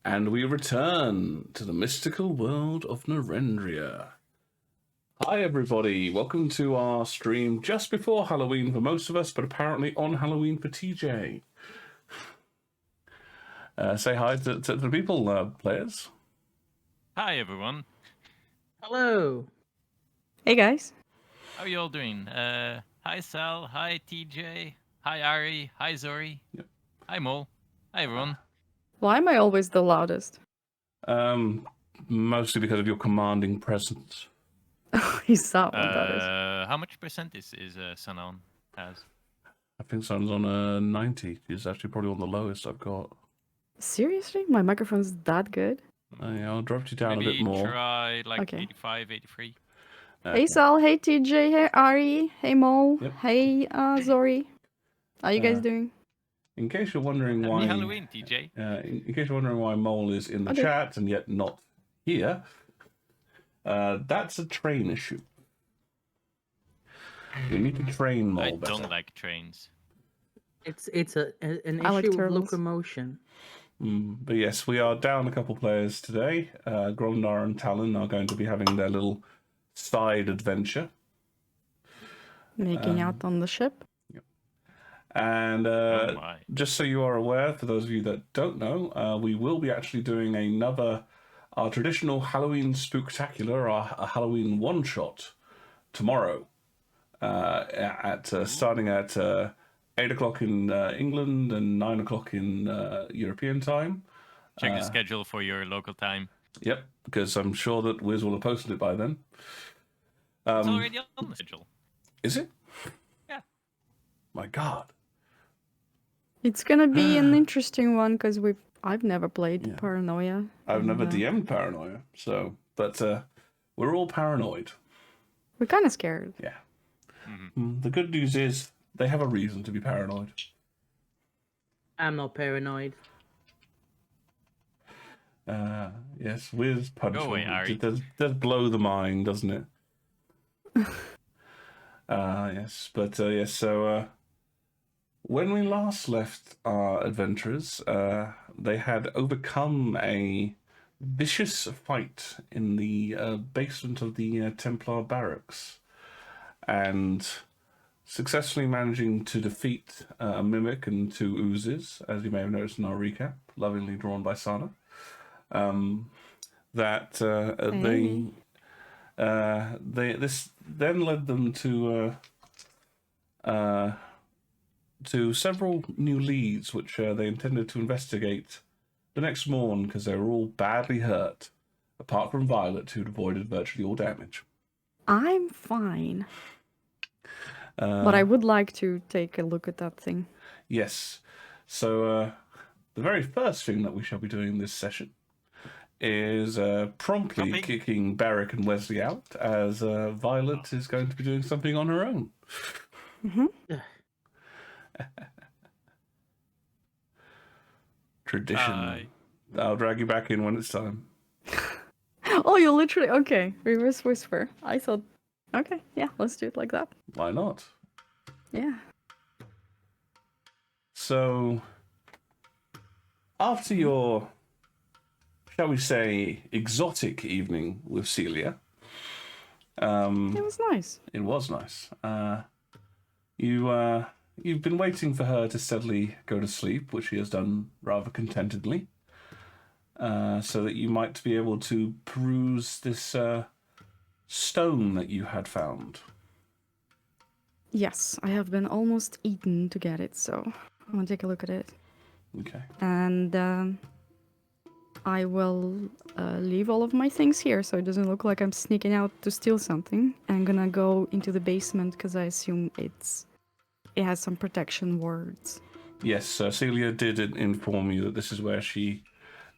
And we return to the mystical world of Narendria. Hi everybody, welcome to our stream just before Halloween for most of us, but apparently on Halloween for TJ. Say hi to the people, players. Hi everyone. Hello. Hey guys. How are you all doing? Hi Sal, hi TJ, hi Ari, hi Zori, Yep. hi Mo, hi everyone. Why am I always the loudest? Mostly because of your commanding presence. Is that what that is? How much percent is Sanakan has? I think someone's on a 90. It's actually probably on the lowest I've got. Seriously? My microphone's that good? Yeah, I'll drop you down Maybe a bit more. try like Okay. 85, 83. Hey Sal, hey TJ, hey Ari, hey Mo, Yep. hey Zori. How you guys doing? In case you're wondering Happy why Halloween, TJ. in case you're wondering why Mole is in the chat and yet not here, that's a train issue. We need to train Mole I better. don't like trains. It's an I like issue of turtles. locomotion. But yes, we are down a couple players today. Grondar and Talon are going to be having their little side adventure. Making out on the ship? And Oh my. just so you are aware, for those of you that don't know, we will be actually doing our traditional Halloween spooktacular, our Halloween one-shot tomorrow, starting at 8 o'clock in England and 9 o'clock in European time. Check the schedule for your local time. Yep, because I'm sure that Wiz will have posted it by then. It's already on the schedule. Is it? Yeah. My God. It's gonna be an interesting one because I've never played Yeah. Paranoia. I've never DM'd Paranoia, but we're all paranoid. We're kind of scared. Yeah. Mm-hmm. The good news is they have a reason to be paranoid. I'm not paranoid. Yes, Wiz punch. Go away, Ari. It does blow the mind, doesn't it? Yes, but yes. So when we last left our adventurers, they had overcome a vicious fight in the basement of the Templar barracks, and successfully managing to defeat a mimic and two oozes, as you may have noticed in our recap, lovingly drawn by Sana. This then led them to several new leads, which they intended to investigate the next morn, because they were all badly hurt, apart from Violet, who'd avoided virtually all damage. I'm fine. But I would like to take a look at that thing. Yes. So the very first thing that we shall be doing this session is promptly kicking Barrick and Wesley out, as Violet is going to be doing something on her own. Tradition. I'll drag you back in when it's time. Oh, you literally... Okay, reverse whisper. I thought... Okay, yeah, let's do it like that. Why not? Yeah. So, after your, shall we say, exotic evening with Celia, It was nice. it was nice. You've been waiting for her to steadily go to sleep, which she has done rather contentedly, so that you might be able to peruse this stone that you had found. Yes, I have been almost eaten to get it, so I want to take a look at it. Okay. And I will leave all of my things here so it doesn't look like I'm sneaking out to steal something. I'm gonna go into the basement because I assume it has some protection wards. Yes, Celia did inform you that this is where she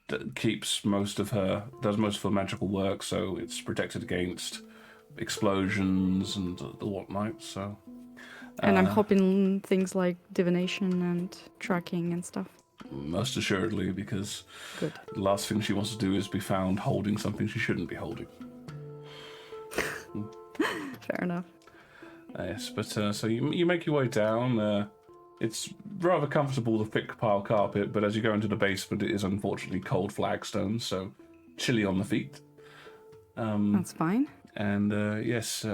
does most of her magical work, so it's protected against explosions and the whatnot. So, And I'm hoping things like divination and tracking and stuff. most assuredly, because Good. the last thing she wants to do is be found holding something she shouldn't be holding. Fair enough. Yes, but so you make your way down. It's rather comfortable, the thick pile carpet, but as you go into the basement, it is unfortunately cold flagstones, so chilly on the feet. That's fine. And yes,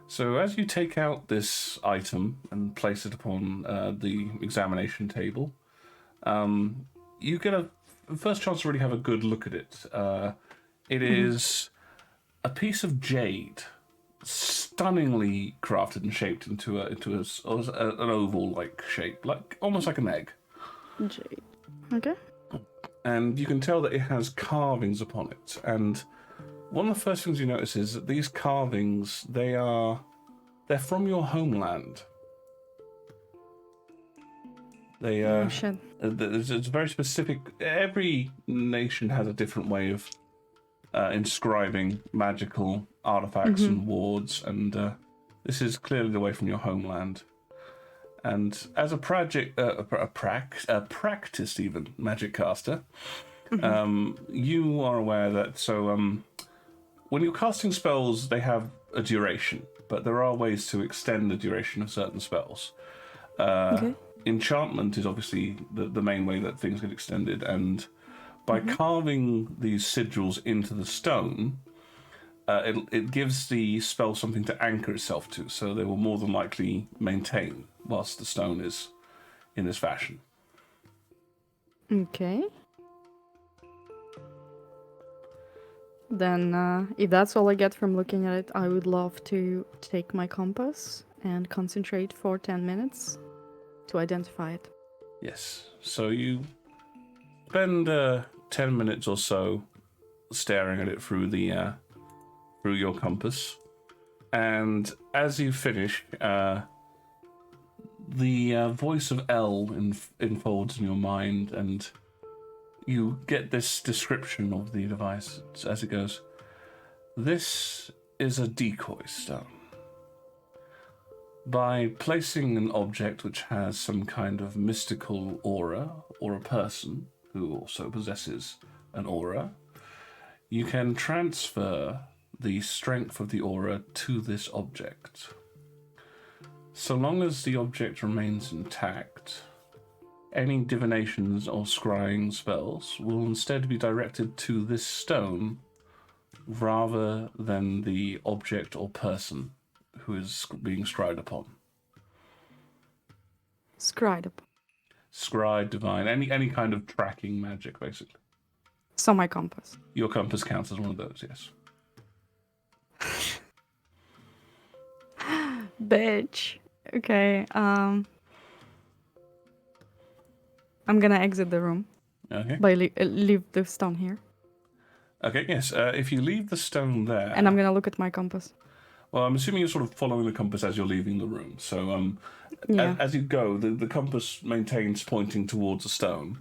so as you take out this item and place it upon the examination table, you get a first chance to really have a good look at it. It is a piece of jade, stunningly crafted and shaped into an oval-like shape, like almost like an egg. Jade. Okay. And you can tell that it has carvings upon it. And one of the first things you notice is that these carvings, they're from your homeland. Oh shit. It's very specific. Every nation has a different way of inscribing magical artifacts and wards, and this is clearly the way from your homeland. And as a practiced even magic caster, you are aware that when you're casting spells, they have a duration, but there are ways to extend the duration of certain spells. Okay. Enchantment is obviously the main way that things get extended, and by carving these sigils into the stone, it gives the spell something to anchor itself to, so they will more than likely maintain whilst the stone is in this fashion. Okay. Then, if that's all I get from looking at it, I would love to take my compass and concentrate for 10 minutes to identify it. Yes, so you spend 10 minutes or so staring at it through your compass, and as you finish, the voice of L unfolds in your mind, and you get this description of the device as it goes. This is a decoy stone. By placing an object which has some kind of mystical aura, or a person who also possesses an aura, you can transfer the strength of the aura to this object. So long as the object remains intact, any divinations or scrying spells will instead be directed to this stone rather than the object or person who is being scryed upon. Scried up. Scry, divine, any kind of tracking magic, basically. So my compass. Your compass counts as one of those, yes. Bitch. Okay, I'm gonna exit the room. Okay. By leave the stone here. Okay, yes. If you leave the stone there... And I'm gonna look at my compass. Well, I'm assuming you're sort of following the compass as you're leaving the room. So Yeah. as you go, the compass maintains pointing towards the stone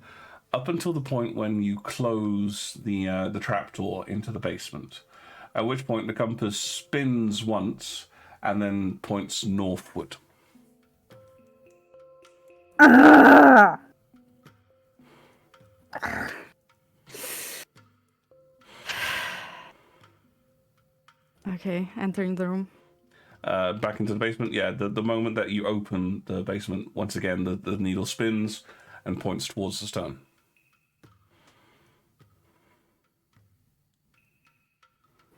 up until the point when you close the trapdoor into the basement, at which point the compass spins once and then points northward. Okay, entering the room. Back into the basement, yeah, the moment that you open the basement, once again, the needle spins and points towards the stone.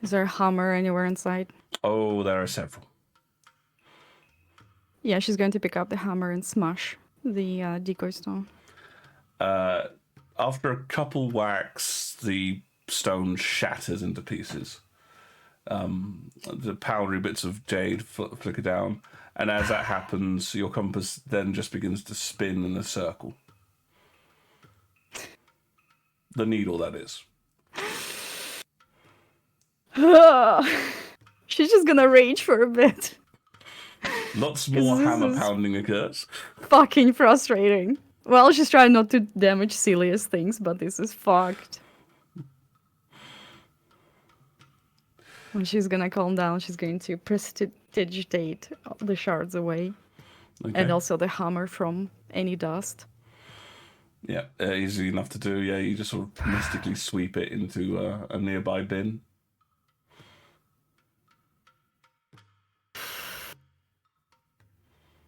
Is there a hammer anywhere inside? Oh, there are several. Yeah, she's going to pick up the hammer and smash the decoy stone. After a couple whacks, the stone shatters into pieces. The powdery bits of jade flicker down, and as that happens, your compass then just begins to spin in a circle. The needle, that is. She's just gonna rage for a bit. Lots more this hammer is- pounding occurs. Fucking frustrating. Well, she's trying not to damage silliest things, but this is fucked. When she's gonna calm down, she's going to prestidigitate the shards away. Okay. And also the hammer from any dust. Yeah, easy enough to do. Yeah, you just sort of mystically sweep it into a nearby bin.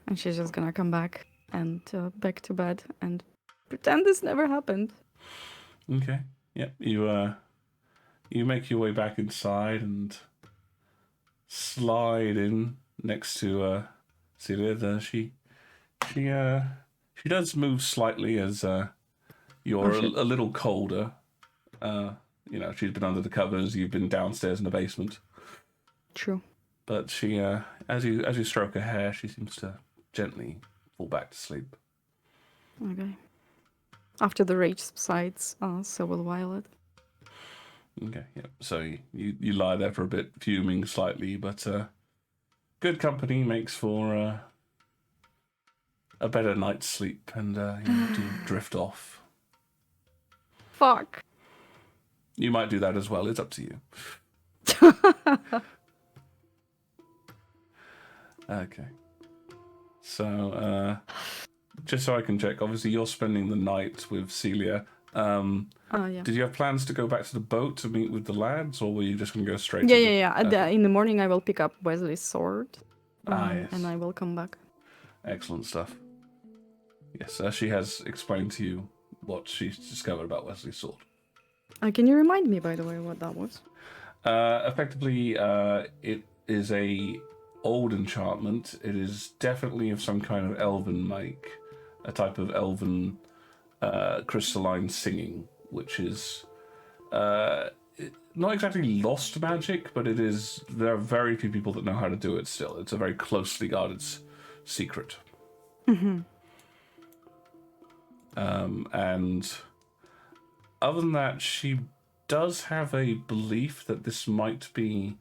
And she's just gonna come back and back to bed and pretend this never happened. Okay. Yep. You make your way back inside and slide in next to Celia. She does move slightly as you're Oh, shit. a little colder. She's been under the covers. You've been downstairs in the basement. True. But she, as you stroke her hair, she seems to gently fall back to sleep. Okay. After the rage subsides, so will Violet. Okay, yeah. So you lie there for a bit, fuming slightly, but good company makes for a better night's sleep, and you do drift off. Fuck. You might do that as well. It's up to you. Okay. So, just so I can check, obviously you're spending the night with Celia. Yeah. Did you have plans to go back to the boat to meet with the lads, or were you just going to go straight Yeah, to yeah, yeah. Okay. In the morning, I will pick up Wesley's sword. Yes. And I will come back. Excellent stuff. Yes, she has explained to you what she's discovered about Wesley's sword. Can you remind me, by the way, what that was? Effectively, it is a old enchantment. It is definitely of some kind of elven make, a type of elven crystalline singing, which is not exactly lost magic, but it is. There are very few people that know how to do it still. It's a very closely guarded secret. Mm-hmm. And other than that, she does have a belief that this might be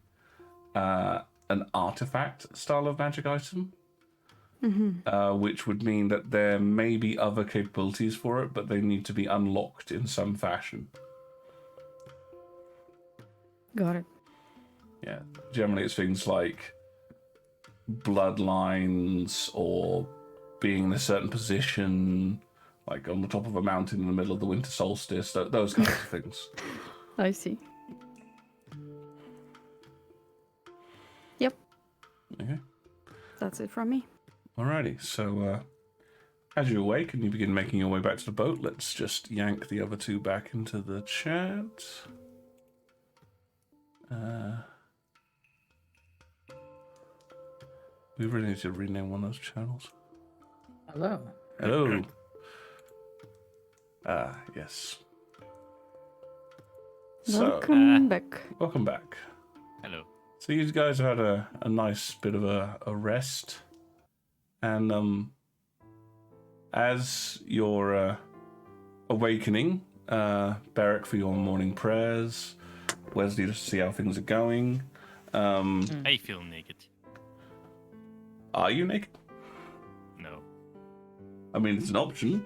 an artifact style of magic item, which would mean that there may be other capabilities for it, but they need to be unlocked in some fashion. Got it. Yeah, generally it's things like bloodlines or being in a certain position, like on the top of a mountain in the middle of the winter solstice, those kinds of things. I see. Yep. Okay. That's it from me. Alrighty, so as you awake and you begin making your way back to the boat, let's just yank the other two back into the chat. We really need to rename one of those channels. Hello. Hello. Yes. Welcome back. Welcome back. Hello. So you guys have had a nice bit of a rest, and as you're awakening, Beric for your morning prayers, Wesley to see how things are going. I feel naked. Are you naked? No. I mean, it's an option.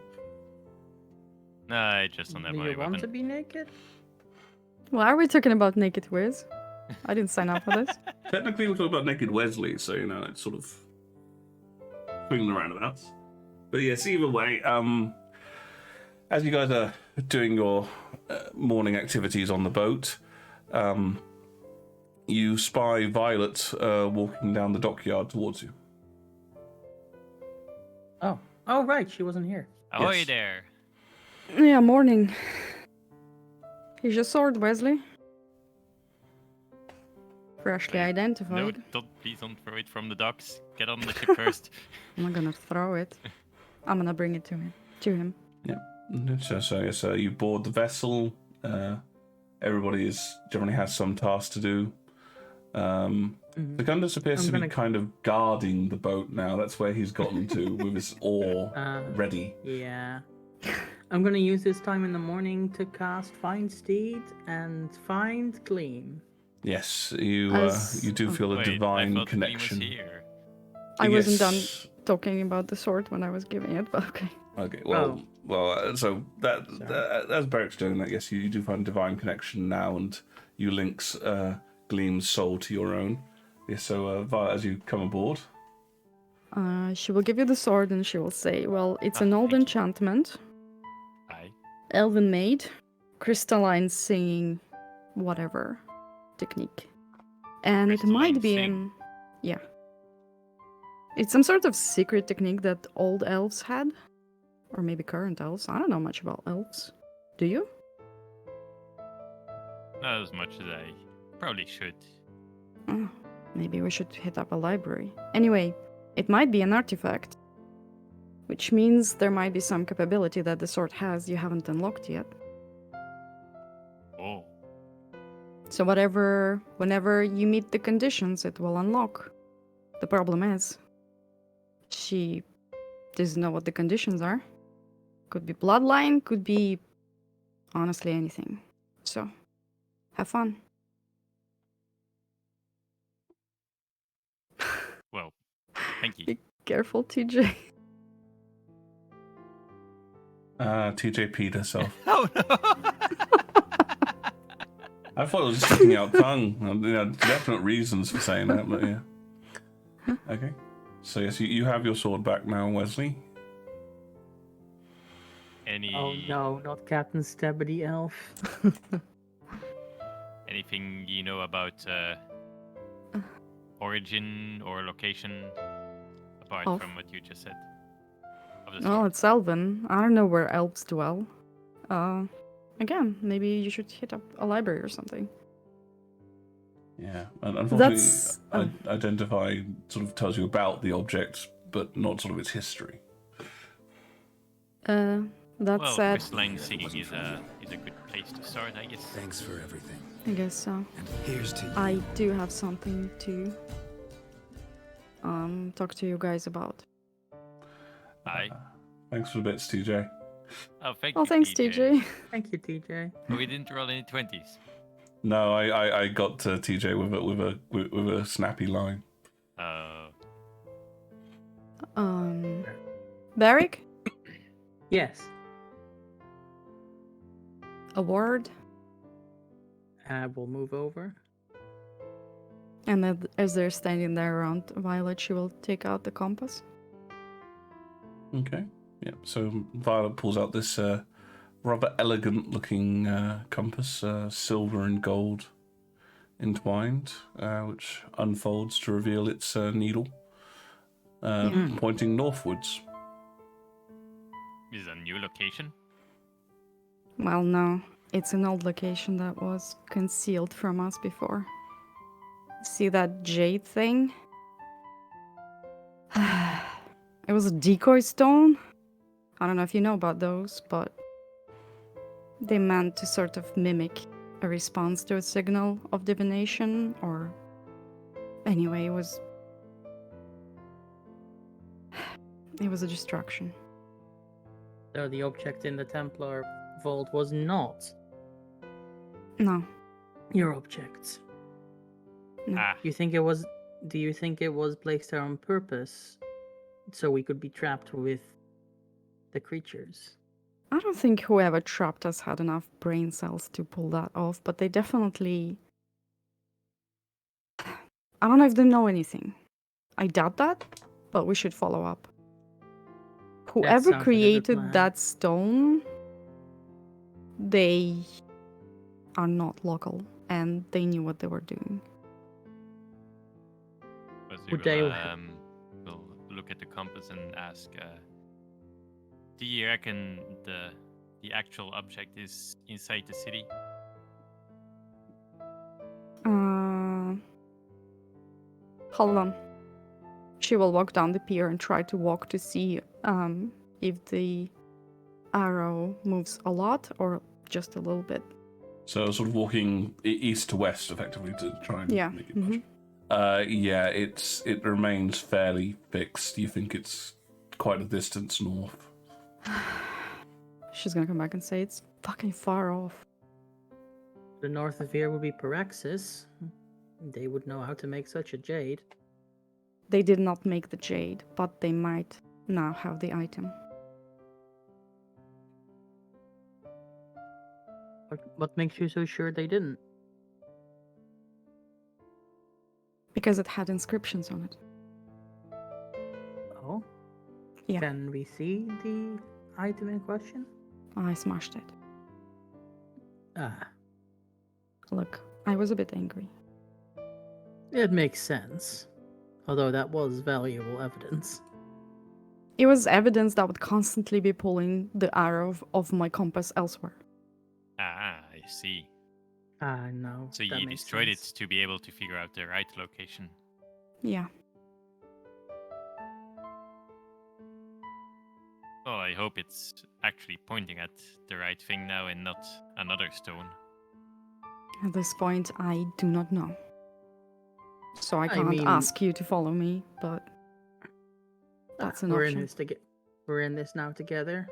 No, I just don't have Do my you want to weapon. be naked? Why are we talking about naked Wiz? I didn't sign up for this. Technically, we're talking about naked Wesley, so it's sort of swinging the roundabouts. But yes, either way, as you guys are doing your morning activities on the boat, you spy Violet walking down the dockyard towards you. Oh, right. She wasn't here. Ahoy Yes. there. Yeah, morning. Here's your sword, Wesley. Freshly Wait, identified. No, please don't throw it from the docks. Get on the ship first. I'm not gonna throw it. I'm gonna bring it to him. So you board the vessel. Everybody generally has some task to do. Secundus appears to be kind of guarding the boat now. That's where he's gotten to with his oar ready. Yeah. I'm gonna use this time in the morning to cast Find Steed and Find Gleam. Yes, you do feel a Wait, I divine thought Gleam connection. was here. I wasn't done Yes. talking about the sword when I was giving it, but okay. Okay, so that as Beric's doing that, yes, you do find divine connection now, and you links Gleam's soul to your own. Yes, so Violet, as you come aboard. She will give you the sword and she will say, well, it's an old thank you. enchantment, Aye. elven made, crystalline singing, whatever technique. And it might be Crystalline in... Yeah. It's some sort of secret technique that old elves had. Or maybe current elves. I don't know much about elves. Do you? Not as much as I probably should. Oh, maybe we should hit up a library. Anyway, it might be an artifact. Which means there might be some capability that the sword has you haven't unlocked yet. Oh. So whenever you meet the conditions, it will unlock. The problem is, she doesn't know what the conditions are. Could be bloodline, could be honestly anything. So, have fun. Well, thank you. Be careful, TJ. TJ peed herself. Oh no! I thought it was sticking out tongue. Definite reasons for saying that, but yeah. Okay. So yes, you have your sword back now, Wesley. Any Oh no, not Captain Stebbity Elf. anything you know about origin or location apart Of? from what you just said? Of the Oh, sword? it's Elven. I don't know where elves dwell. Again, maybe you should hit up a library or something. Yeah, and unfortunately, That's- identify sort of tells you about the object, but not sort of its history. That Well, said, crystalline singing is a good place to start, I guess. Thanks for everything. I guess so. And here's to you. I do have something to talk to you guys about. Aye. Thanks for the bits, TJ. Oh, thank Oh, you. thanks, TJ. Thank you, TJ. But we didn't roll any 20s. No, I got to TJ with a snappy line. Barrick, Yes. a word, We'll move over. and then as they're standing there around Violet, she will take out the compass. Okay. Yeah. So Violet pulls out this rather elegant-looking compass, silver and gold entwined, which unfolds to reveal its needle, pointing northwards. Is it a new location? Well, no, it's an old location that was concealed from us before. See that jade thing? It was a decoy stone. I don't know if you know about those, but they meant to sort of mimic a response to a signal of divination, or anyway, it was a distraction. So the object in the Templar vault was not No, your object. no. Ah, Do you think it was placed there on purpose so we could be trapped with the creatures? I don't think whoever trapped us had enough brain cells to pull that off, but they definitely... I don't know if they know anything. I doubt that, but we should follow up. Whoever sounds like a good created plan. that stone, they are not local, and they knew what they were doing. but we Would they- we'll look at the compass and ask, do you reckon the actual object is inside the city? Hold on. She will walk down the pier and try to walk to see if the arrow moves a lot or just a little bit. So sort of walking east to west, effectively, to try and Yeah, make it push. Yeah, it remains fairly fixed. You think it's quite a distance north. She's gonna come back and say it's fucking far off. The north of here would be Paraxis. They would know how to make such a jade. They did not make the jade, but they might now have the item. What makes you so sure they didn't? Because it had inscriptions on it. Oh? Yeah. Can we see the item in question? I smashed it. Ah, Look, I was a bit angry. it makes sense. Although that was valuable evidence. It was evidence that would constantly be pulling the arrow of my compass elsewhere. Ah, I see. No. So that you makes destroyed sense. it to be able to figure out the right location. Yeah. Well, I hope it's actually pointing at the right thing now and not another stone. At this point, I do not know. So I I can't mean- ask you to follow me, but that's an we're option. in this we're in this now together.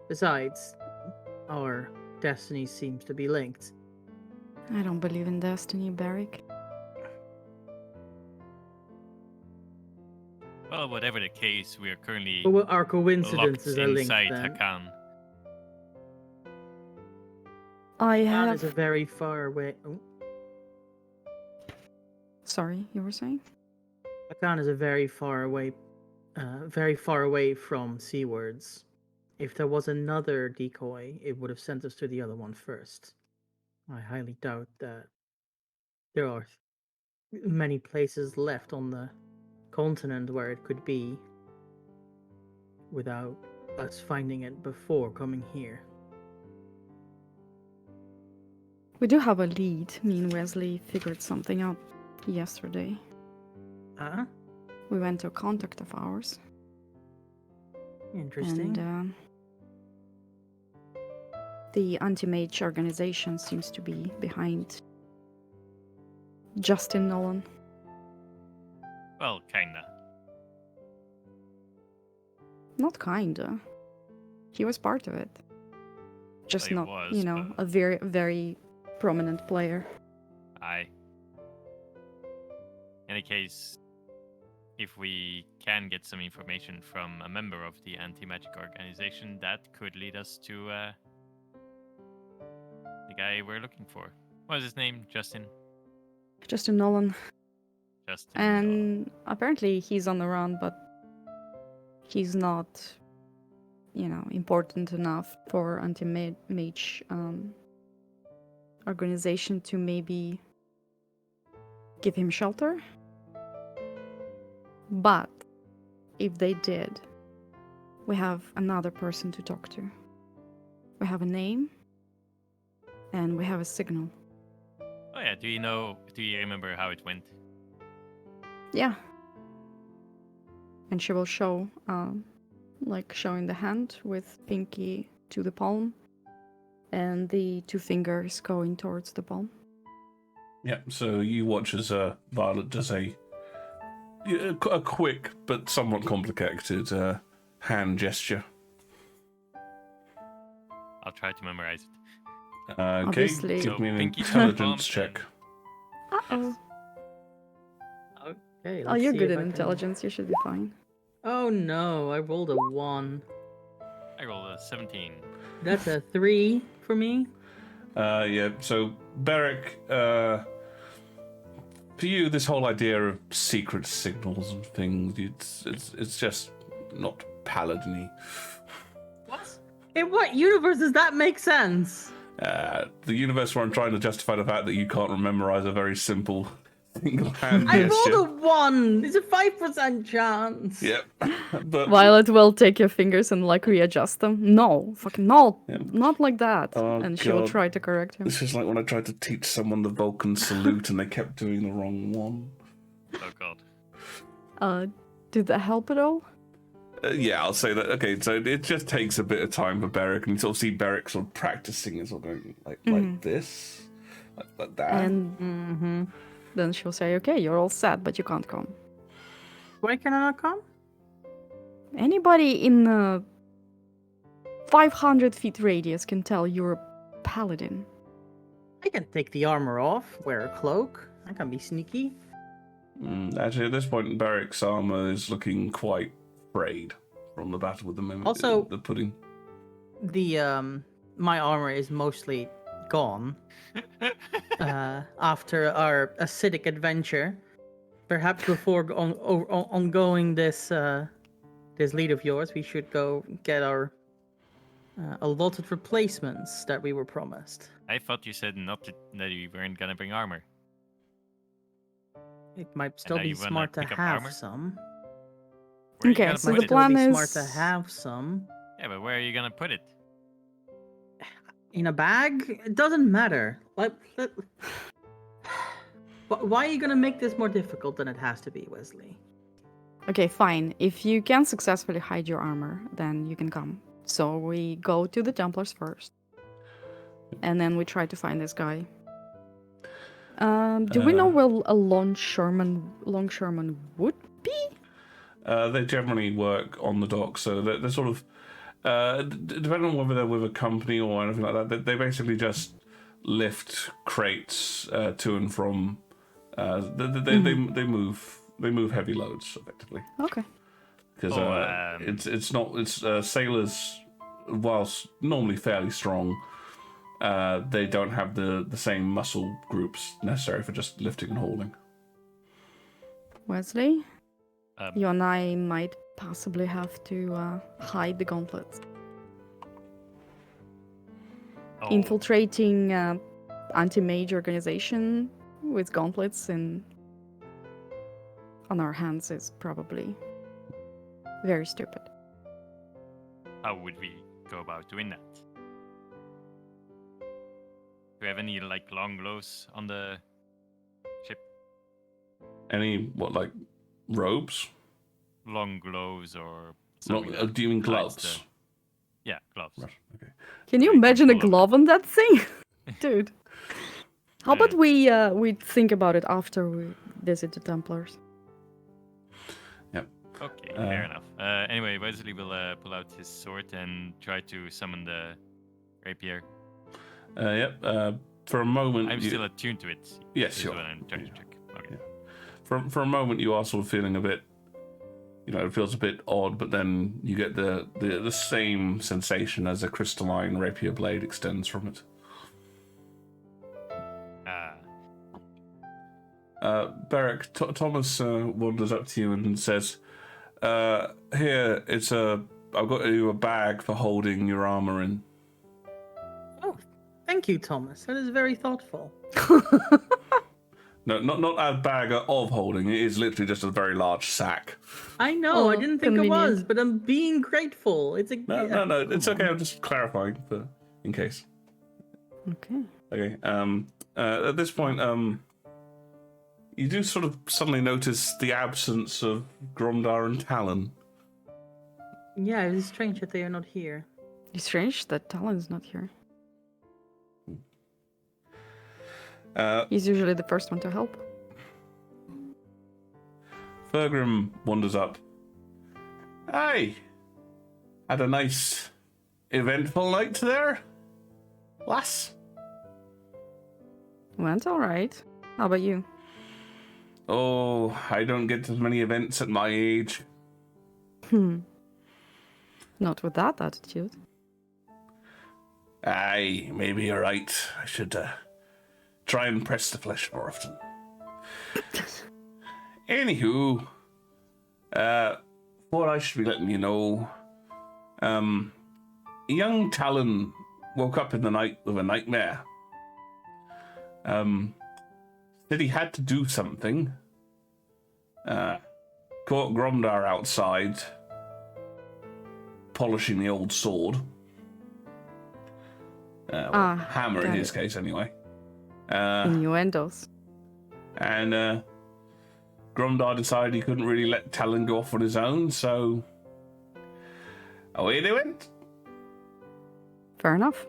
Besides, our destiny seems to be linked. I don't believe in destiny, Barrick. Well, whatever the case, we are currently But our locked coincidences are linked inside then. Hakan. I Hakan have... is a very far away. Oh, Sorry, you were saying? Hakan is a very far away from Seawards. If there was another decoy, it would have sent us to the other one first. I highly doubt that there are many places left on the continent where it could be without us finding it before coming here. We do have a lead. Me and Wesley figured something out yesterday. Ah, We went to a contact of ours. interesting. And the anti-mage organization seems to be behind Justin Nolan. Well, kinda. Not kinda. He was part of it. Just he not, was, but- a very, very prominent player. Aye. In any case, if we can get some information from a member of the anti-magic organization, that could lead us to the guy we're looking for. What was his name? Justin? Justin Nolan. Justin. And apparently he's on the run, but he's not, important enough for anti-mage organization to maybe give him shelter. But if they did, we have another person to talk to. We have a name, and we have a signal. Oh yeah, do you remember how it went? Yeah. And she will show, showing the hand with pinky to the palm, and the two fingers going towards the palm. Yeah, so you watch as Violet does a quick but somewhat complicated hand gesture. I'll try to memorize it. Okay, Obviously. give me an pinky intelligence palm check. Uh-oh. Okay, Oh, let's you're see good if in I can- intelligence. You should be fine. Oh no, I rolled a 1. I rolled a 17. That's a 3 for me. Yeah, so Beric, for you, this whole idea of secret signals and things, it's just not paladin-y. What? In what universe does that make sense? The universe where I'm trying to justify the fact that you can't memorize a very simple single hand I gesture. rolled a 1. It's a 5% chance. Yep, but Violet will take your fingers and readjust them. No, fucking no, Yeah. not like that. Oh, And she will God. try to correct him. this is like when I tried to teach someone the Vulcan salute and they kept doing the wrong one. Oh god. Did that help at all? Yeah, I'll say that. Okay, so it just takes a bit of time for Beric, and you sort of see Beric sort of practicing as well, going like this, like that. And Mm-hmm. then she'll say, "Okay, you're all set, but you can't come." Why can I not come? Anybody in a 500 feet radius can tell you're a paladin. I can take the armor off, wear a cloak. I can be sneaky. Actually, at this point, Beric's armor is looking quite frayed from the battle with the mimic. Also- the pudding. The my armor is mostly gone after our acidic adventure. Perhaps before ongoing this lead of yours, we should go get our allotted replacements that we were promised. I thought you said that you weren't gonna bring armor. It might still then be you wanna smart to pick up have armor? some. Where are you Okay, gonna so put the it? plan Still be smart to is- have some. Yeah, but where are you gonna put it? In a bag? It doesn't matter. Why are you gonna make this more difficult than it has to be, Wesley? Okay, fine. If you can successfully hide your armor, then you can come. So we go to the Templars first. And then we try to find this guy. Do we know where a longshoreman would be? They generally work on the dock, so they're sort of depending on whether they're with a company or anything like that. They basically just lift crates to and from. They move heavy loads effectively Okay. because it's sailors, whilst normally fairly strong. They don't have the same muscle groups necessary for just lifting and hauling. Wesley, Um, you and I might possibly have to hide the gauntlets. oh, Infiltrating anti-mage organization with gauntlets on our hands is probably very stupid. how would we go about doing that? Do we have any like long gloves on the ship? Any like robes? Long gloves or No, something? that do you mean hides gloves? the- Yeah, gloves. Right. Okay. Can you Very imagine a careful of glove on that thing? Dude. How about Uh, we think about it after we visit the Templars? Okay, fair enough. Anyway, Wesley will pull out his sword and try to summon the rapier. Yep. For a moment, I'm still attuned to it. Yes, is you what are. I'm trying to check. Okay. Yeah. For a moment, you are sort of feeling a bit. It feels a bit odd, but then you get the same sensation as a crystalline rapier blade extends from it. Beric, Thomas wanders up to you and says, "Here, I've got you a bag for holding your armor in." Oh, thank you, Thomas. That is very thoughtful. No, not a bag of holding. It is literally just a very large sack. I know, I Oh, didn't think it was, convenient. but I'm being grateful. It's a No, it's come okay. on. I'm just clarifying in case. Okay. Okay. At this point, you do sort of suddenly notice the absence of Gromdar and Talon. Yeah, it is strange that they are not here. It's strange that Talon's not here. He's usually the first one to help. Fergrim wanders up. Hey, had a nice, eventful night there, lass. Went alright. How about you? Oh, I don't get as many events at my age. Not with that attitude. Aye, maybe you're right. I should try and press the flesh more often. Anywho, what I should be letting you know, young Talon woke up in the night with a nightmare. Said he had to do something. Caught Gromdar outside, polishing the old sword. Hammer in got his it. case, anyway. Innuendos. And Gromdar decided he couldn't really let Talon go off on his own, so away they went. Fair enough.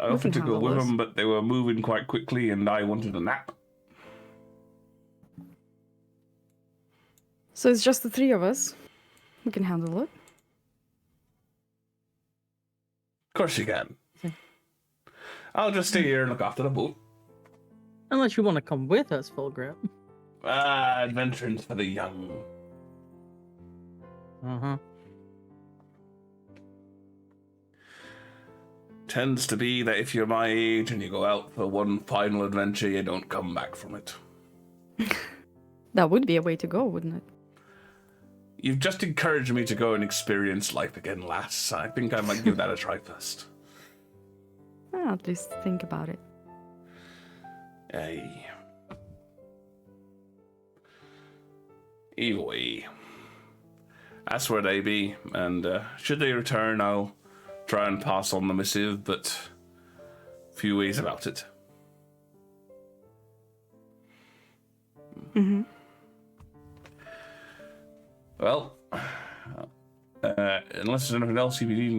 I We offered to can go handle with this. them, but they were moving quite quickly, and I wanted a nap. So it's just the three of us. We can handle it. Of course you can. I'll just stay here and look after the boat. Unless you want to come with us, Fulgrim. Adventurings for the young. Uh-huh. Tends to be that if you're my age and you go out for one final adventure, you don't come back from it. That would be a way to go, wouldn't it? You've just encouraged me to go and experience life again, lass. I think I might give that a try first. At least think about it. Aye. Either way, that's where they be, and should they return, I'll try and pass on the missive, but few ways about it. Mm-hmm. Well, unless there's anything else you need,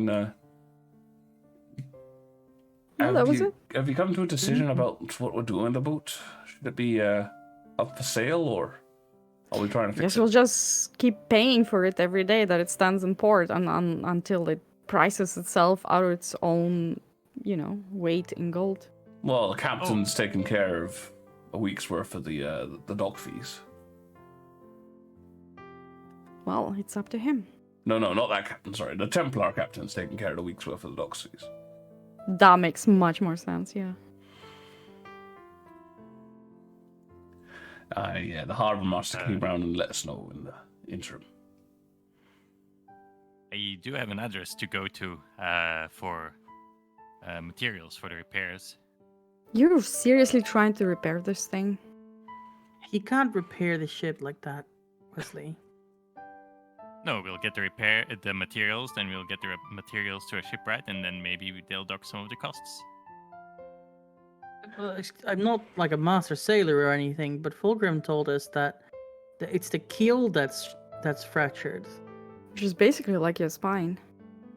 No, that was it. have you come to a decision about what we're doing with the boat? Should it be up for sale, or are we trying to fix Guess it? we'll just keep paying for it every day that it stands in port until it prices itself out of its own, weight in gold. Well, the captain's taking care of a week's worth of the dock fees. Well, it's up to him. No, not that captain, sorry. The Templar captain's taking care of the week's worth of the dock fees. That makes much more sense, yeah. Yeah, the harbour master came round and let us know in the interim. I do have an address to go to for materials for the repairs. You're seriously trying to repair this thing? He can't repair the ship like that, Wesley. No, we'll get the materials, then we'll get the materials to a shipwright, and then maybe they'll dock some of the costs. I'm not like a master sailor or anything, but Fulgrim told us that it's the keel that's fractured. Which is basically like your spine.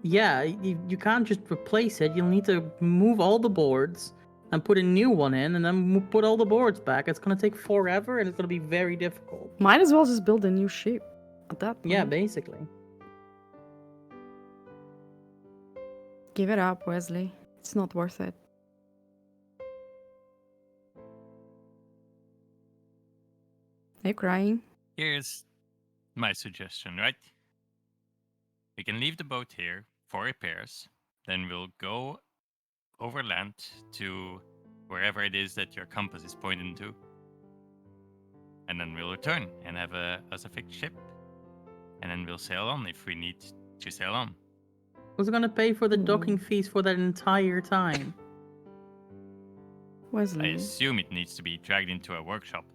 Yeah, you can't just replace it. You'll need to move all the boards and put a new one in, and then put all the boards back. It's gonna take forever, and it's gonna be very difficult. Might as well just build a new ship at that point. Yeah, basically. Give it up, Wesley. It's not worth it. Are you crying? Here's my suggestion, right? We can leave the boat here for repairs, then we'll go overland to wherever it is that your compass is pointing to, and then we'll return and have us a fixed ship, and then we'll sail on if we need to sail on. Who's gonna pay for the docking fees for that entire time? I Wesley. assume it needs to be dragged into a workshop.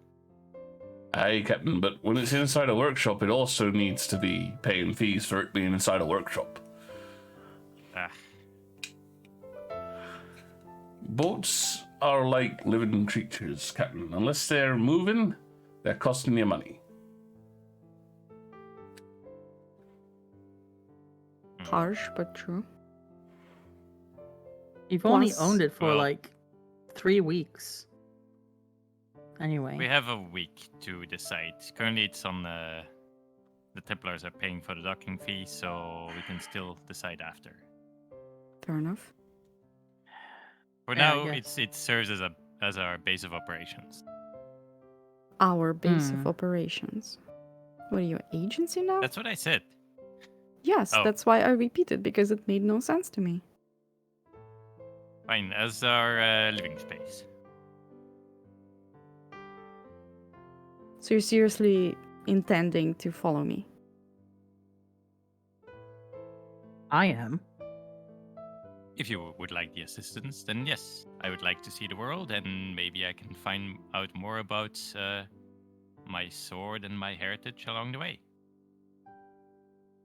Aye, Captain, but when it's inside a workshop, it also needs to be paying fees for it being inside a workshop. Ah, Boats are like living creatures, Captain. Unless they're moving, they're costing you money. Harsh, but true. You've only Plus- owned it for well- like 3 weeks. Anyway. we have a week to decide. Currently, it's on the Templars are paying for the docking fee, so we can still decide after. Fair enough. For Yeah, I now, guess. it serves as our base of operations. Our base of Hmm. operations. What are you, agency now? That's what I said. Yes, Oh. that's why I repeated, because it made no sense to me. Fine, as our living space. So you're seriously intending to follow me? I am. If you would like the assistance, then yes, I would like to see the world, and maybe I can find out more about my sword and my heritage along the way.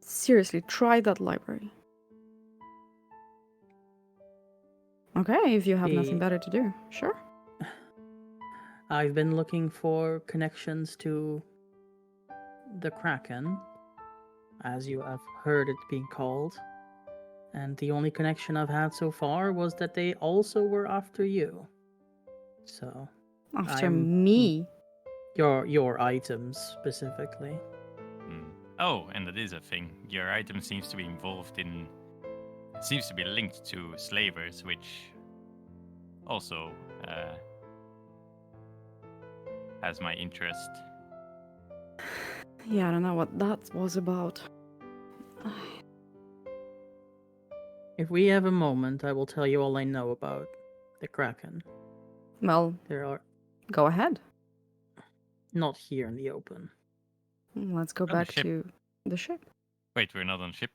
Seriously, try that library. Okay, if you have nothing The- better to do, sure. I've been looking for connections to the Kraken, as you have heard it being called. And the only connection I've had so far was that they also were after you. So, After I'm- me. your items specifically. Oh, and that is a thing. Your item seems to be involved in. Seems to be linked to slavers, which also has my interest. Yeah, I don't know what that was about. If we have a moment, I will tell you all I know about the Kraken. Well, There are go ahead. not here in the open. Let's go On the back ship. to the ship. Wait, we're not on ship.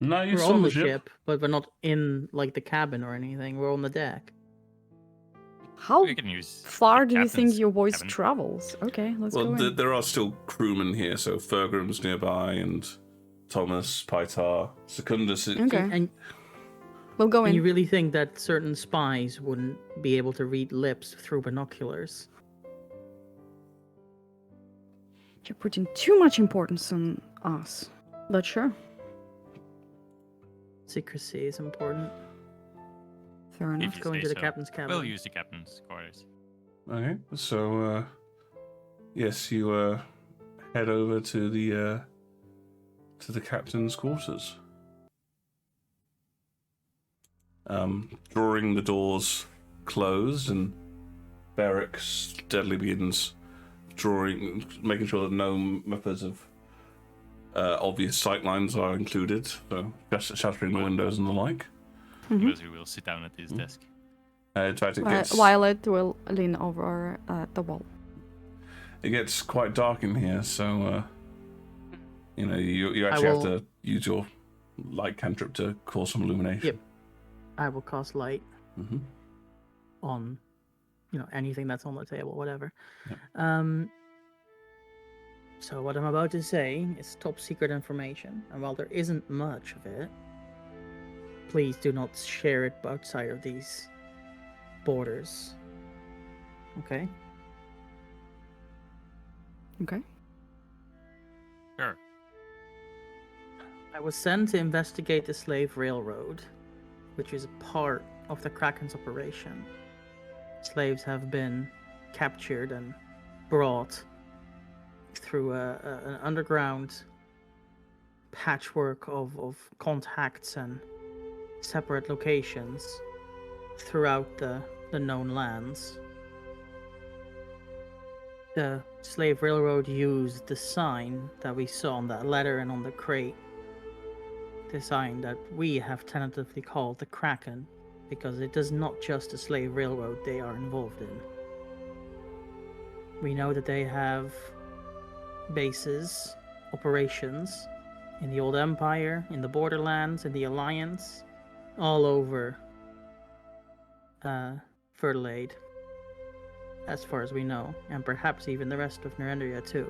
No, you We're saw on the the ship, but we're not in like the cabin or anything. We're on the deck. How We can use far the do you think captain's your voice cabin. travels? Okay, let's Well, go in. there are still crewmen here, so Fergrim's nearby, and Thomas, Pytar, Secundus. Okay, And, we'll go and you in. really think that certain spies wouldn't be able to read lips through binoculars? You're putting too much importance on us. But sure, Secrecy is important. fair enough. If you Go say into the so. captain's cabin. We'll use the captain's quarters. Okay, so yes, you head over to the captain's quarters. Drawing the doors closed, and Beric steadily begins making sure that no methods of obvious sightlines are included, so just shuttering the windows and the like. Mosey will sit down at his desk. In fact, it gets Violet will lean over the wall. it gets quite dark in here, so you actually have to use your light cantrip to cause some illumination. Yep. I will cast light Mm-hmm. on, anything that's on the table, whatever. Yep. So what I'm about to say is top secret information, and while there isn't much of it, please do not share it outside of these borders. Okay? Okay. Sure. I was sent to investigate the slave railroad, which is a part of the Kraken's operation. Slaves have been captured and brought through an underground patchwork of contacts and separate locations throughout the known lands. The slave railroad used the sign that we saw on that letter and on the crate, the sign that we have tentatively called the Kraken, because it is not just a slave railroad they are involved in. We know that they have bases, operations in the Old Empire, in the Borderlands, in the Alliance, all over Fertilade, as far as we know, and perhaps even the rest of Narendria too.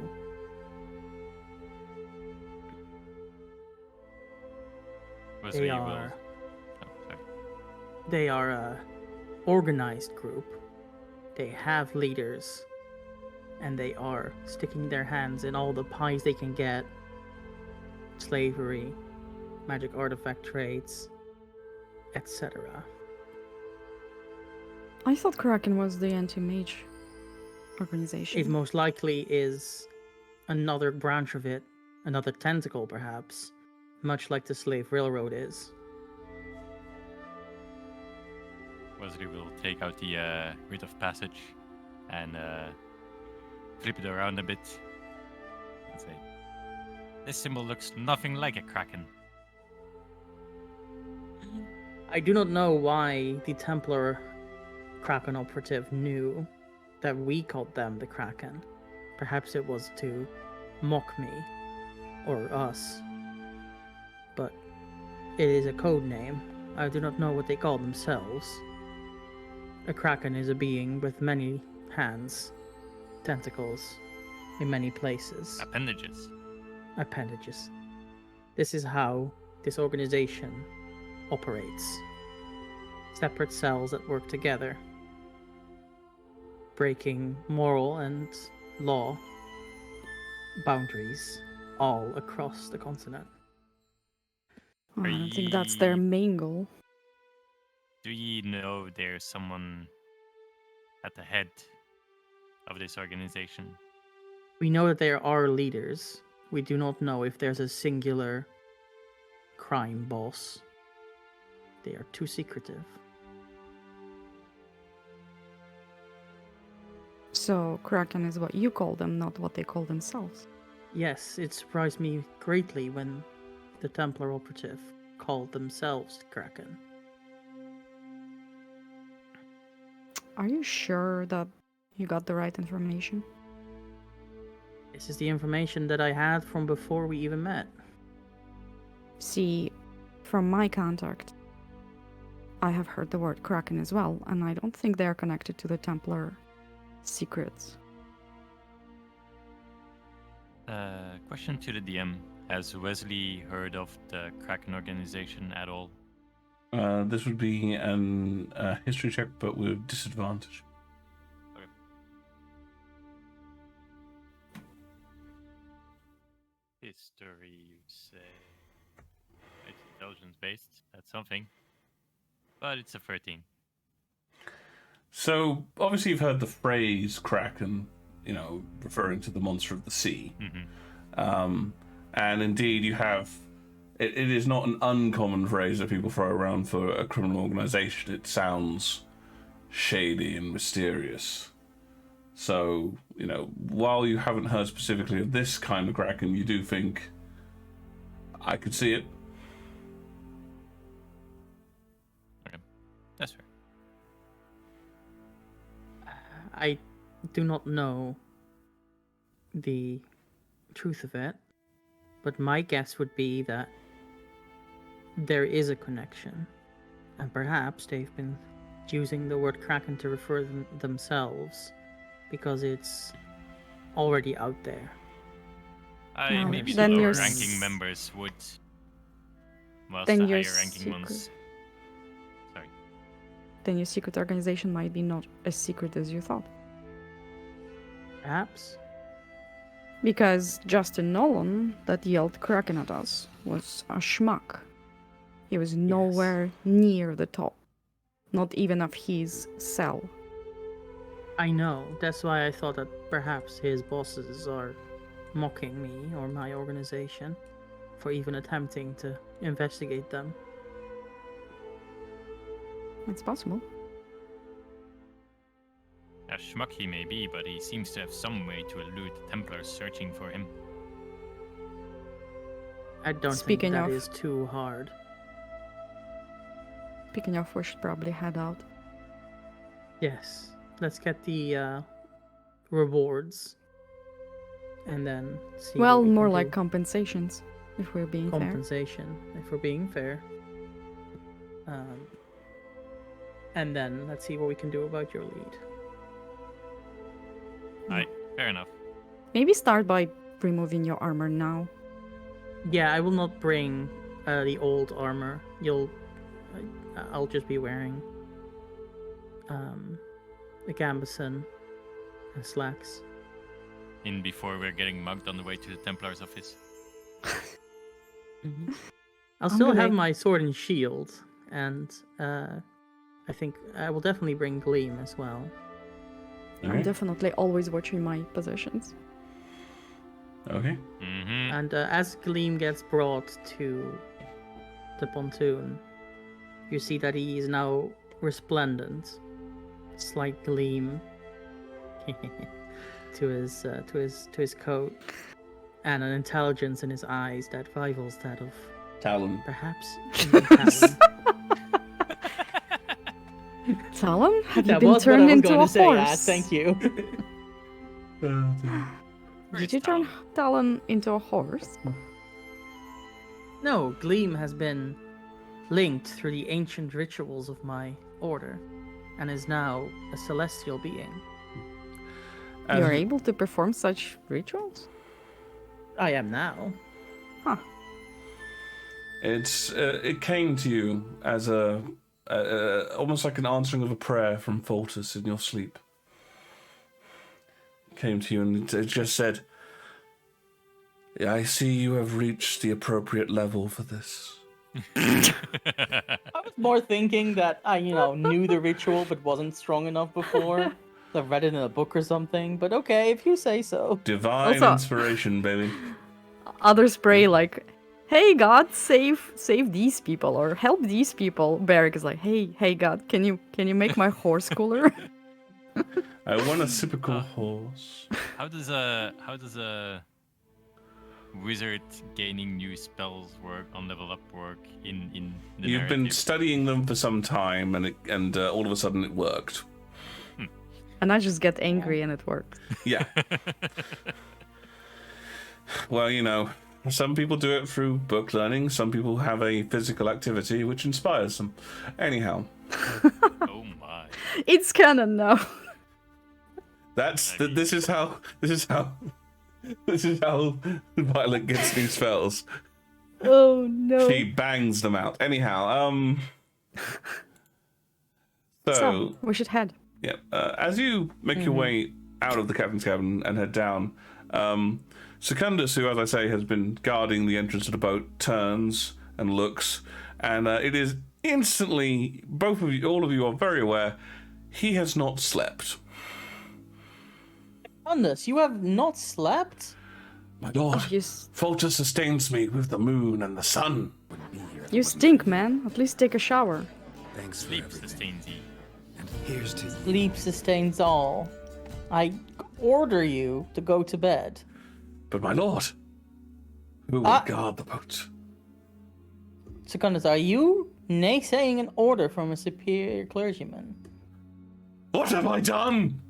They are They are a organized group. They have leaders, and they are sticking their hands in all the pies they can get. Slavery, magic artifact trades, etc. I thought Kraken was the anti-mage organization. It most likely is another branch of it, another tentacle perhaps, much like the slave railroad is. Wesley will take out the rite of passage and flip it around a bit and say, "This symbol looks nothing like a kraken." I do not know why the Templar Kraken operative knew that we called them the Kraken. Perhaps it was to mock me, or us. But it is a code name. I do not know what they call themselves. A Kraken is a being with many hands, tentacles, in many places. Appendages. This is how this organization operates. Separate cells that work together, breaking moral and law boundaries all across the continent. Oh, I don't think that's their main goal. Do you know there's someone at the head of this organization? We know that there are leaders. We do not know if there's a singular crime boss. They are too secretive. So Kraken is what you call them, not what they call themselves. Yes, it surprised me greatly when the Templar operative called themselves Kraken. Are you sure that you got the right information? This is the information that I had from before we even met. See, from my contact, I have heard the word Kraken as well, and I don't think they are connected to the Templar secrets. Question to the DM. Has Wesley heard of the Kraken organization at all? This would be an history check, but with disadvantage. Okay. History, you say. It's intelligence based. That's something. But it's a 13. So, obviously you've heard the phrase Kraken, referring to the monster of the sea. Mm-hmm. And indeed you have... It is not an uncommon phrase that people throw around for a criminal organization. It sounds shady and mysterious. So, while you haven't heard specifically of this kind of Kraken, you do think, I could see it. Okay. That's fair. I do not know the truth of it, but my guess would be that there is a connection, and perhaps they've been using the word Kraken to refer themselves because it's already out there. No, Maybe the then lower you're ranking members would, whilst then the your higher ranking ones. secret- Sorry. Then your secret organization might be not as secret as you thought. Perhaps? Because Justin Nolan, that yelled Kraken at us, was a schmuck. He was nowhere near the top. Not even of his cell. I know. That's why I thought that perhaps his bosses are mocking me or my organization for even attempting to investigate them. It's possible. A schmuck he may be, but he seems to have some way to elude the Templars searching for him. I don't Speaking think that of- is too hard. Speaking of, we should probably head out. Yes. Let's get the rewards. And then see Well, what we more can like do. compensations, if we're being fair. Compensation, if we're being fair. And then let's see what we can do about your lead. Alright, fair enough. Maybe start by removing your armor now. Yeah, I will not bring the old armor. I'll just be wearing a gambeson and slacks. In before we're getting mugged on the way to the Templars office. I'll I'm still gonna- have my sword and shield, and I think I will definitely bring Gleam as well. I'm Okay. definitely always watching my possessions. Okay. Mm-hmm. And as Gleam gets brought to the pontoon, you see that he is now resplendent, slight gleam to his coat, and an intelligence in his eyes that rivals that of Talon. perhaps even Talon. Talon, have you That been was what I turned was into going a to say. horse? Thank you. Did you turn Talon into a horse? No, Gleam has been linked through the ancient rituals of my order, and is now a celestial being. You're able to perform such rituals? I am now. Huh. It came to you as almost like an answering of a prayer from Foltus in your sleep. Came to you and it just said, I see you have reached the appropriate level for this. I was more thinking that I, knew the ritual but wasn't strong enough before. I've read it in a book or something, but okay, if you say so. Divine Also- inspiration, baby. Others pray like, "Hey God, save these people or help these people." Barrick is like, "Hey God, can you make my horse cooler?" I want a typical horse. How does a wizard gaining new spells work on level up work in the You've been narrative? studying them for some time, and all of a sudden it worked. And I just get angry and it works. Yeah. Well, Some people do it through book learning. Some people have a physical activity which inspires them. Anyhow, Oh my. It's canon now. this is how Violet gets new spells. Oh no. She bangs them out. Anyhow, So we should head. yeah. As you make your way out of the captain's cabin and head down, Secundus, who, as I say, has been guarding the entrance of the boat, turns and looks, and it is instantly, all of you are very aware, he has not slept. Secundus, you have not slept? My lord, Yes. Folter sustains me with the moon and the sun. You stink, man. At least take a shower. Thanks for Sleep everything. sustains you. And here's to you. Sleep sustains all. I order you to go to bed. But my lord, who will guard the boat? Secundus, are you naysaying an order from a superior clergyman? What have I done?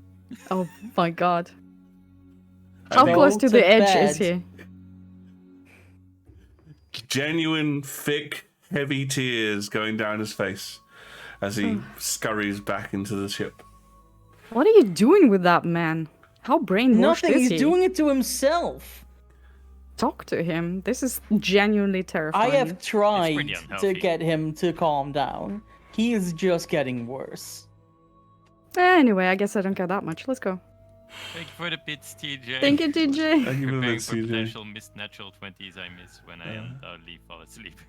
Oh my god. How Go close to to the edge is bed. he? Genuine, thick, heavy tears going down his face as he scurries back into the ship. What are you doing with that man? How brainwashed Nothing, is he's he? doing it to himself. Talk to him. This is genuinely terrifying. I have tried pretty to unhealthy. get him to calm down. He is just getting worse. Anyway, I guess I don't care that much. Let's go. Thank you for the bits, TJ. Thank you, TJ. Thank you for Preparing that, for CJ. potential missed natural 20s I miss when I undoubtedly fall asleep.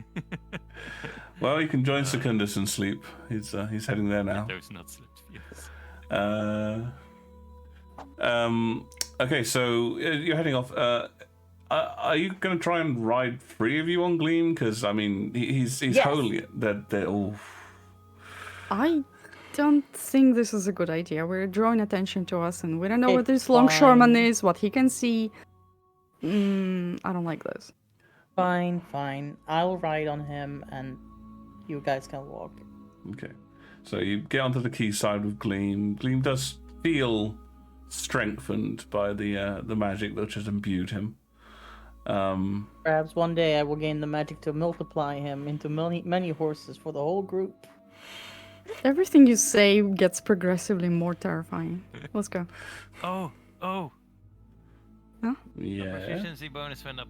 Well, you can join Secundus and sleep. He's heading there now. Those not slept feels. Okay, so you're heading off. Are you going to try and ride three of you on Gleam? Because I mean, he's Yes. holy. They're all. I don't think this is a good idea. We're drawing attention to us, and we don't know what It's this longshoreman fine. is, what he can see. I don't like this. Fine, fine. I'll ride on him and you guys can walk. Okay, so you get onto the quayside with Gleam. Gleam does feel strengthened by the magic that has imbued him. Perhaps one day I will gain the magic to multiply him into many horses for the whole group. Everything you say gets progressively more terrifying. Let's go. Oh. Yeah, Proficiency bonus went up.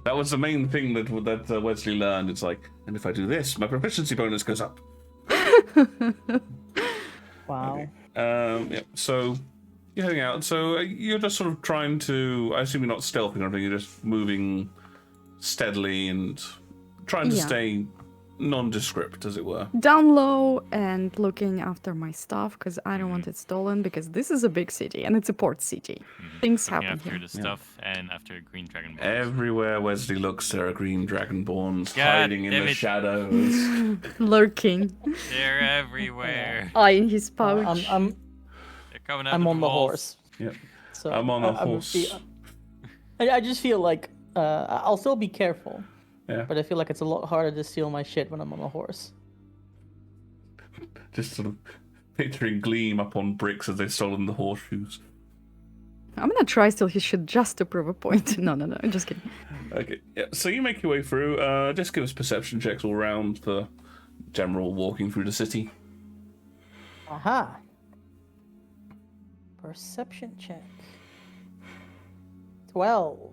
that was the main thing that Wesley learned. It's like, and if I do this, my proficiency bonus goes up. Wow. Yeah. So you're heading out. So you're just sort of trying to. I assume you're not stealthing or anything. You're just moving steadily and trying to Yeah. stay nondescript, as it were. Down low and looking after my stuff because I don't want it stolen because this is a big city and it's a port city. Things Looking happen after here. the stuff and after green dragon. balls. Everywhere Wesley looks, there are green dragonborns God hiding in damn the it. shadows. Lurking. They're everywhere. Eye in his pouch. I'm They're coming out I'm of on the walls. horse. Yep. So I'm on a horse. I just feel like I'll still be careful, Yeah. but I feel like it's a lot harder to steal my shit when I'm on a horse. Just sort of picturing Gleam up on bricks as they've stolen the horseshoes. I'm gonna try steal his shit just to prove a point. No, I'm just kidding. Okay, yeah. So you make your way through. Just give us perception checks all around for general walking through the city. Aha. Perception check. 12.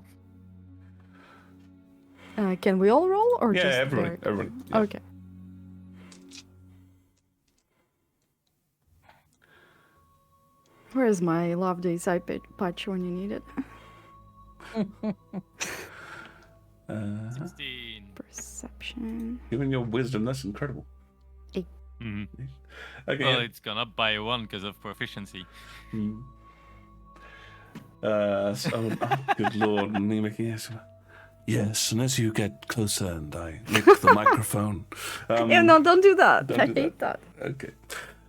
Can we all roll or Yeah, just everyone. Derek? Everyone. Yeah. Okay. Where's my love days eye patch when you need it? 16. Perception. Given your wisdom, that's incredible. Mhm. Okay. Well, yeah. it's gone up by 1 because of proficiency. Good lord, and you making yes, and as you get closer and I lick the microphone. Yeah, no, don't do that. don't I do hate that. Okay.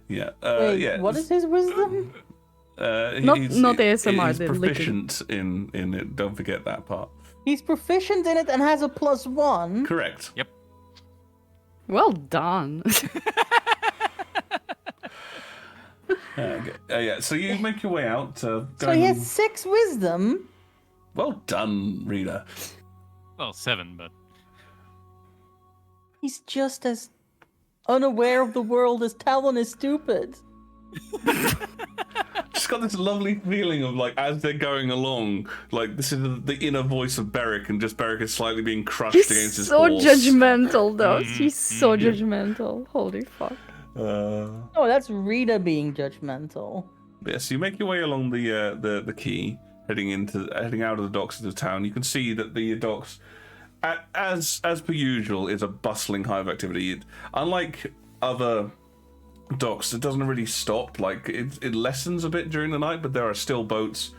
Yeah. Wait, yeah. what is his wisdom? Not ASMR, He's the licking. proficient in it. Don't forget that part. He's proficient in it and has a +1. Correct. Yep. Well done. Okay. Yeah. So you make your way out. So he has 6 wisdom. Well done, Rita. Well, 7, but He's just as unaware of the world as Talon is stupid. Just got this lovely feeling of like as they're going along, like this is the inner voice of Beric, and just Beric is slightly being crushed He's against his so horse. judgmental, though. He's so Yeah. judgmental. Holy fuck. Oh, that's Rita being judgmental. Yes, you make your way along the quay, heading out of the docks of the town. You can see that the docks, as per usual, is a bustling hive of activity. Unlike other docks, it doesn't really stop. Like it lessens a bit during the night, but there are still boats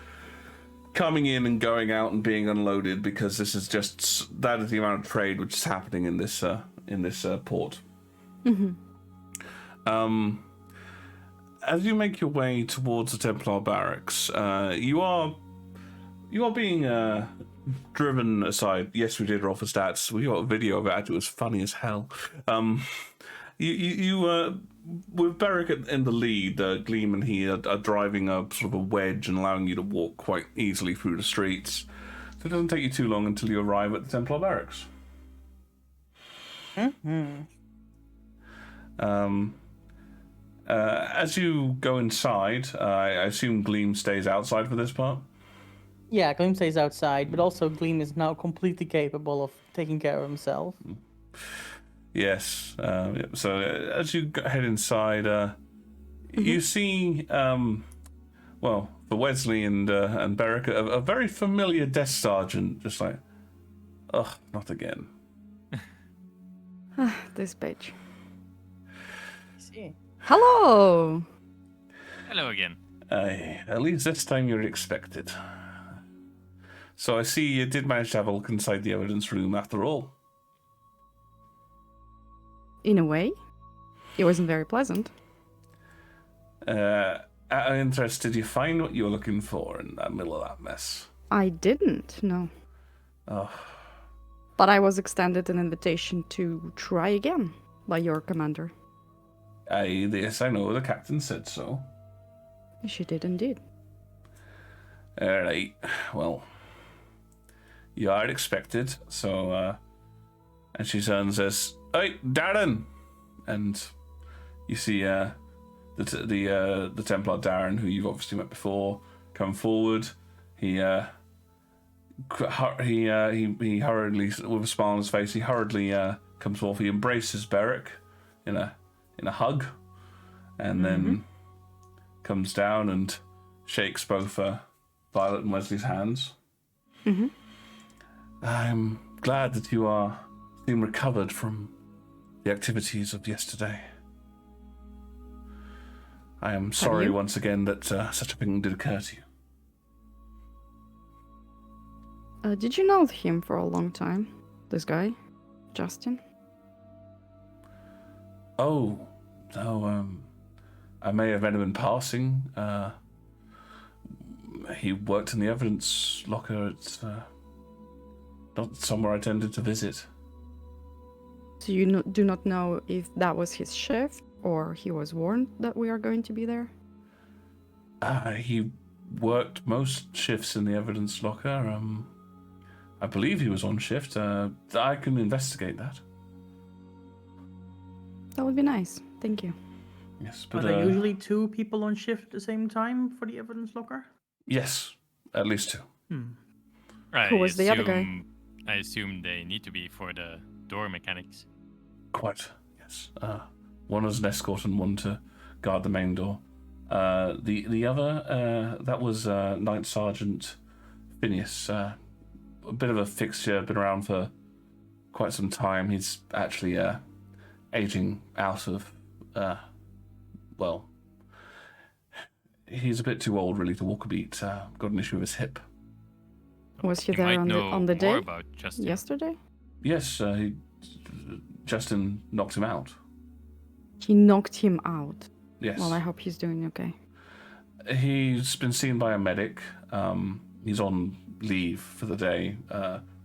coming in and going out and being unloaded because this is just that is the amount of trade which is happening in this port. As you make your way towards the Templar barracks, you are being driven aside. Yes, we did roll for stats. We got a video of it. It was funny as hell. You with Beric in the lead, Gleam and he are driving a sort of a wedge and allowing you to walk quite easily through the streets. So it doesn't take you too long until you arrive at the Templar barracks. As you go inside, I assume Gleam stays outside for this part? Yeah, Gleam stays outside, but also Gleam is now completely capable of taking care of himself. Yes. So as you head inside, you see, well, for Wesley and Beric, a very familiar desk sergeant, just like, ugh, not again. This bitch. See. Hello! hello again. At least this time you're expected. So I see you did manage to have a look inside the evidence room after all. In a way, it wasn't very pleasant. Out of interest, did you find what you were looking for in the middle of that mess? I didn't, no. Oh, But I was extended an invitation to try again by your commander. yes, I know. The captain said so. She did indeed. Alright, well, you are expected, so, and she turns and says, "Hey, Darren!" And you see, the Templar Darren, who you've obviously met before, come forward. He hurriedly, with a smile on his face, he hurriedly comes forward. He embraces Beric in a hug, and then comes down and shakes both Violet and Wesley's hands. I'm glad that you seem recovered from the activities of yesterday. I am sorry you? once again that such a thing did occur to you. Did you know him for a long time? This guy? Justin? Oh, no, I may have met him in passing. He worked in the evidence locker. It's not somewhere I tended to visit. So you do not know if that was his shift, or he was warned that we are going to be there? He worked most shifts in the evidence locker. I believe he was on shift. I can investigate that. That would be nice. Thank you. Yes, Are but there usually 2 people on shift at the same time for the evidence locker? yes, at least 2. Who was the other guy? I assume they need to be for the door mechanics. Quite, yes. One as an escort and one to guard the main door. The other, that was Night Sergeant Phineas. A bit of a fixture, been around for quite some time. He's actually aging out of, well, he's a bit too old really to walk a beat. Got an issue with his hip. Was he You there might on know the more day? about Justin. Yesterday? Yes, Justin knocked him out. He knocked him out. Yes. Well, I hope he's doing okay. He's been seen by a medic. He's on leave for the day,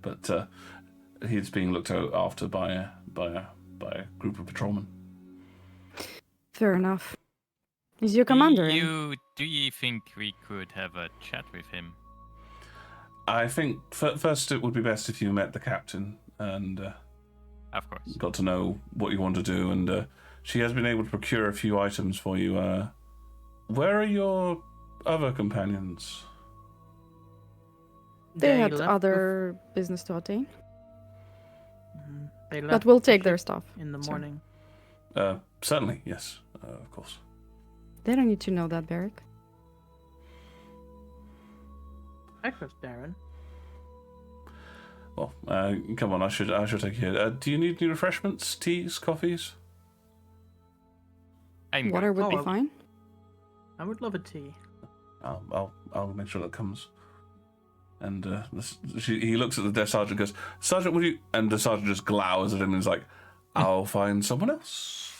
but he's being looked after by a group of patrolmen. Fair enough. Is your commander in? Do you think we could have a chat with him? I think first it would be best if you met the captain and Of course. got to know what you want to do. And she has been able to procure a few items for you. Where are your other companions? They had left other business to attain. They But left we'll the take their ship stuff. in the Sorry. morning. Certainly, yes, of course. They don't need to know that, Barrick. Breakfast, Darren. Well, come on, I should take you here. Do you need any refreshments, teas, coffees? I'm Water would Oh, be I'll- fine. I would love a tea. I'll make sure that comes. And he looks at the desk sergeant and goes, Sergeant, would you? And the sergeant just glowers at him and is like, I'll find someone else.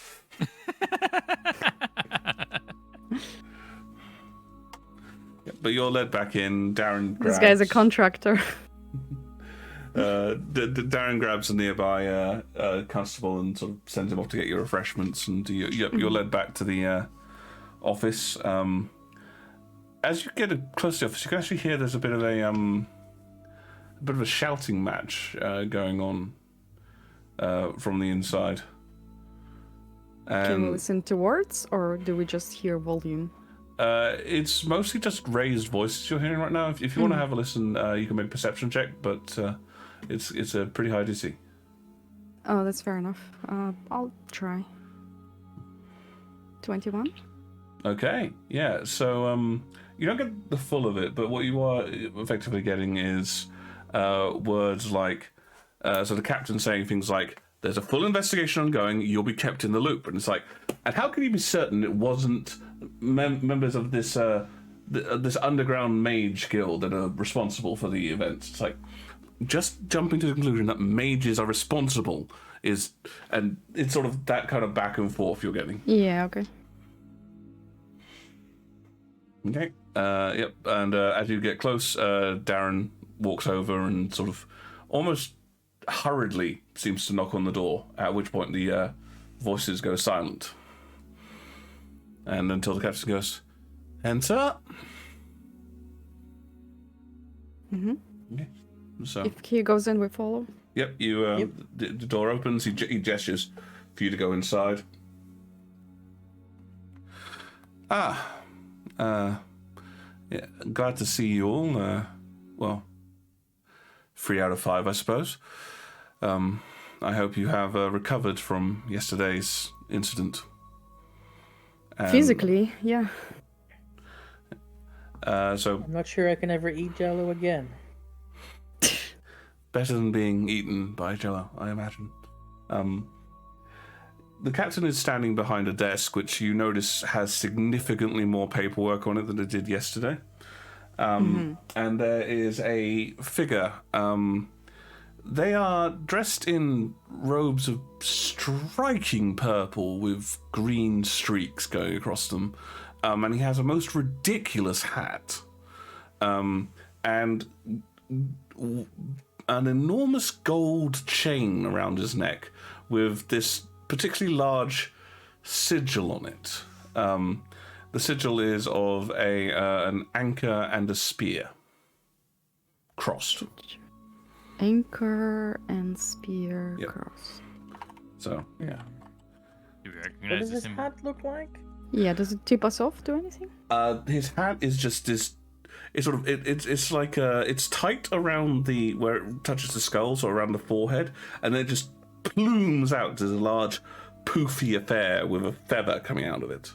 Yeah, but you're led back in. Darren grabs... This guy's a contractor. Darren grabs a nearby constable and sort of sends him off to get your refreshments, and you're led back to the office. As you get close to the office, you can actually hear there's a bit of a shouting match going on from the inside. Can we listen to words, or do we just hear volume? It's mostly just raised voices you're hearing right now. If you want to have a listen, you can make a perception check, but it's a pretty high DC. Oh, that's fair enough. I'll try. 21? Okay, yeah. So you don't get the full of it, but what you are effectively getting is words like, so the captain saying things like, "There's a full investigation ongoing. You'll be kept in the loop." And it's like, and how can you be certain it wasn't members of this this underground mage guild that are responsible for the events? It's like, just jumping to the conclusion that mages are responsible and it's sort of that kind of back and forth you're getting. Yeah, okay. Okay. Yep. And as you get close, Darren walks over and sort of almost hurriedly seems to knock on the door, at which point the voices go silent. And until the captain goes, "Enter." Mm-hmm. Okay. So, If he goes in, we follow. yep, you the door opens, he gestures for you to go inside. Yeah, glad to see you all. Well, 3 out of 5, I suppose. I hope you have recovered from yesterday's incident. Physically, yeah. So I'm not sure I can ever eat Jello again. better than being eaten by Jello, I imagine. The captain is standing behind a desk, which you notice has significantly more paperwork on it than it did yesterday. And there is a figure. They are dressed in robes of striking purple with green streaks going across them. And he has a most ridiculous hat. And an enormous gold chain around his neck with this particularly large sigil on it. The sigil is of an anchor and a spear crossed. Anchor and spear Yep. cross. So yeah, Do we What recognize does the his symbol? hat look like? Yeah, does it tip us off to anything? his hat is just this. It's sort of it's like it's tight around where it touches the skull, so around the forehead, and then it just plumes out as a large poofy affair with a feather coming out of it.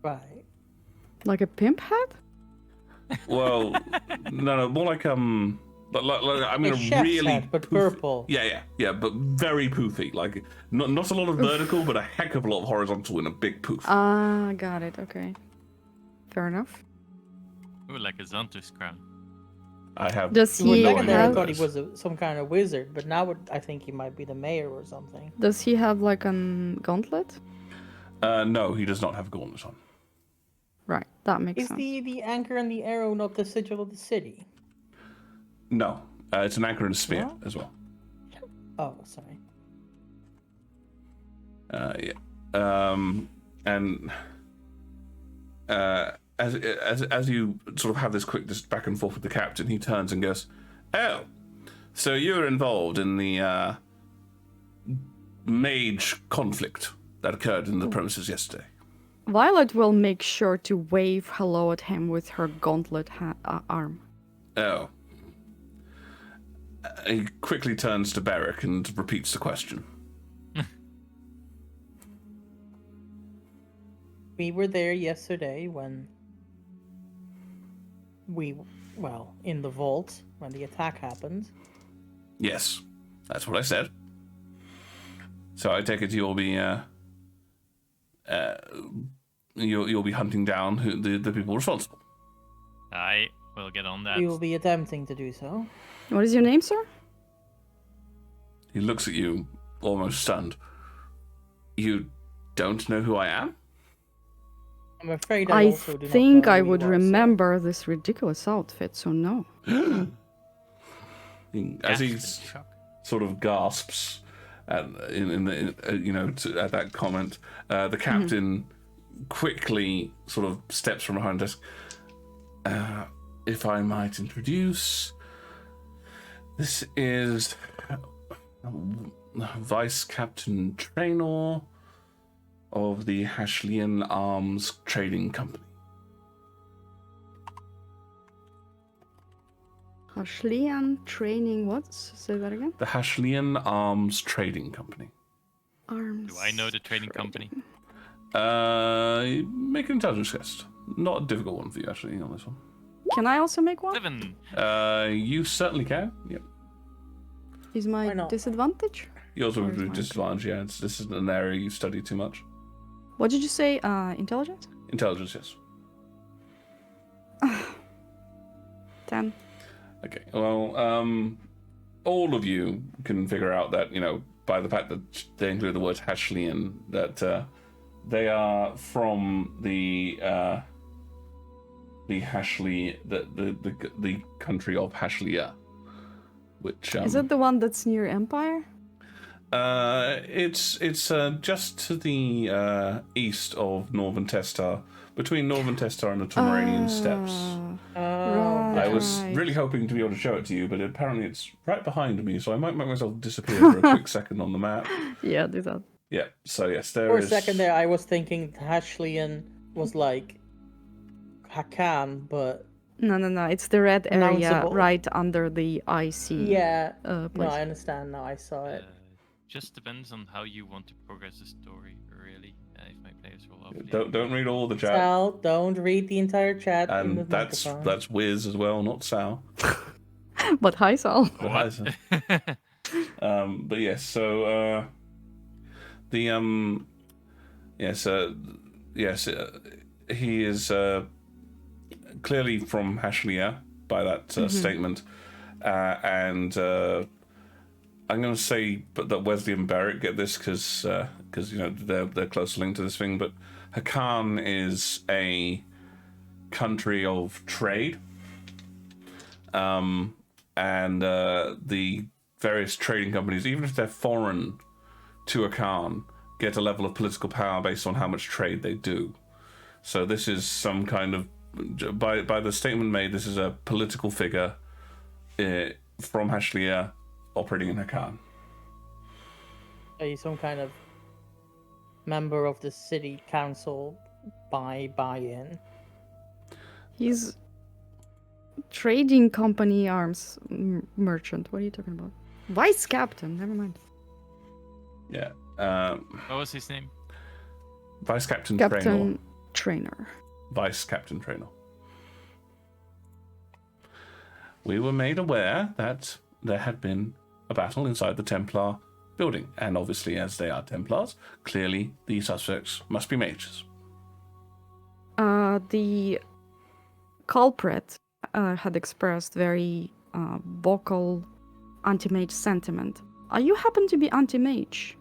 Right. Like a pimp hat? Well, no, more like I mean A a chef's really hat, but poofy- purple. Yeah, but very poofy. Like not a lot of vertical, but a heck of a lot of horizontal in a big poof. Ah, got it. Okay. Fair enough. Ooh, like a Xanthus crown. I have. Does For a he second there, I have- thought he was some kind of wizard, but now I think he might be the mayor or something. Does he have like an gauntlet? No, he does not have gauntlets on. Right, that makes Is sense. the anchor and the arrow not the sigil of the city? No, it's an anchor and a spear What? as well. Oh, sorry. Yeah. And as you sort of have this quick just back and forth with the captain, he turns and goes, "Oh, so you were involved in the mage conflict that occurred in the premises yesterday?" Violet will make sure to wave hello at him with her gauntlet arm. Oh. He quickly turns to Beric and repeats the question. We were there yesterday when in the vault when the attack happened. Yes, that's what I said. So I take it you'll be you'll be hunting down the people responsible. I will get on that. We will be attempting to do so. What is your name, sir? He looks at you, almost stunned. You don't know who I am? I'm afraid I also do not think know I who you would are, sir. remember this ridiculous outfit, so no. As he Shock. sort of gasps at at that comment, the captain quickly sort of steps from behind the desk. If I might introduce, this is Vice Captain Traynor of the Hashlian Arms Trading Company. Ashlian training what? Say that again. The Hashlian Arms Trading Company. Arms. Do I know the trading company? Make an intelligence test. Not a difficult one for you, actually, on this one. Can I also make one? 7. You certainly can. Yep. Is Why my not? disadvantage? Yours will Or is be mine? disadvantage, yeah. This is an area you study too much. What did you say? Intelligence? Intelligence, yes. 10. Okay, well, all of you can figure out that, by the fact that they include the word Hashlian, that they are from the Hashli, the country of Hashlia, which Is it the one that's near Empire? it's just to the east of Northern Testar, between Northern Testar and the Tomeranian Steppes. Right. I was really hoping to be able to show it to you, but apparently it's right behind me, so I might make myself disappear for a quick second on the map. Yeah, do that. Yeah, so yes, there For a is... second there, I was thinking Hashlian was like Hakan, but No. It's the red area Announceable. right under the icy yeah. No, place. I understand now. I saw it. Just depends on how you want to progress the story, really. If my players will obviously... Don't read all the chat. Sal, don't read the entire chat in the And that's microphone. Wiz as well, not Sal. But hi, Sal. But hi, Sal. But yes, so he is clearly from Hashlia by that statement, and I'm going to say, but that Wesley and Barrett get this because they're close linked to this thing. But Hakan is a country of trade, and the various trading companies, even if they're foreign to Hakan, get a level of political power based on how much trade they do. So this is some kind of, by the statement made, this is a political figure from Hashlia operating in Hakan. Are you some kind of member of the city council by buy-in? He's trading company arms merchant. What are you talking about? Vice captain. Never mind. Yeah. What was his name? Vice Captain Traynor. Captain Trainer. Vice Captain Traynor. We were made aware that there had been a battle inside the Templar building, and obviously, as they are Templars, clearly the suspects must be mages. The culprit had expressed very vocal anti-mage sentiment. Are you happen to be anti-mage?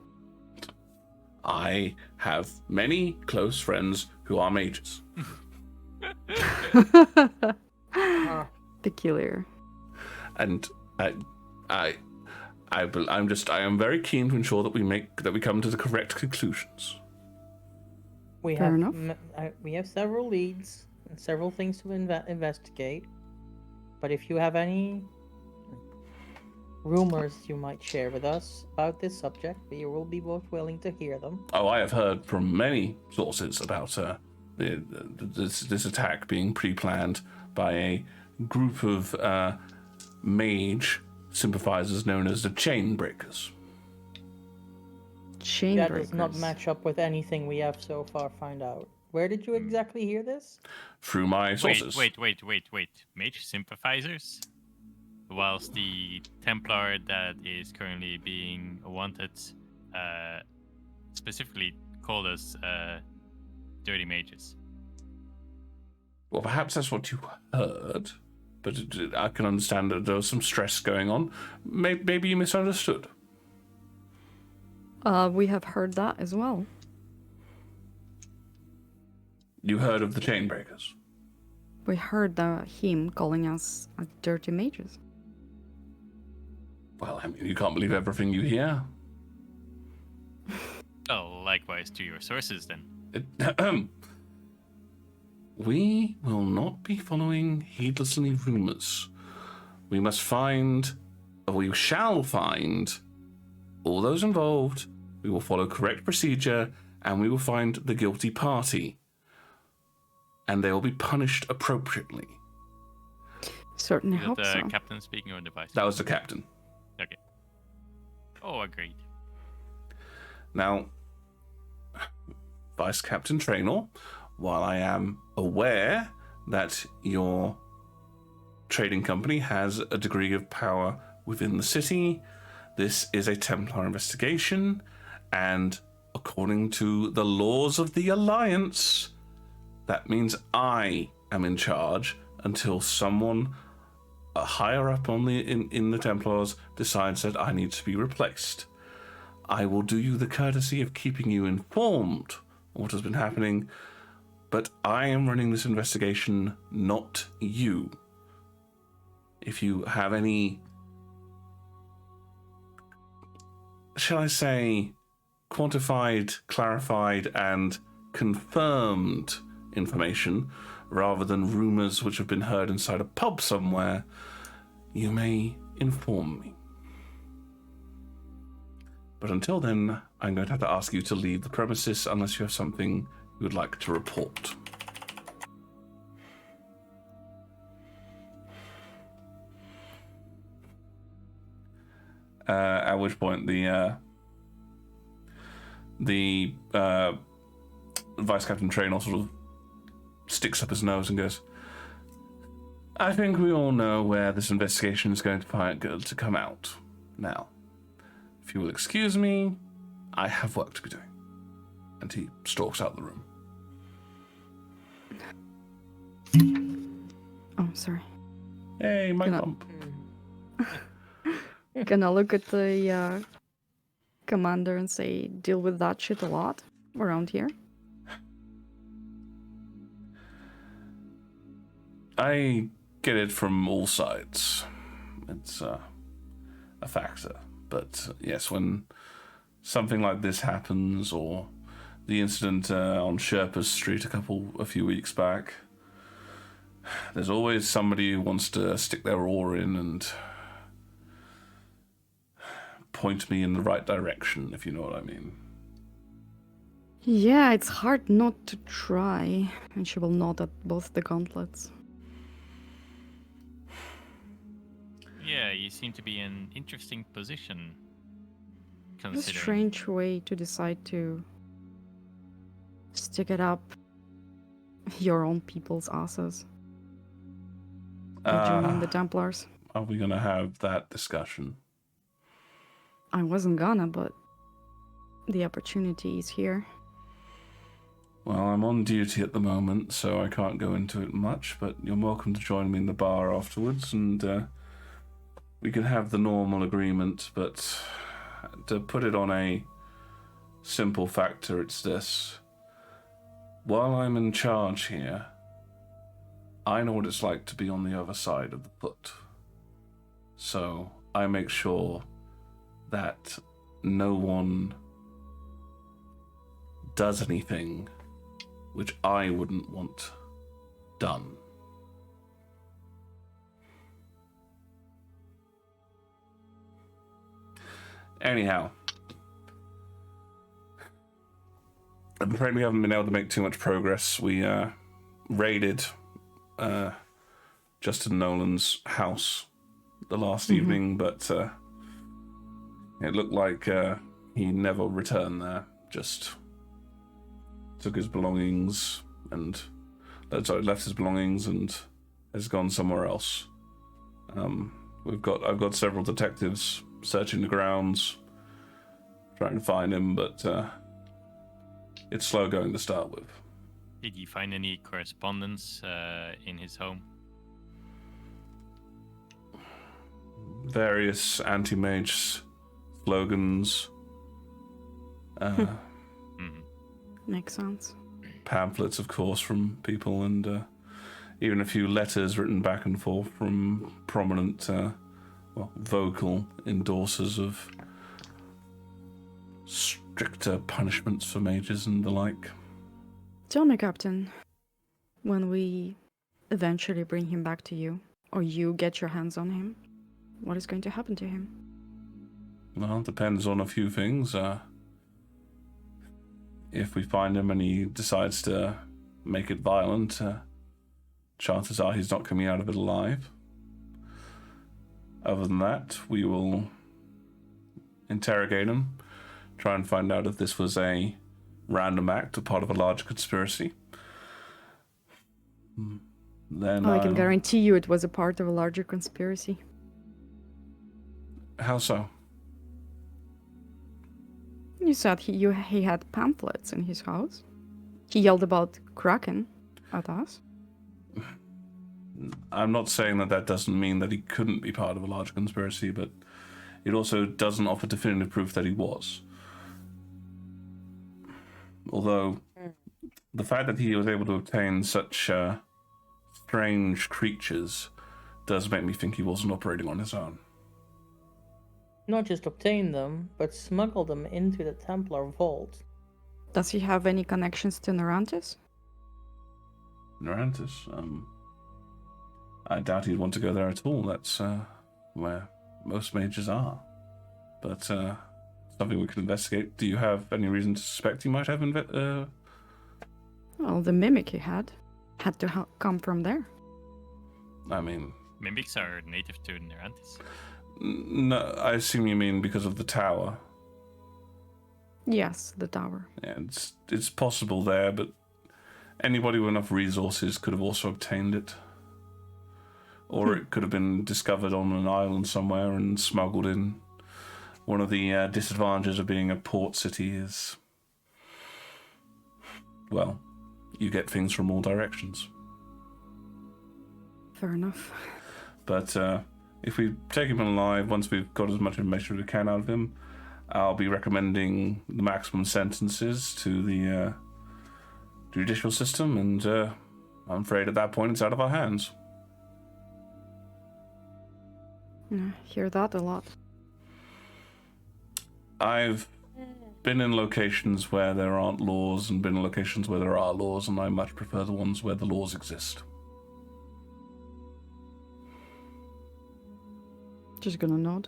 I have many close friends who are mages. Peculiar. And I am very keen to ensure that we come to the correct conclusions. We Fair have enough. we have several leads. several things to investigate. But if you have any rumors you might share with us about this subject, we will be both willing to hear them. Oh, I have heard from many sources about this attack being pre-planned by a group of mage sympathizers known as the Chain Breakers. Chain That breakers. does not match up with anything we have so far found out. Where did you exactly hear this? Through my sources. Wait. Mage sympathizers? Whilst the Templar that is currently being wanted specifically called us dirty mages. Well, perhaps that's what you heard, but I can understand that there was some stress going on. Maybe you misunderstood. We have heard that as well. You heard of the Chain Breakers? We heard him calling us dirty mages. Well, I mean, you can't believe everything you hear. Oh, likewise to your sources then. We will not be following heedlessly rumors. We shall find all those involved. We will follow correct procedure, and we will find the guilty party. And they will be punished appropriately. Certainly Is hope that the so. captain speaking or the vice? That was the captain. Okay. Oh, agreed. Now, Vice Captain Traynor, while I am aware that your trading company has a degree of power within the city, this is a Templar investigation, and according to the laws of the Alliance, that means I am in charge until someone higher up on in the Templars decides that I need to be replaced. I will do you the courtesy of keeping you informed of what has been happening, but I am running this investigation, not you. If you have any, shall I say, quantified, clarified, and confirmed information, rather than rumors which have been heard inside a pub somewhere, you may inform me. But until then, I'm going to have to ask you to leave the premises unless you have something you would like to report. At which point the Vice Captain Traynor sort of sticks up his nose and goes, I think we all know where this investigation is going to come out. Now, if you will excuse me, I have work to be doing. And he stalks out the room. Oh, sorry. Hey, my Can I- bump. Can I look at the commander and say, deal with that shit a lot around here? I get it from all sides. It's a factor. But yes, when something like this happens, or the incident on Sherpa's Street a few weeks back, there's always somebody who wants to stick their oar in and point me in the right direction, if you know what I mean. Yeah, it's hard not to try. And she will nod at both the gauntlets. Yeah, you seem to be in an interesting position. A Considering. strange way to decide to stick it up your own people's asses. And join the Templars. Are we going to have that discussion? I wasn't gonna, but the opportunity is here. Well, I'm on duty at the moment, so I can't go into it much, but you're welcome to join me in the bar afterwards, and we can have the normal agreement, but to put it on a simple factor, it's this. While I'm in charge here, I know what it's like to be on the other side of the foot. So I make sure that no one does anything which I wouldn't want done. Anyhow, I'm afraid we haven't been able to make too much progress. We raided Justin Nolan's house the last evening, but it looked like he never returned there. Just took his belongings and left his belongings and has gone somewhere else. I've got several detectives searching the grounds, trying to find him, but it's slow going to start with. Did you find any correspondence in his home? Various anti-mage slogans, Makes sense. pamphlets, of course, from people, and even a few letters written back and forth from prominent, vocal endorsers of stricter punishments for mages and the like. Tell me, Captain, when we eventually bring him back to you, or you get your hands on him, what is going to happen to him? Well, it depends on a few things. If we find him and he decides to make it violent, chances are he's not coming out of it alive. Other than that, we will interrogate him, try and find out if this was a random act or part of a larger conspiracy. Then I can guarantee you it was a part of a larger conspiracy. How so? You said he had pamphlets in his house. He yelled about Kraken at us. I'm not saying that doesn't mean that he couldn't be part of a larger conspiracy, but it also doesn't offer definitive proof that he was. Although, the fact that he was able to obtain such strange creatures does make me think he wasn't operating on his own. Not just obtain them, but smuggle them into the Templar vault. Does he have any connections to Narantis? Narantis? I doubt he'd want to go there at all. That's where most mages are. But something we could investigate. Do you have any reason to suspect he might have Well, the mimic he had to come from there. I mean... Mimics are native to Narantis. No, I assume you mean because of the tower. Yes, the tower. Yeah, it's possible there, but anybody with enough resources could have also obtained it. Or it could have been discovered on an island somewhere and smuggled in. One of the disadvantages of being a port city is, well, you get things from all directions. Fair enough. But if we take him alive, once we've got as much information as we can out of him, I'll be recommending the maximum sentences to the judicial system, and I'm afraid at that point it's out of our hands. Yeah, hear that a lot. I've been in locations where there aren't laws and been in locations where there are laws, and I much prefer the ones where the laws exist. Just gonna nod.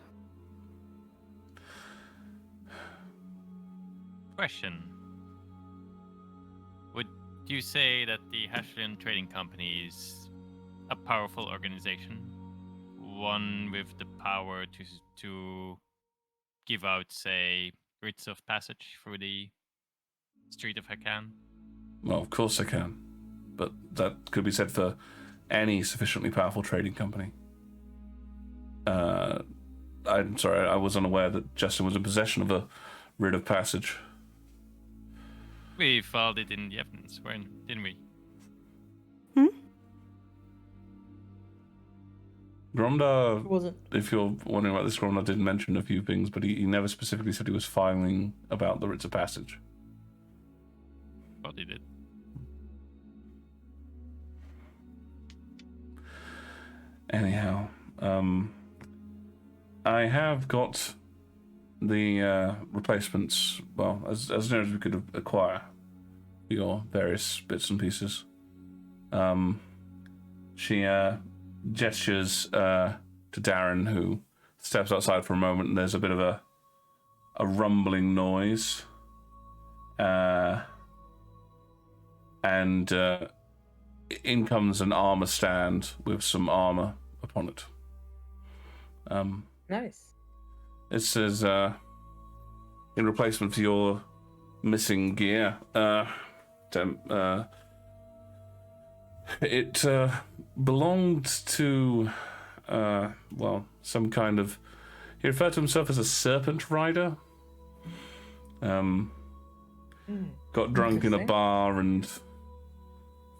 Question. Would you say that the Hashlian Trading Company is a powerful organization? One with the power to give out, say, writs of passage through the Street of Hakan? Well, of course I can. But that could be said for any sufficiently powerful trading company. I'm sorry, I was unaware that Justin was in possession of a writ of passage. We filed it in the evidence, didn't we? Gromda, Wasn't if you're wondering about this, Gromda did mention a few things, but he never specifically said he was filing about the writs of passage. Thought he did. Anyhow, I have got the replacements, well, as near as we could acquire your various bits and pieces. She gestures to Darren, who steps outside for a moment, and there's a bit of a rumbling noise. And in comes an armor stand with some armor upon it. Nice. It says, in replacement for your missing gear, it belonged to, some kind of... He referred to himself as a serpent rider. Got drunk in a Interesting. bar and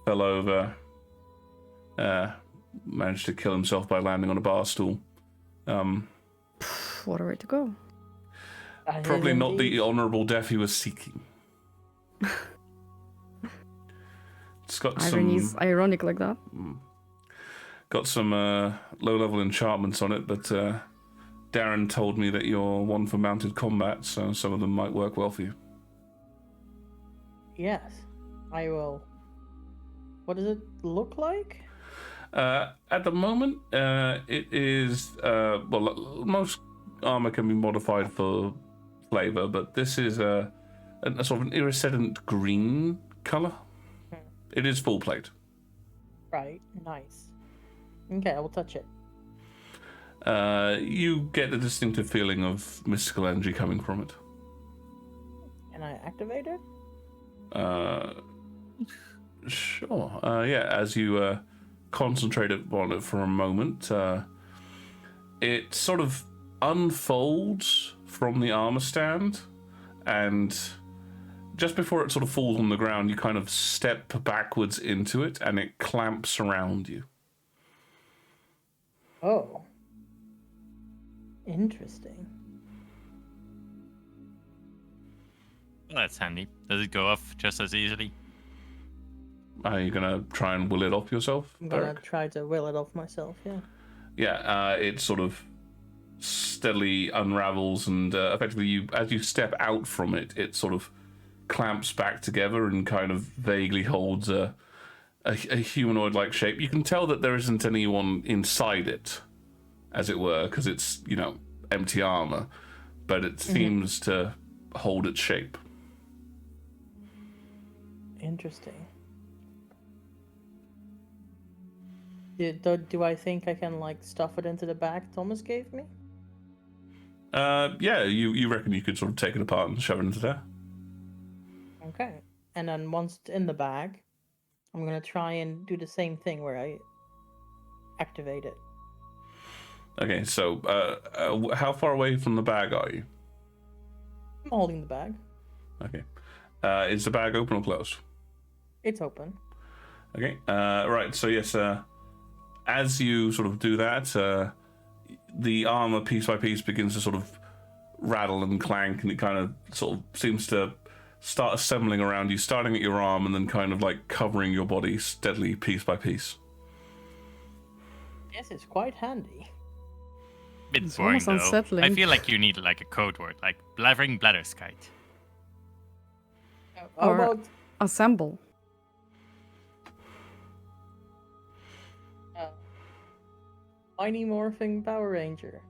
fell over. Managed to kill himself by landing on a bar stool. What a way to go. That is Probably not the indeed- honourable death he was seeking. It's got Irony is some... ironic like that. Got some low-level enchantments on it, but Darren told me that you're one for mounted combat, so some of them might work well for you. Yes, I will. What does it look like? At the moment, it is... most armor can be modified for flavor, but this is a sort of an iridescent green color. It is full plate. Right, nice. Okay, I will touch it. You get the distinctive feeling of mystical energy coming from it. Can I activate it? Sure. As you concentrate on it for a moment, it sort of unfolds from the armor stand, and just before it sort of falls on the ground, you kind of step backwards into it, and it clamps around you. Oh. Interesting. Well, that's handy. Does it go off just as easily? Are you gonna try and will it off yourself, I'm gonna Derek? try to will it off myself, yeah. Yeah, it sort of steadily unravels, and effectively, as you step out from it, it sort of clamps back together and kind of vaguely holds a humanoid-like shape. You can tell that there isn't anyone inside it, as it were, because it's, empty armor, but it seems to hold its shape. Interesting. Do I think I can, stuff it into the bag Thomas gave me? Yeah, you reckon you could sort of take it apart and shove it into there? Okay. And then once it's in the bag, I'm gonna try and do the same thing where I activate it. Okay, so how far away from the bag are you? I'm holding the bag. Okay. Is the bag open or closed? It's open. Okay. Right. So yes, as you sort of do that, the armor piece by piece begins to sort of rattle and clank, and it kind of sort of seems to start assembling around you, starting at your arm and then kind of covering your body steadily, piece by piece. Yes, it's quite handy. Bit It's boring, almost though. I unsettling. feel like you need a code word, like blathering bladderskite. How Or- about Assemble. Mighty Morphing Power Ranger?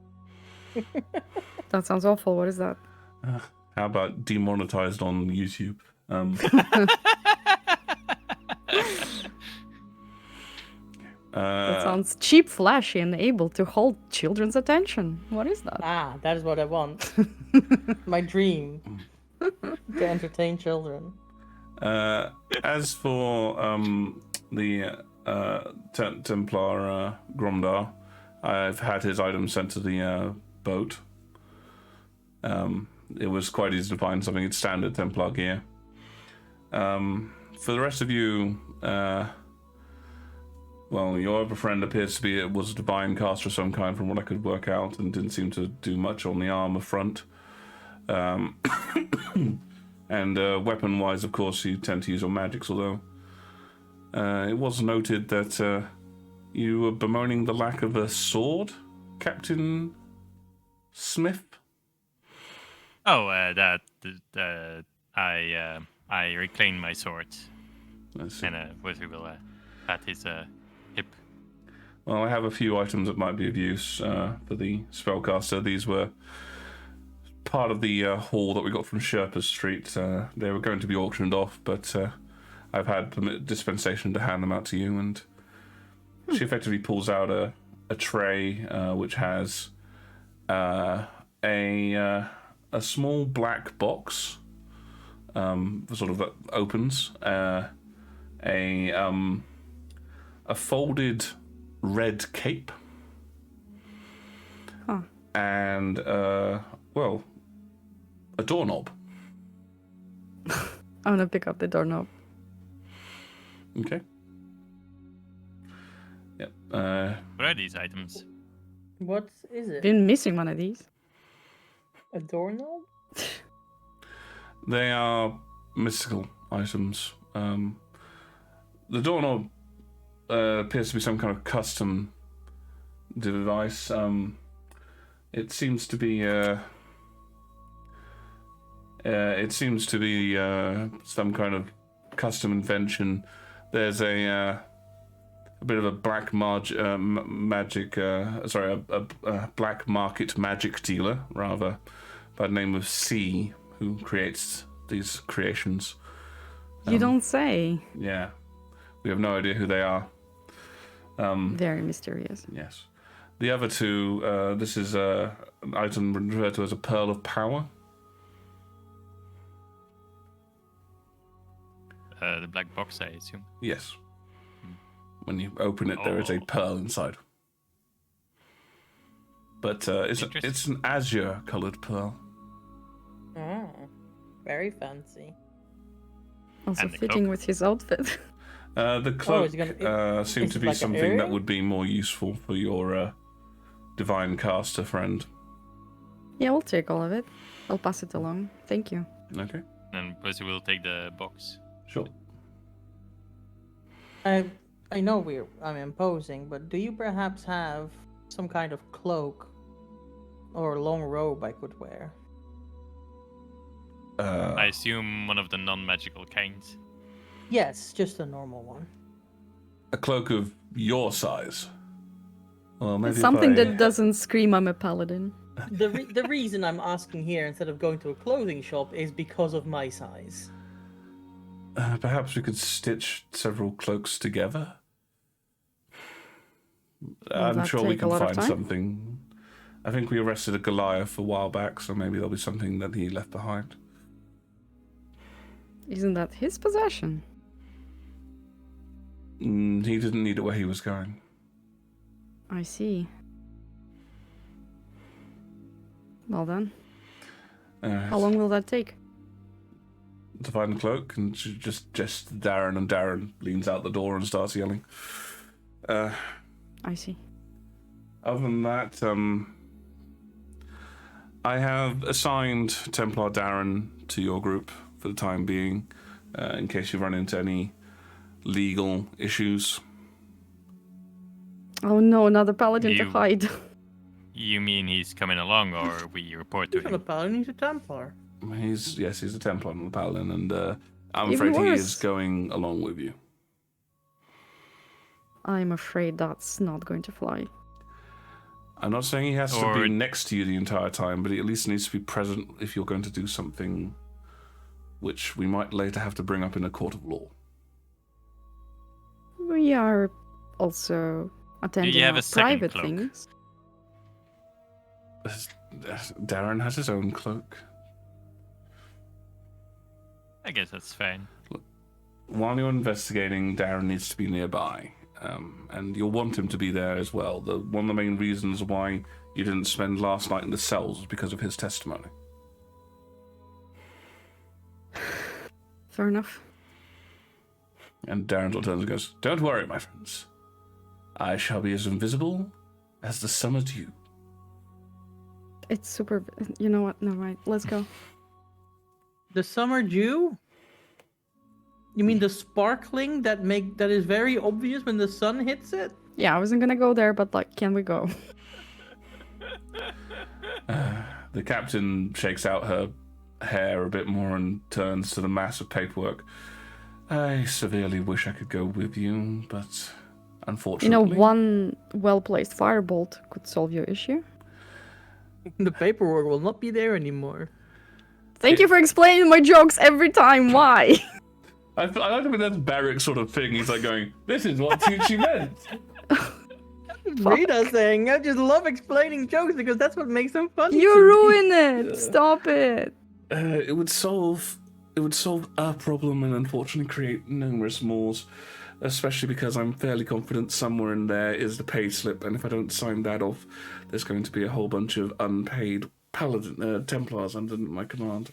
That sounds awful. What is that? How about demonetized on YouTube? That sounds cheap, flashy, and able to hold children's attention. What is that? Ah, that is what I want. My dream. To entertain children. As for the Templar Gromdar, I've had his items sent to the boat. It was quite easy to find something. It's standard Templar gear. For the rest of you, your other friend appears to was a divine caster of some kind, from what I could work out, and didn't seem to do much on the armor front. And weapon-wise, of course, you tend to use your magics, although it was noted that you were bemoaning the lack of a sword, Captain Smith. Oh, I reclaimed my sword, I see. and we will pat his hip. Well, I have a few items that might be of use for the spellcaster. These were part of the haul that we got from Sherpa Street. They were going to be auctioned off, but I've had dispensation to hand them out to you. And she effectively pulls out a tray which has a small black box, sort of that opens, a folded red cape, and well, a doorknob. I'm gonna pick up the doorknob. Okay. Yep. What are these items? What is it? Been missing one of these. A doorknob? They are mystical items. The doorknob appears to be some kind of custom device. It seems to be some kind of custom invention. There's a bit of a black magic. A black market magic dealer, rather, by the name of C, who creates these creations. You don't say. Yeah, we have no idea who they are. Very mysterious. Yes. The other two, this is an item referred to as a pearl of power. The black box, I assume. Yes. When you open it, there is a pearl inside. But it's an azure-coloured pearl. Oh, very fancy. Also And the fitting cloak. with his outfit. The cloak seemed is to it be like an something that earring? would be more useful for your divine caster friend. Yeah, we'll take all of it. I'll pass it along. Thank you. Okay. And Pussy will take the box. Sure. I know I'm imposing, but do you perhaps have some kind of cloak or long robe I could wear? I assume one of the non-magical kinds. Yes, just a normal one. A cloak of your size. Well, maybe if Something I- that doesn't scream I'm a paladin. The reason I'm asking here instead of going to a clothing shop is because of my size. Perhaps we could stitch several cloaks together. I'm that sure we take a can lot of find time? something. I think we arrested a Goliath a while back, so maybe there'll be something that he left behind. Isn't that his possession? He didn't need it where he was going. I see. Well then. How long will that take? To find the cloak, and she just Darren, and Darren leans out the door and starts yelling. I see. Other than that, I have assigned Templar Darren to your group for the time being, in case you run into any legal issues. Oh no, another paladin to You- hide. You mean he's coming along, or we report to He's not a him? paladin, he's a Templar. He's a Templar, not a Paladin, and I'm Even afraid he is worse. going along with you. I'm afraid that's not going to fly. I'm not saying he has to Or- be next to you the entire time, but he at least needs to be present if you're going to do something which we might later have to bring up in a court of law. We are also attending have our a second private cloak? things. Darren has his own cloak. I guess that's fine. While you're investigating, Darren needs to be nearby, and you'll want him to be there as well. One of the main reasons why you didn't spend last night in the cells was because of his testimony. Fair enough. And Darren turns and goes, "Don't worry, my friends. I shall be as invisible as the summer dew." It's super. You know what? No, right. Let's go. The summer dew? You mean the sparkling that is very obvious when the sun hits it? Yeah, I wasn't gonna go there, but like, can we go? The captain shakes out her hair a bit more and turns to the mass of paperwork. "I severely wish I could go with you, but unfortunately. one well-placed firebolt could solve your issue. The paperwork will not be there anymore. Thank you for explaining my jokes every time. Why? I don't think that's Barrick's sort of thing. He's like going, "This is what Tucci meant." Rita saying, I just love explaining jokes because that's what makes them funny. You to me." ruin it. Stop it. It would solve a problem and unfortunately create numerous more. Especially because I'm fairly confident somewhere in there is the pay slip, and if I don't sign that off, there's going to be a whole bunch of unpaid paladin Templars under my command.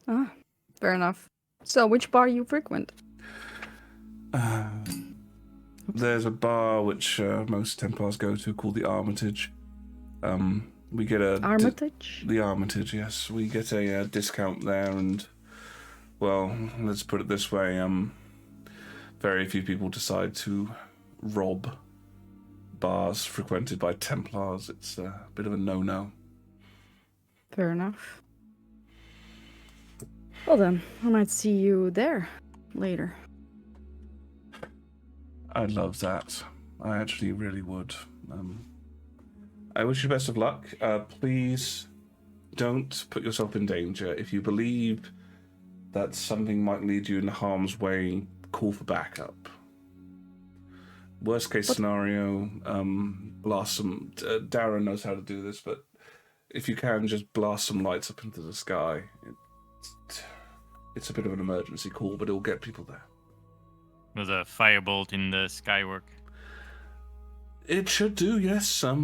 Ah, fair enough. So, which bar you frequent? There's a bar which most Templars go to called the Armitage. We get a Armitage? The Armitage, yes. We get a discount there, and well, let's put it this way: very few people decide to rob bars frequented by Templars. It's a bit of a no-no. Fair enough. Well then, I might see you there later. I'd love that. I actually really would. I wish you best of luck. Please don't put yourself in danger. If you believe that something might lead you in harm's way, call for backup. Worst case scenario, blast some... Darren knows how to do this, but if you can, just blast some lights up into the sky. It's a bit of an emergency call, but it'll get people there. Does a firebolt in the sky work? It should do, yes. I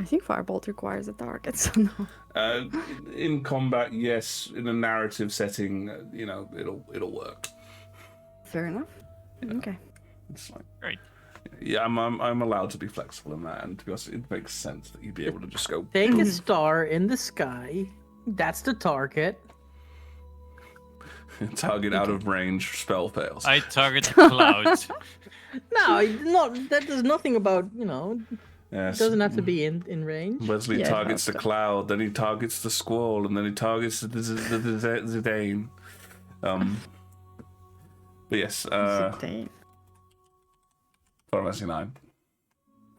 think firebolt requires a target, so no. In combat, yes. In a narrative setting, it'll work. Fair enough. Yeah. Okay. It's like, Great. yeah, I'm allowed to be flexible in that, and to be honest, it makes sense that you'd be able to just go Take a star in the sky. That's the target. target out of range, spell fails. I target the clouds. No, that does nothing about, Yes. it doesn't have to be in range. Wesley Yeah, targets the that's cloud, then he targets the squall, and then he targets the Zidane. But yes, Zidane. Final Fantasy 9.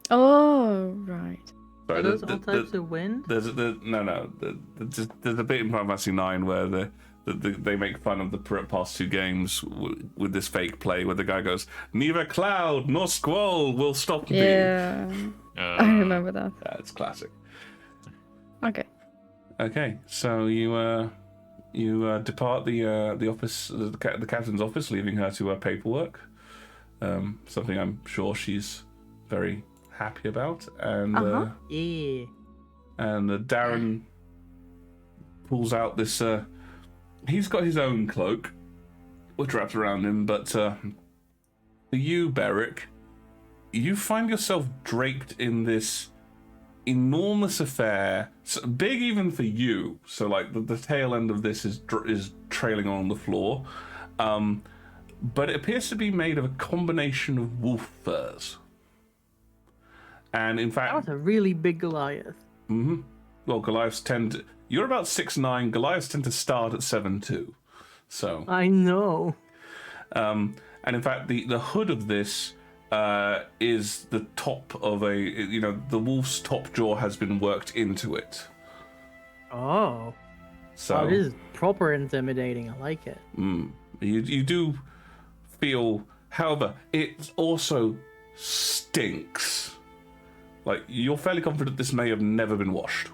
Oh, right. Sorry, Are those all types of wind? There's a bit in Final Fantasy 9 where they make fun of the past two games with this fake play where the guy goes, "Neither cloud nor squall will stop me." Yeah. I remember that. Yeah, it's classic. Okay. Okay, so you depart the office, the captain's office, leaving her to her paperwork. Something I'm sure she's very happy about, and Yeah. and Darren pulls out this. He's got his own cloak, which wraps around him, but for you, Beric, you find yourself draped in this enormous affair, big even for you. So, like the tail end of this is trailing on the floor, but it appears to be made of a combination of wolf furs. And in fact, That was a really big Goliath. Mm-hmm. Well, Goliaths tend. You're about 6'9". Goliaths tend to start at 7'2". So. I know. And in fact, the hood of this is the top of the wolf's top jaw has been worked into it. Oh. So This is proper intimidating. I like it. you do feel, however, it also stinks. Like, you're fairly confident this may have never been washed.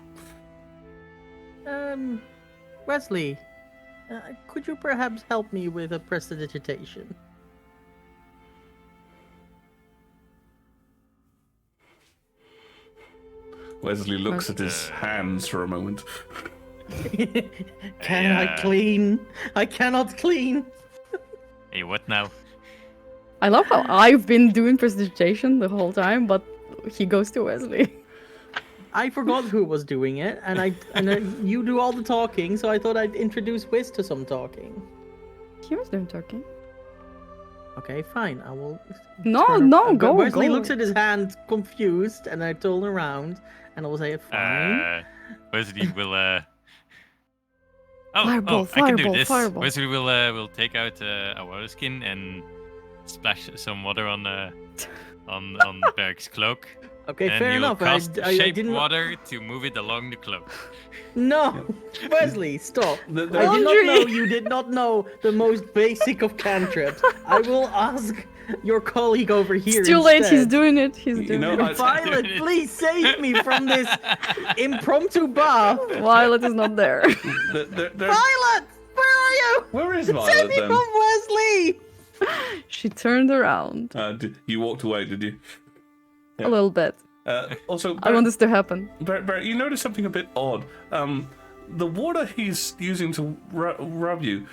Wesley, could you perhaps help me with a prestidigitation? Wesley looks at his hands for a moment. Can I clean? I cannot clean. Hey, what now? I love how I've been doing prestidigitation the whole time, but he goes to Wesley. I forgot who was doing it, and then you do all the talking, so I thought I'd introduce Wiz to some talking. He was doing talking. Okay, fine. I will. No, turn no, but go, Wesley go. looks at his hand, confused, and I turn around, and I will say, "Fine." Wesley will. Fireball, I can do fireball, this. fireball. Wesley will take out a water skin and splash some water on Berg's cloak. Okay, And fair you'll enough. cast I shape didn't. water to move it along the cloak. No, Wesley, stop. The- I did not Laundry. know you did not know the most basic of cantrips. I will ask your colleague over here. It's too late. He's instead. doing it. He's You doing know, it. I- Violet, please save me from this impromptu bath. Violet is not there. Violet, where are you? Where is Save Violet me then? from Wesley. She turned around You walked away, did you? a little bit. Also, I want this to happen. Barrett, you noticed something a bit odd. The water he's using to rub you,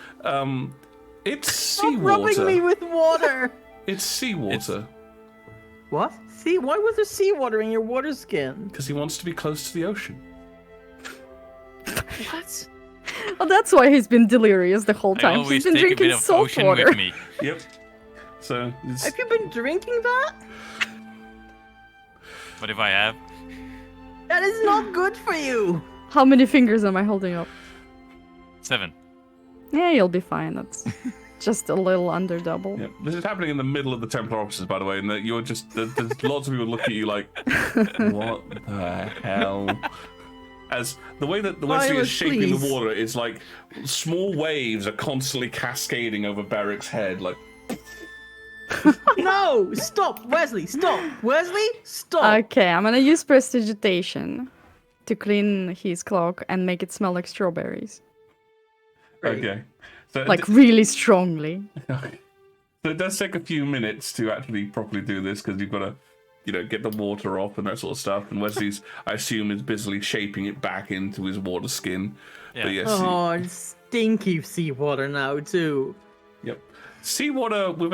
it's Stop rubbing me seawater. with water. It's seawater. What? See, why was there seawater in your water skin? Because he wants to be close to the ocean. What? Oh, that's why he's been delirious the whole I time. always He's been take a bit drinking of salt ocean water. with me. Yep. So, it's, Have you been drinking that? What if I have? That is not good for you. How many fingers am I holding up? 7. Yeah, you'll be fine. That's just a little under double. yeah. This is happening in the middle of the Templar offices, by the way, and that you're just there's lots of people look at you like, what the hell? As the way that the Wesley Violet, is shaping please. the water, it's like small waves are constantly cascading over Barrick's head, like. No, stop, Wesley, stop, Wesley, stop. Okay, I'm gonna use prestidigitation to clean his cloak and make it smell like strawberries. Great. Okay. So Like really strongly. Okay. So it does take a few minutes to actually properly do this because you've got to, get the water off and that sort of stuff. And Wesley's, I assume, is busily shaping it back into his water skin. Yeah. But yes, Oh, it's stinky seawater now too. yep. Seawater with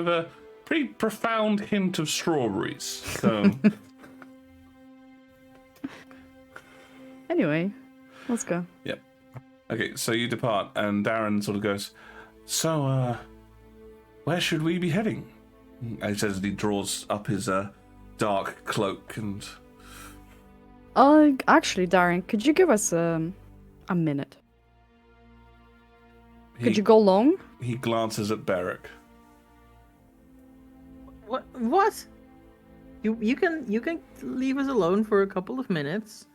a pretty profound hint of strawberries. So Anyway, let's go. okay, so you depart, and Darren sort of goes, "So, where should we be heading?" And he says, he draws up his dark cloak and. Actually, Darren, could you give us a minute? Could He- you go long? He glances at Barrick. What? You can leave us alone for a couple of minutes.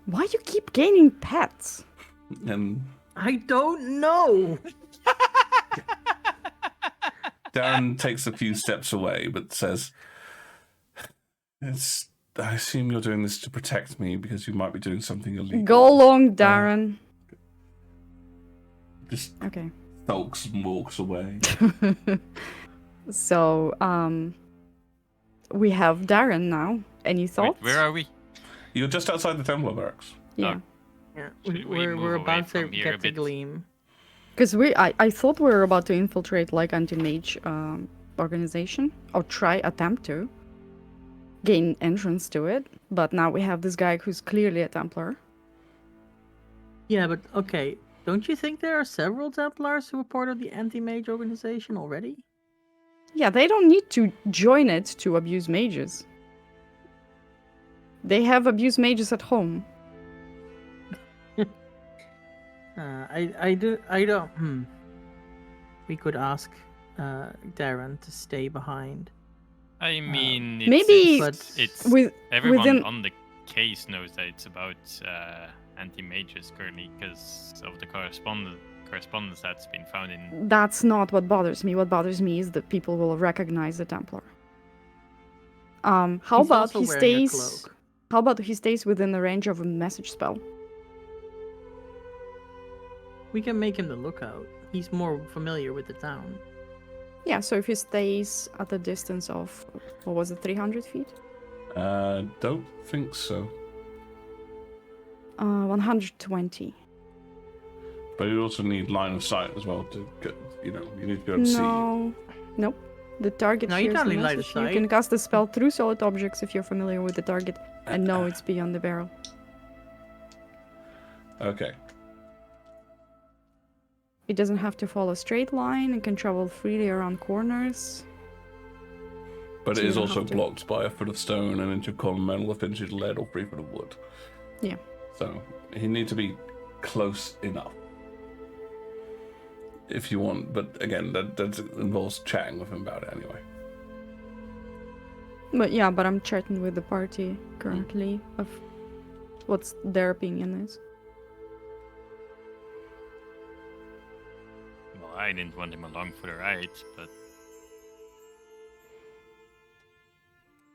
Why you keep gaining pets? And I don't know. Darren takes a few steps away, but says, I assume you're doing this to protect me because you might be doing something illegal." Go long, Darren. Just Okay. sulks and walks away. So, we have Darren now. Any Wait, thoughts? where are we? You're just outside the Templar barracks. Yeah. Yeah, Should we we're move away about to from here a get to bit? Gleam. Because I thought we were about to infiltrate like anti-mage organization or attempt to gain entrance to it, but now we have this guy who's clearly a Templar. Yeah, but okay. Don't you think there are several Templars who are part of the anti-mage organization already? Yeah, they don't need to join it to abuse mages. They have abused mages at home. I don't. We could ask Darren to stay behind. I mean, it's, maybe it's With everyone within- on the case knows that it's about anti-mages currently because of the correspondence that's been found in. That's not what bothers me. What bothers me is that people will recognize the Templar. How He's about also he wearing a stays? cloak. How about he stays within the range of a message spell? We can make him the lookout. He's more familiar with the town. Yeah, so if he stays at a distance of, what was it, 300 feet? Don't think so. 120. But you also need line of sight as well to get, you need to be able to see. No. Nope. The target No, you hears can't the need line of message. You sight. can cast the spell through solid objects if you're familiar with the target and know it's beyond the barrel. Okay. It doesn't have to follow a straight line and can travel freely around corners. But So it you is don't also have to- blocked by a foot of stone, an inch of common metal, a inch of lead, or 3 foot of wood. Yeah. So he needs to be close enough. if you want. But again, that involves chatting with him about it anyway. But yeah, but I'm chatting with the party currently of what's their opinion is. Well, I didn't want him along for the ride, but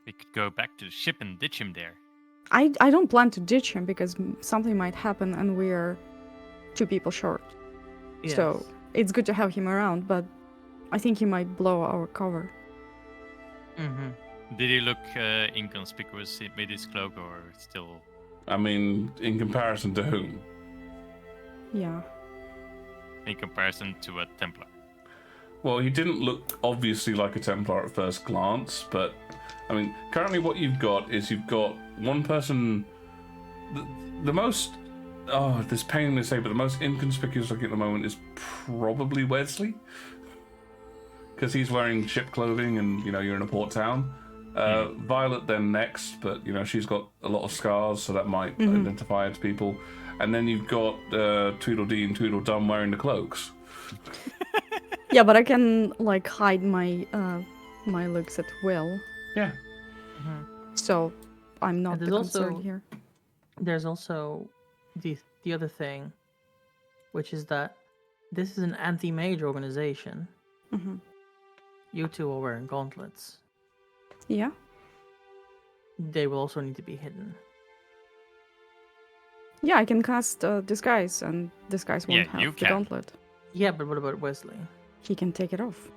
we could go back to the ship and ditch him there. I don't plan to ditch him because something might happen and we're 2 people short. Yes. So it's good to have him around, but I think he might blow our cover. Mm-hmm. Did he look inconspicuous with his cloak, or still? I mean, in comparison to whom? Yeah. In comparison to a Templar? Well, he didn't look obviously like a Templar at first glance, but I mean, currently what you've got is you've got one person, the most, this is pain to say, but the most inconspicuous looking at the moment is probably Wesley, because he's wearing ship clothing and, you're in a port town. Violet then next, but, she's got a lot of scars, so that might identify her to people. And then you've got Tweedledee and Tweedledum wearing the cloaks. Yeah, but I can like hide my my looks at will. Yeah. Mm-hmm. So I'm not And the there's concern also- here. There's also the other thing, which is that this is an anti-mage organization. Hmm. You two are wearing gauntlets. Yeah. They will also need to be hidden. Yeah, I can cast disguise, and disguise won't Yeah, you have the can. gauntlet. Yeah, but what about Wesley? He can take it off.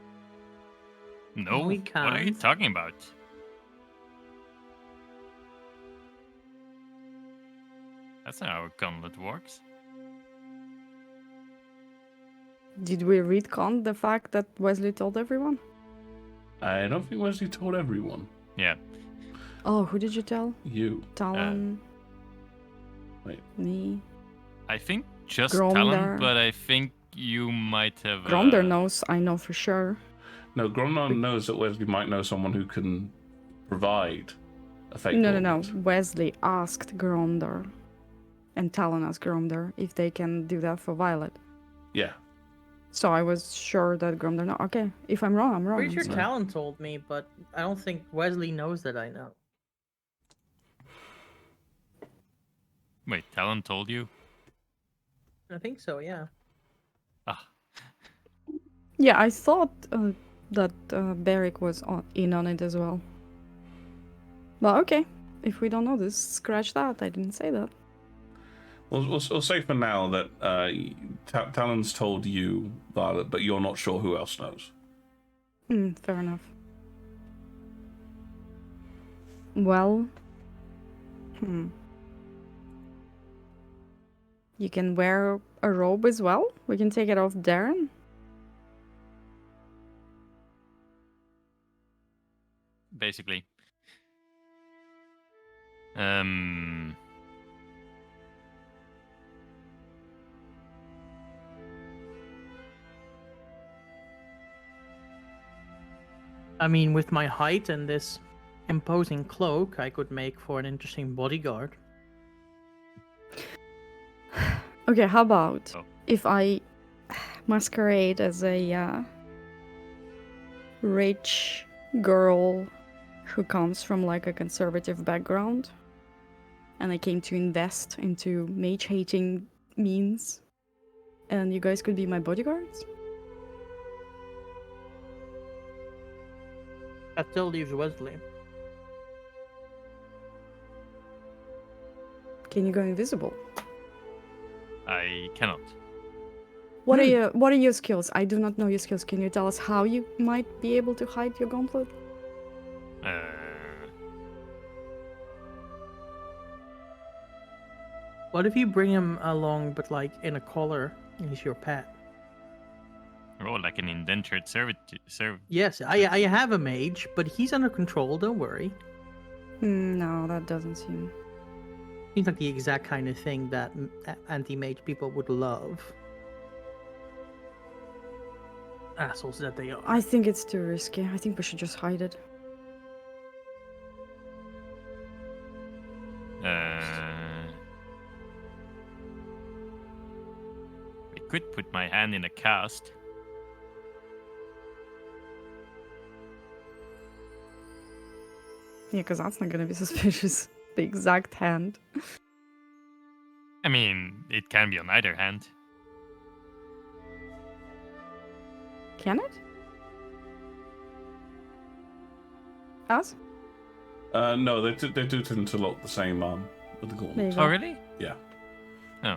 No. We What are you can't. talking about? That's not how a gauntlet works. Did we retcon the fact that Wesley told everyone? I don't think Wesley told everyone. Yeah. Oh, who did you tell? You. Talon. Wait. Me. I think just Gromder. Talon, but I think you might have. Gromder knows, I know for sure. No, Gromnon knows that Wesley might know someone who can provide a fake No. gauntlet. Wesley asked Gromder, and Talon asked Gromder if they can do that for Violet. Yeah. So I was sure that Gromder. No, okay. If I'm wrong, I'm wrong. Pretty sure So- Talon told me, but I don't think Wesley knows that I know. Wait, Talon told you? I think so, yeah. Ah, Yeah, I thought that Barrick was in on it as well. Well, okay. If we don't know this, scratch that. I didn't say that. We'll say for now that Talon's told you, Violet, but you're not sure who else knows. Fair enough. Well, you can wear a robe as well. We can take it off Darren. basically. I mean, with my height and this imposing cloak, I could make for an interesting bodyguard. Okay, how about Oh. if I masquerade as a rich girl who comes from like a conservative background, and I came to invest into mage-hating means, and you guys could be my bodyguards? That still leaves Wesley. Can you go invisible? I cannot. What are your skills? I do not know your skills. Can you tell us how you might be able to hide your gauntlet? What if you bring him along, but like in a collar, and he's your pet? Oh, like an indentured servant. Yes, I have a mage, but he's under control, don't worry. No, that doesn't seem... Seems like the exact kind of thing that anti-mage people would love. Assholes that they are. I think it's too risky. I think we should just hide it. I could put my hand in a cast. Yeah, because that's not gonna be suspicious. The exact hand. I mean, it can be on either hand. Can it? Us? No, they do tend to lock the same arm with the There you gauntlet. go. Oh, really? Yeah. Oh.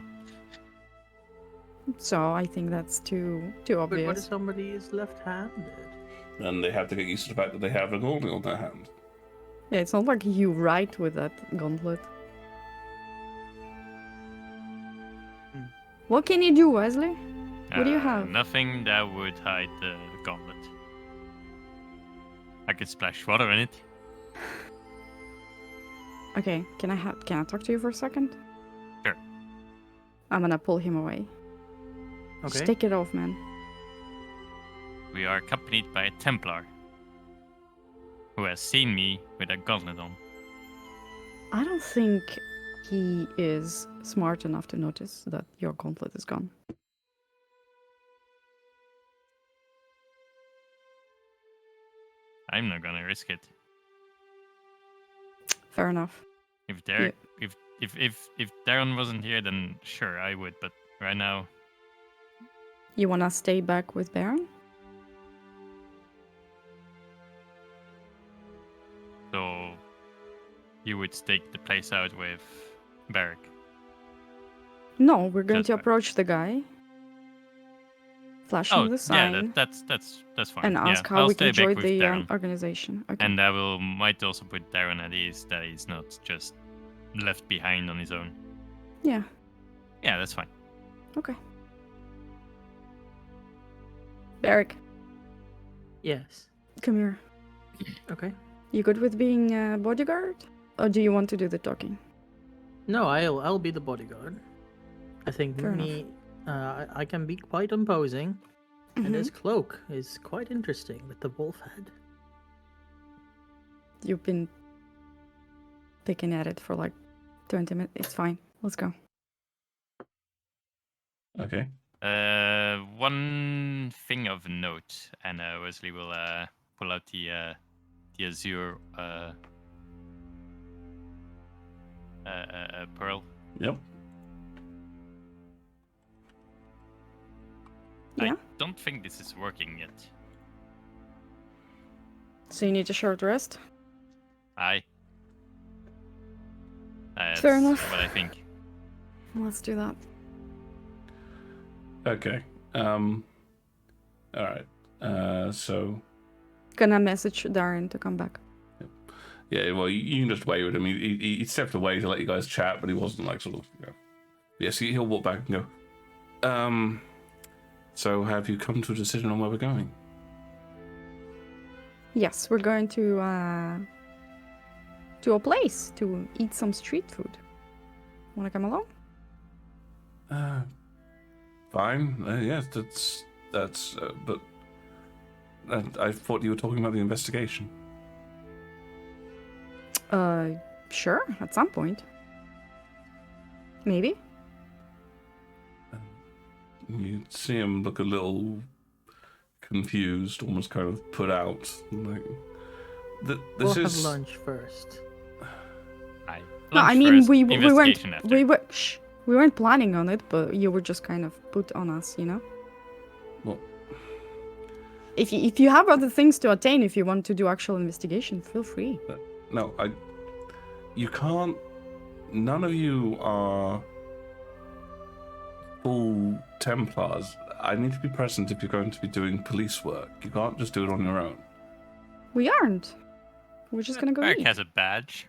So I think that's too But what obvious. if somebody is left-handed? And they have to get used to the fact that they have a gauntlet on their hand. Yeah, it's not like you write with that gauntlet. What can you do, Wesley? What do you have? Nothing that would hide the gauntlet. I could splash water in it. Okay, can I talk to you for a second? Sure. I'm gonna pull him away. Okay. Just take it off, man. We are accompanied by a Templar who has seen me with a gauntlet on. I don't think he is smart enough to notice that your gauntlet is gone. I'm not gonna risk it. Fair enough. If Derek, if Darren wasn't here, then sure I would. But right now, You wanna stay back with Baron? so you would stake the place out with Barrack. No, we're going That's to fine. approach the guy, flash Oh, him the sign, yeah, that's fine. and ask yeah, how I'll we stay can back join with the Darren. organization. Okay. And that might also put Darren at ease that he's not just left behind on his own. Yeah. Yeah, that's fine. Okay. Barrick, Yes. come here. Okay. You good with being a bodyguard, or do you want to do the talking? No, I'll be the bodyguard. I think Fair me, I can be quite imposing, and Mhm. this cloak is quite interesting with the wolf head. You've been picking at it for like 20 minutes. It's fine. Let's go. Okay. One thing of note, and Wesley will pull out the azure pearl. Yep. Yeah. I don't think this is working yet. So you need a short rest. Aye. That's Fair enough. what I think. Let's do that. Okay. All right. So Gonna message Darren to come back. yeah, well, you can just wait with him. He stepped away to let you guys chat, but he wasn't like sort of. You know. Yes, he'll walk back and go. So have you come to a decision on where we're going? Yes, we're going to a place to eat some street food. Wanna come along? Fine. Yes, that's. But I thought you were talking about the investigation. Sure, at some point. Maybe. You see him look a little confused, almost kind of put out. Like, We'll this have is lunch first. Aye. No, I Lunch mean first, we weren't investigation after. we weren't planning on it, but you were just kind of put on us, you know. Well, If you have other things to attain, if you want to do actual investigation, feel free. no, you can't. None of you are full Templars. I need to be present if you're going to be doing police work. You can't just do it on your own. We aren't. We're just gonna go Barrack eat. has a badge.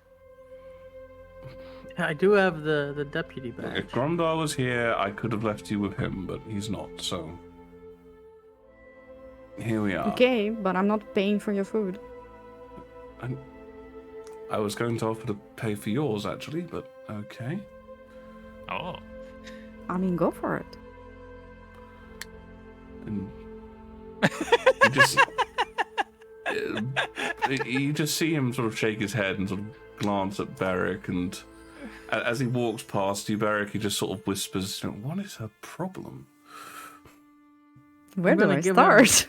I do have the deputy badge. If Gromdar was here, I could have left you with him, but he's not, so here we are. Okay, but I'm not paying for your food. I was going to offer to pay for yours, actually, but okay. Oh, I mean, go for it. And you just see him sort of shake his head and sort of glance at Barrick, and as he walks past you, Barrick, he just sort of whispers, "What is her problem?" Where I'm do gonna I give him- start?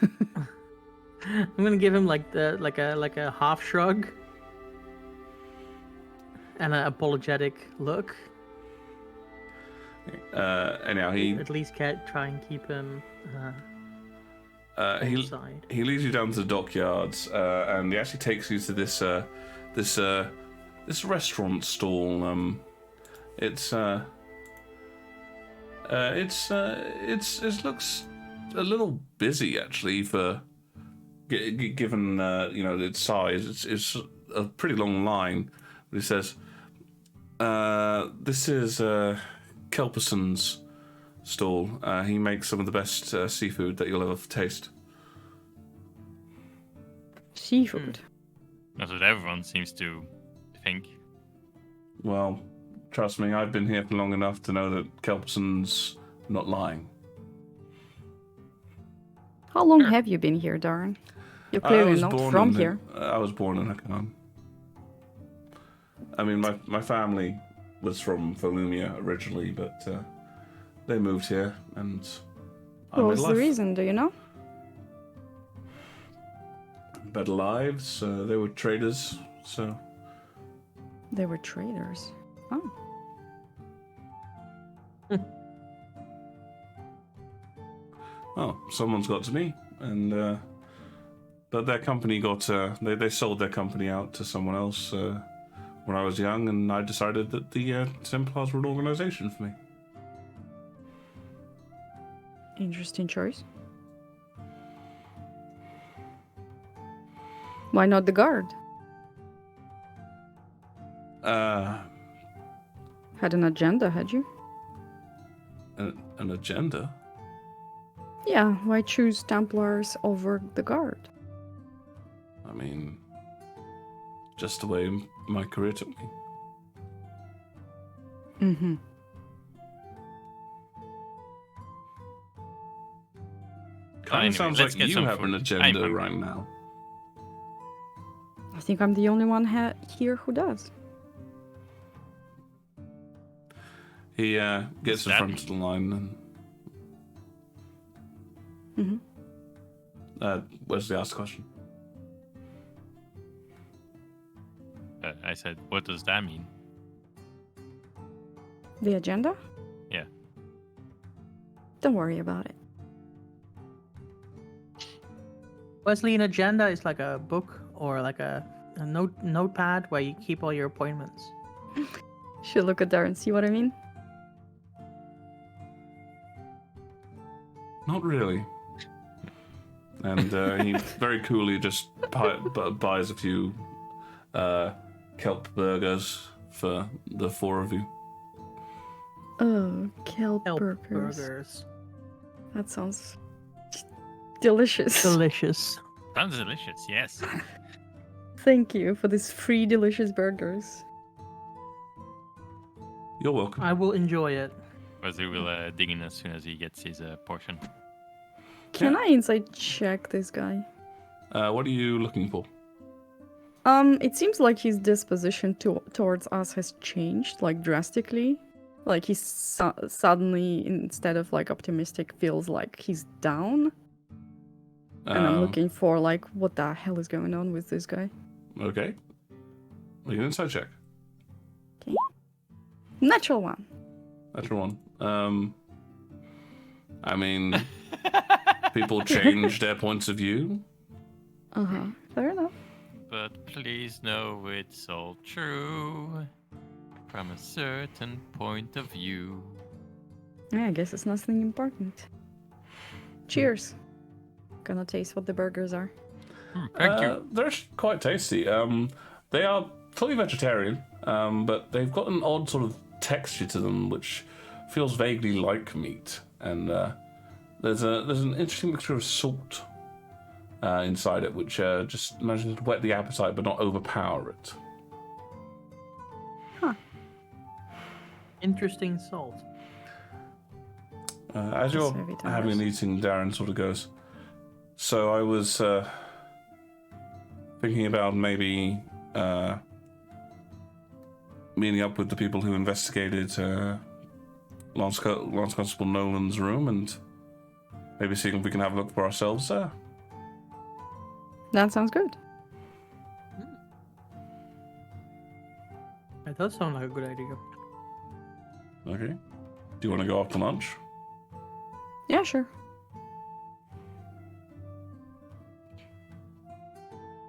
I'm gonna give him like a half shrug. and an apologetic look. Anyhow, he At least try and keep him he side. he leads you down to the dockyards, and he actually takes you to this restaurant stall. It looks a little busy actually for given its size. It's a pretty long line. But he says, "This is Kelperson's stall. He makes some of the best seafood that you'll ever taste." Seafood. That's what everyone seems to think. Well, trust me, I've been here for long enough to know that Kelperson's not lying. How long Sure. have you been here, Darren? You're clearly not from here. I was born in Sanakan. I mean, my family was from Volumia originally, but they moved here, and What was the reason, do you know? Better lives. They were traders, so. They were traders. Oh. Oh, someone's got to me, and but their company got they sold their company out to someone else when I was young, and I decided that the Templars were an organization for me. Interesting choice. Why not the guard? Had an agenda, had you? An agenda? Yeah, why choose Templars over the guard? I mean, just the way my career took me. Mm-hmm. Kind Anyway, of sounds let's like get you some have an food. agenda I'm hungry. right now. I think I'm the only one here who does. He gets in that front of the line and Mm-hmm. Wesley asked the question. I said, what does that mean? The agenda? Yeah. Don't worry about it. Wesley, an agenda is like a book or like a notepad where you keep all your appointments. Should look at Darren, see what I mean? Not really. And he very coolly just buys a few kelp burgers for the four of you. Oh, kelp Kelp burgers. burgers. That sounds delicious. Delicious. Sounds delicious, yes. Thank you for these free delicious burgers. You're welcome. I will enjoy it. Wesley will dig in as soon as he gets his portion. Can I insight check this guy? What are you looking for? It seems like his disposition towards us has changed, like drastically. Like he's suddenly, instead of like optimistic, feels like he's down. And I'm looking for like, what the hell is going on with this guy? Okay. Make an insight check. Okay. Natural one. Natural one. I mean, people change their points of view. Uh-huh. Fair enough. But please know it's all true from a certain point of view. Yeah, I guess it's nothing important. Cheers. Gonna taste what the burgers are. Thank you. They're quite tasty. They are fully vegetarian, but they've got an odd sort of texture to them, which feels vaguely like meat. And there's an interesting mixture of salt inside it, which just manages to whet the appetite but not overpower it. Huh. Interesting salt. As you're Very nice. having an eating, Darren sort of goes, so I was thinking about maybe meeting up with the people who investigated Lance Constable Nolan's room and maybe seeing if we can have a look for ourselves there. That sounds good. I That does sound like a good idea. Okay. Do you want to go after lunch? Yeah, sure.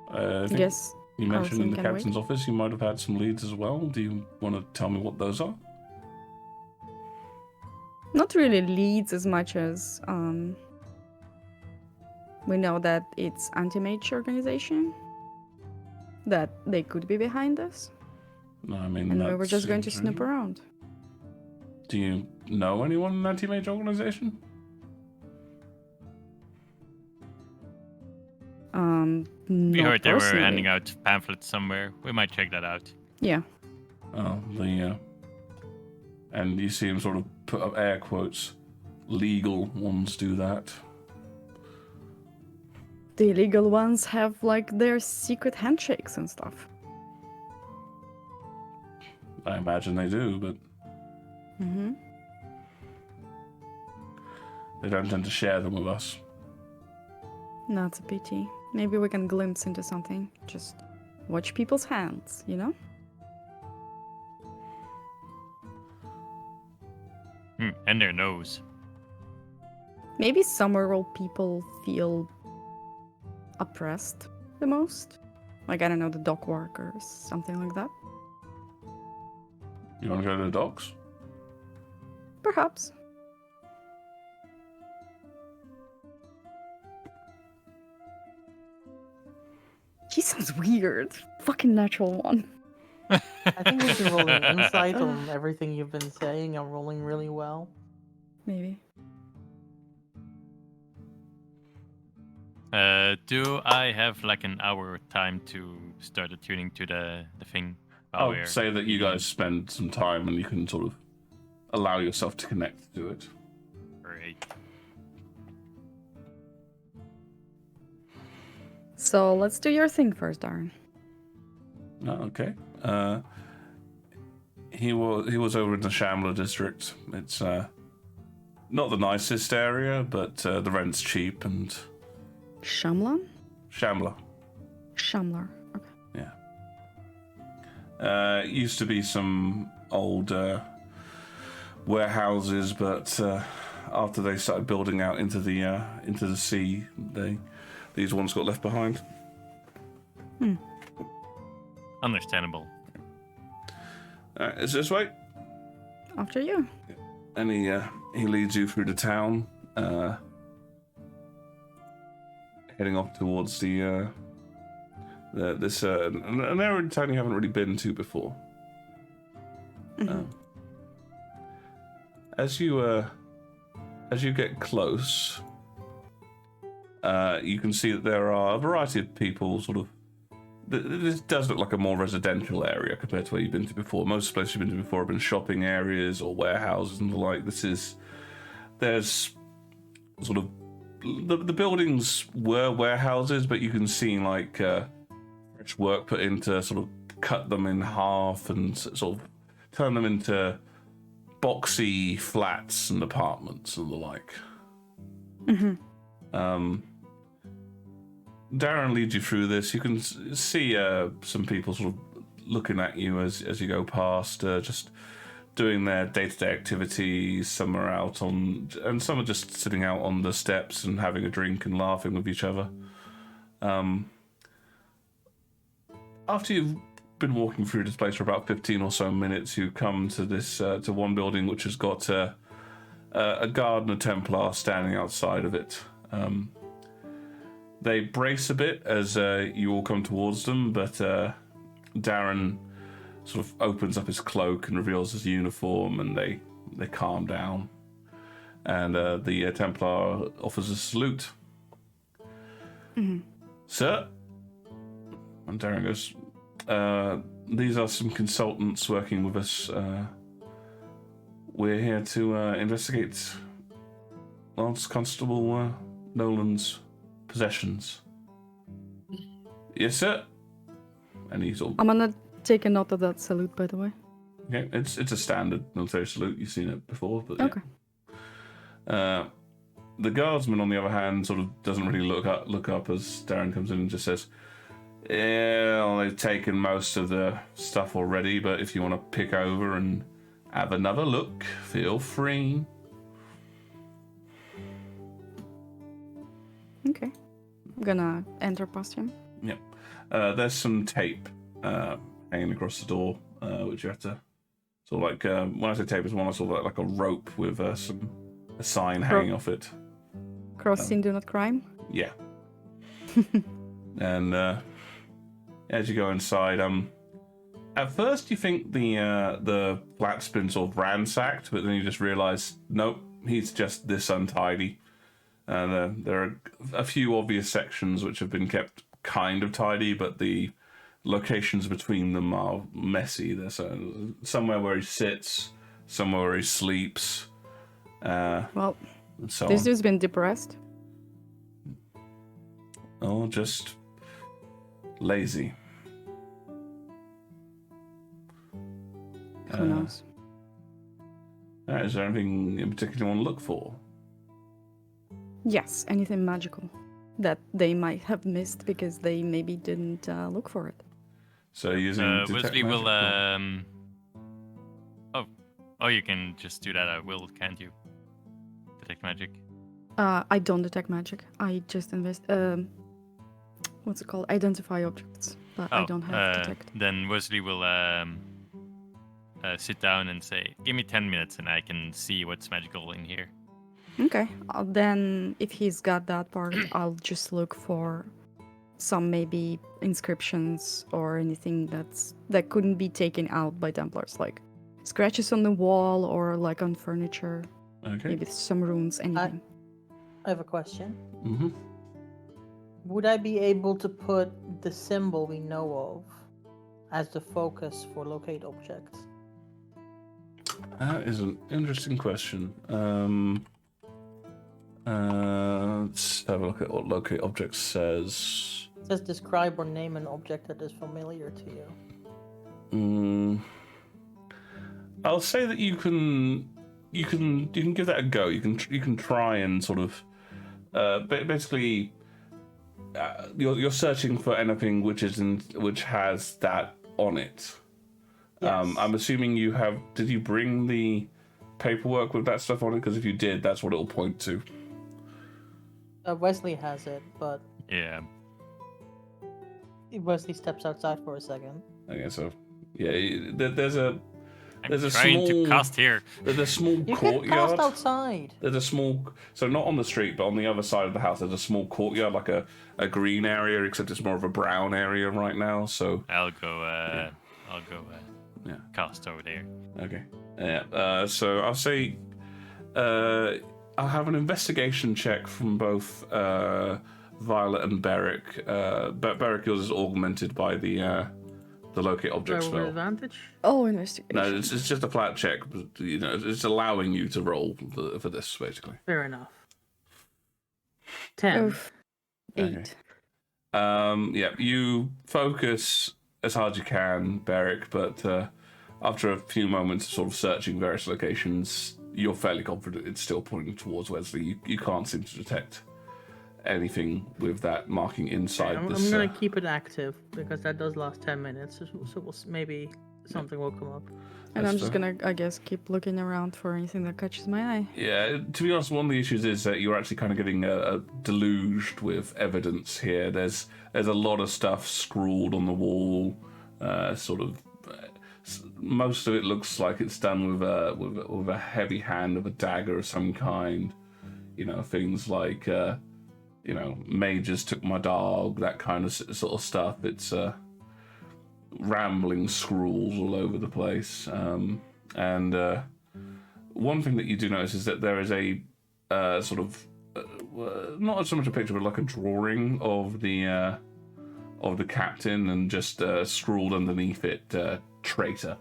I think Yes. you mentioned in the can wait. captain's office you might have had some leads as well. Do you want to tell me what those are? Not really leads as much as we know that it's anti-mage organization. That they could be behind us. No, I mean, And we that were just going to seems snoop reasonable. around. Do you know anyone in the anti-mage organization? We Not heard they were personally. handing out pamphlets somewhere. We might check that out. Yeah. Oh, and you see him sort of put up air quotes. Legal ones do that. The illegal ones have like their secret handshakes and stuff. I imagine they do, but Mm-hmm. they don't tend to share them with us. That's a pity. Maybe we can glimpse into something. Just watch people's hands, you know? And their nose. Maybe somewhere all people feel oppressed the most. Like, I don't know, the dock workers, something like that. You want to go to the docks? Perhaps. He sounds weird. Fucking natural one. I think we can roll an insight on everything you've been saying. I'm rolling really well. Maybe. Do I have like an hour time to start attuning to the thing? while I'll we're say that you eating? guys spend some time and you can sort of allow yourself to connect to it. Great. So let's do your thing first, Darren. Oh, okay. He was over in the Shambler district. It's not the nicest area, but the rent's cheap and Shamlan? Shambler. Shamlar. Okay. Yeah. Used to be some old warehouses, but after they started building out into the sea, these ones got left behind. Understandable. Is this way? After you. And he leads you through the town, heading off towards an area of town you haven't really been to before. Mhm. As you get close, you can see that there are a variety of people. Sort of, this does look like a more residential area compared to where you've been to before. Most places you've been to before have been shopping areas or warehouses and the like. There's sort of the buildings were warehouses, but you can see like fresh work put into sort of cut them in half and sort of turn them into boxy flats and apartments and the like. Darren leads you through this. You can see some people sort of looking at you as you go past, just doing their day-to-day activities. Some are out and some are just sitting out on the steps and having a drink and laughing with each other. After you've been walking through this place for about 15 or so minutes, you come to this to one building which has got a guard and a Templar standing outside of it. They brace a bit as you all come towards them, but Darren sort of opens up his cloak and reveals his uniform, and they calm down. And the Templar offers a salute. Sir? And Darren goes, these are some consultants working with us. We're here to investigate Lance Constable Nolan's possessions. Yes, sir. And he's all I'm gonna take a note of that salute, by the way. okay. It's a standard military salute. You've seen it before, but yeah. Okay. The guardsman, on the other hand, sort of doesn't really look up as Darren comes in and just says, Yeah, well, they've taken most of the stuff already, but if you want to pick over and have another look, feel free. Okay. I'm gonna enter past him. Yep. There's some tape hanging across the door, which you have to sort of like. When I say tape, it's one sort of like a rope with a sign hanging off it. Cross sin, do not crime. Yeah. And as you go inside, at first you think the flat's been sort of ransacked, but then you just realise, nope, he's just this untidy. There are a few obvious sections which have been kept kind of tidy, but the locations between them are messy. There's somewhere where he sits, somewhere where he sleeps. Well, And so this on. dude's been depressed. Oh, just lazy. Who knows? Is there anything in particular you want to look for? Yes, anything magical that they might have missed because they maybe didn't look for it. So using detect Wesley will. magic Oh, you can just do that at will, can't you? Detect magic. I don't detect magic. I just what's it called? Identify objects, but I don't have detect. Then Wesley will sit down and say, "Give me 10 minutes, and I can see what's magical in here." Okay. Then if he's got that part, I'll just look for some maybe inscriptions or anything that couldn't be taken out by Templars, like scratches on the wall or like on furniture. Okay. Maybe some runes, anything. I have a question. Mm-hmm. Would I be able to put the symbol we know of as the focus for locate objects? That is an interesting question. Let's have a look at what locate object says. It says describe or name an object that is familiar to you. I'll say that you can give that a go. You can try and sort of basically you're searching for anything which has that on it. Yes. I'm assuming you have. Did you bring the paperwork with that stuff on it? Because if you did, that's what it'll point to. Wesley has it, but Yeah. Wesley steps outside for a second. Okay, so yeah, there's a I'm a trying to small cast here. there's a small You can courtyard. cast outside. There's a small, so not on the street, but on the other side of the house. There's a small courtyard, like a green area, except it's more of a brown area right now. So I'll go. Yeah. Cast over there. okay, yeah. So I'll say, I'll have an investigation check from both Violet and Beric. But Beric, yours is augmented by the locate object Roll with spell. advantage. Oh, investigation. No, it's just a flat check. But, you know, it's allowing you to roll for this basically. Fair enough. 10. Oof. 8. Okay. Yeah, you focus as hard as you can, Beric, but after a few moments of sort of searching various locations, you're fairly confident it's still pointing towards Wesley. You can't seem to detect anything with that marking inside I'm this. going to keep it active because that does last 10 minutes. So maybe something will come up. And I'm That's just fair. gonna, I guess, keep looking around for anything that catches my eye. Yeah, to be honest, one of the issues is that you're actually kind of getting deluged with evidence here. There's a lot of stuff scrawled on the wall, most of it looks like it's done with a heavy hand of a dagger of some kind. You know, things like mages took my dog, that kind of sort of stuff. It's rambling scrawls all over the place. And one thing that you do notice is that there is a not so much a picture, but like a drawing of the captain, and just scrawled underneath it, traitor.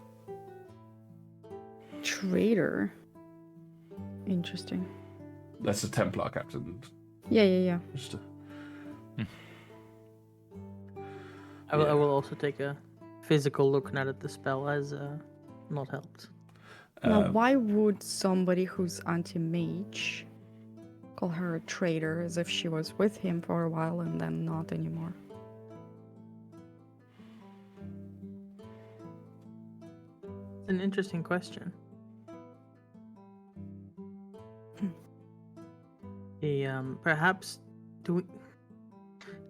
Traitor. Interesting. That's the Templar captain. Yeah. Just I will also take a physical look now that the spell has not helped. Now, why would somebody who's anti-mage call her a traitor as if she was with him for a while and then not anymore? an interesting question. Perhaps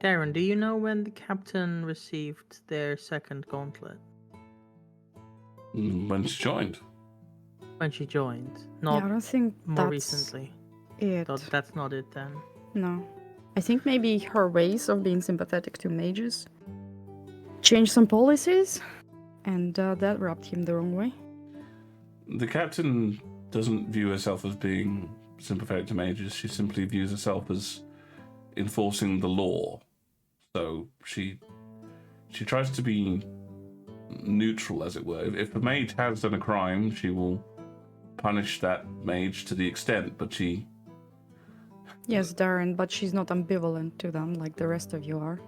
Darren, do you know when the captain received their second gauntlet? When she joined. When she joined, Yeah, I not don't think more that's recently. it. So that's not it then. No. I think maybe her ways of being sympathetic to mages changed some policies, and that rubbed him the wrong way. The captain doesn't view herself as being sympathetic to mages. She simply views herself as enforcing the law. So she tries to be neutral, as it were. If a mage has done a crime, she will punish that mage to the extent, but she... Yes, Darren, but she's not ambivalent to them like the rest of you are.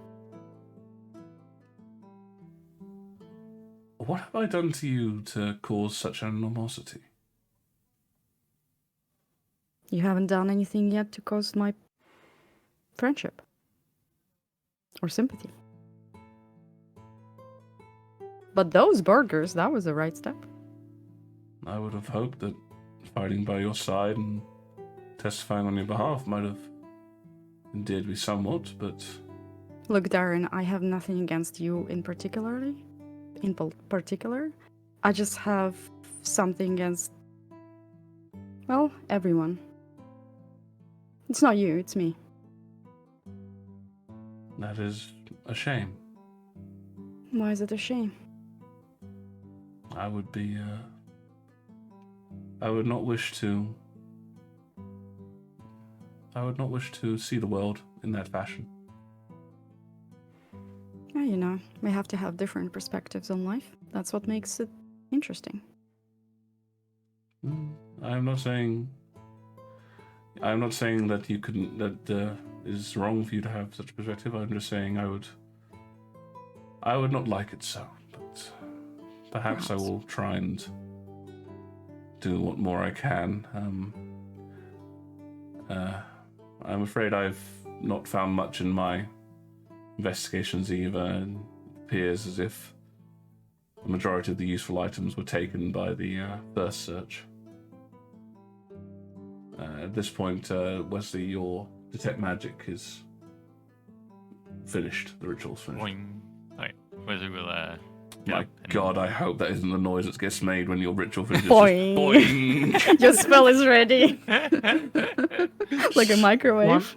What have I done to you to cause such animosity? You haven't done anything yet to cause my friendship or sympathy. But those burgers, that was the right step. I would have hoped that fighting by your side and testifying on your behalf might have endeared me somewhat, but... Look, Darren, I have nothing against you in particular. I just have something against, well, everyone. It's not you, it's me. That is a shame. Why is it a shame? I would be, I would not wish to see the world in that fashion. Yeah, you know, we have to have different perspectives on life. That's what makes it interesting. I'm not saying that you couldn't, that is wrong for you to have such a perspective. I'm just saying I would not like it so, but perhaps I will try and do what more I can. I'm afraid I've not found much in my investigations either, and it appears as if the majority of the useful items were taken by the first search. At this point, Wesley, your detect magic is finished. The ritual's finished. Boing. Alright, Wesley will get My up and- God, I hope that isn't the noise that gets made when your ritual finishes. Boing. Boing. Your spell is ready. Like a microwave.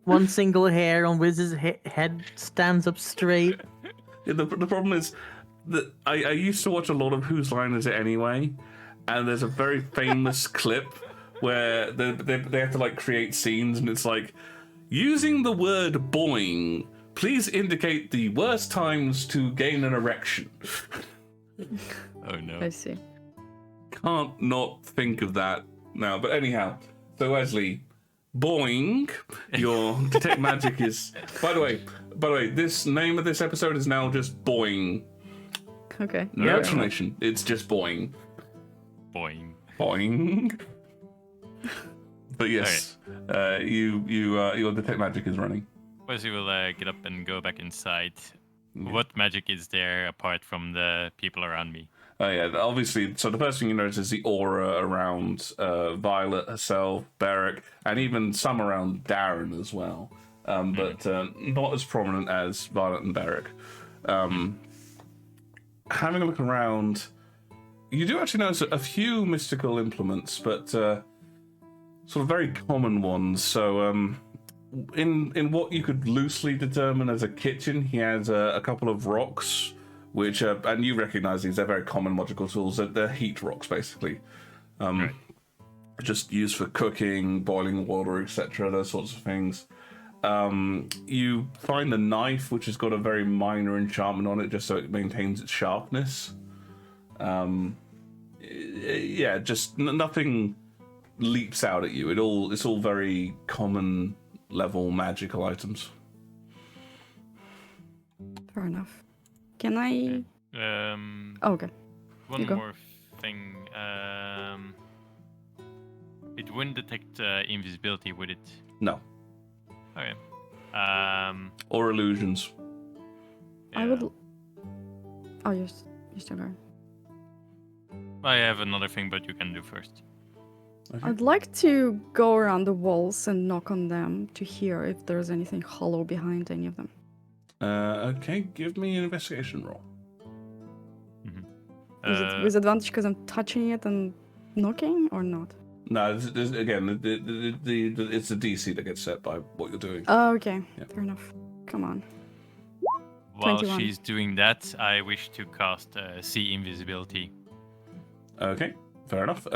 One single hair on Wiz's head stands up straight. Yeah, the problem is that I used to watch a lot of Whose Line Is It Anyway, and there's a very famous clip where they have to like create scenes, and it's like, using the word boing, please indicate the worst times to gain an erection. Oh no. I see. Can't not think of that now. But anyhow, so Wesley, boing, your detect magic is... By the way, this name of this episode is now just boing. Okay. No Yep. explanation. It's just boing. Boing. Boing. But yes, your detect magic is running. Wesley will get up and go back inside. Yeah. What magic is there apart from the people around me? Oh yeah, obviously. So the first thing you notice is the aura around Violet herself, Beric, and even some around Darren as well. But not as prominent as Violet and Beric. Having a look around, you do actually notice a few mystical implements, but sort of very common ones. So in what you could loosely determine as a kitchen, he has a couple of rocks, which and you recognize these, they're very common magical tools. They're heat rocks, basically. Right. Just used for cooking, boiling water, etc., those sorts of things. You find a knife which has got a very minor enchantment on it, just so it maintains its sharpness. Yeah, just nothing leaps out at you. It's all very common level magical items. Fair enough. Can I? Oh, okay. One You go. more thing. It wouldn't detect invisibility, would it? No, Okay. or illusions. I yeah. would. Oh, you're still going. I have another thing, but you can do first. Okay. I'd like to go around the walls and knock on them to hear if there's anything hollow behind any of them. Okay, give me an investigation roll. Is it with advantage because I'm touching it and knocking, or not? No, again, it's the DC that gets set by what you're doing. Oh, okay. Yeah. Fair enough. Come on. While 21. she's doing that, I wish to cast Sea Invisibility. Okay, fair enough.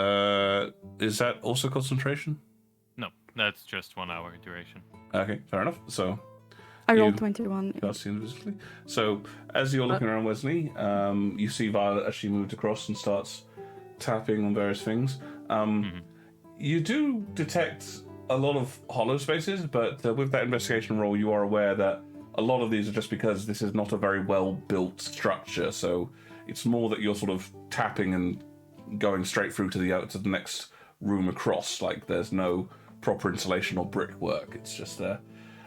Is that also concentration? No, that's just 1 hour duration. Okay, fair enough. So I rolled You- 21. cast invisibly. So as you're looking around, Wesley, you see Violet as she moved across and starts tapping on various things. You do detect a lot of hollow spaces, but with that investigation roll, you are aware that a lot of these are just because this is not a very well-built structure. So it's more that you're sort of tapping and going straight through to the next room across. Like there's no proper insulation or brickwork. It's just there.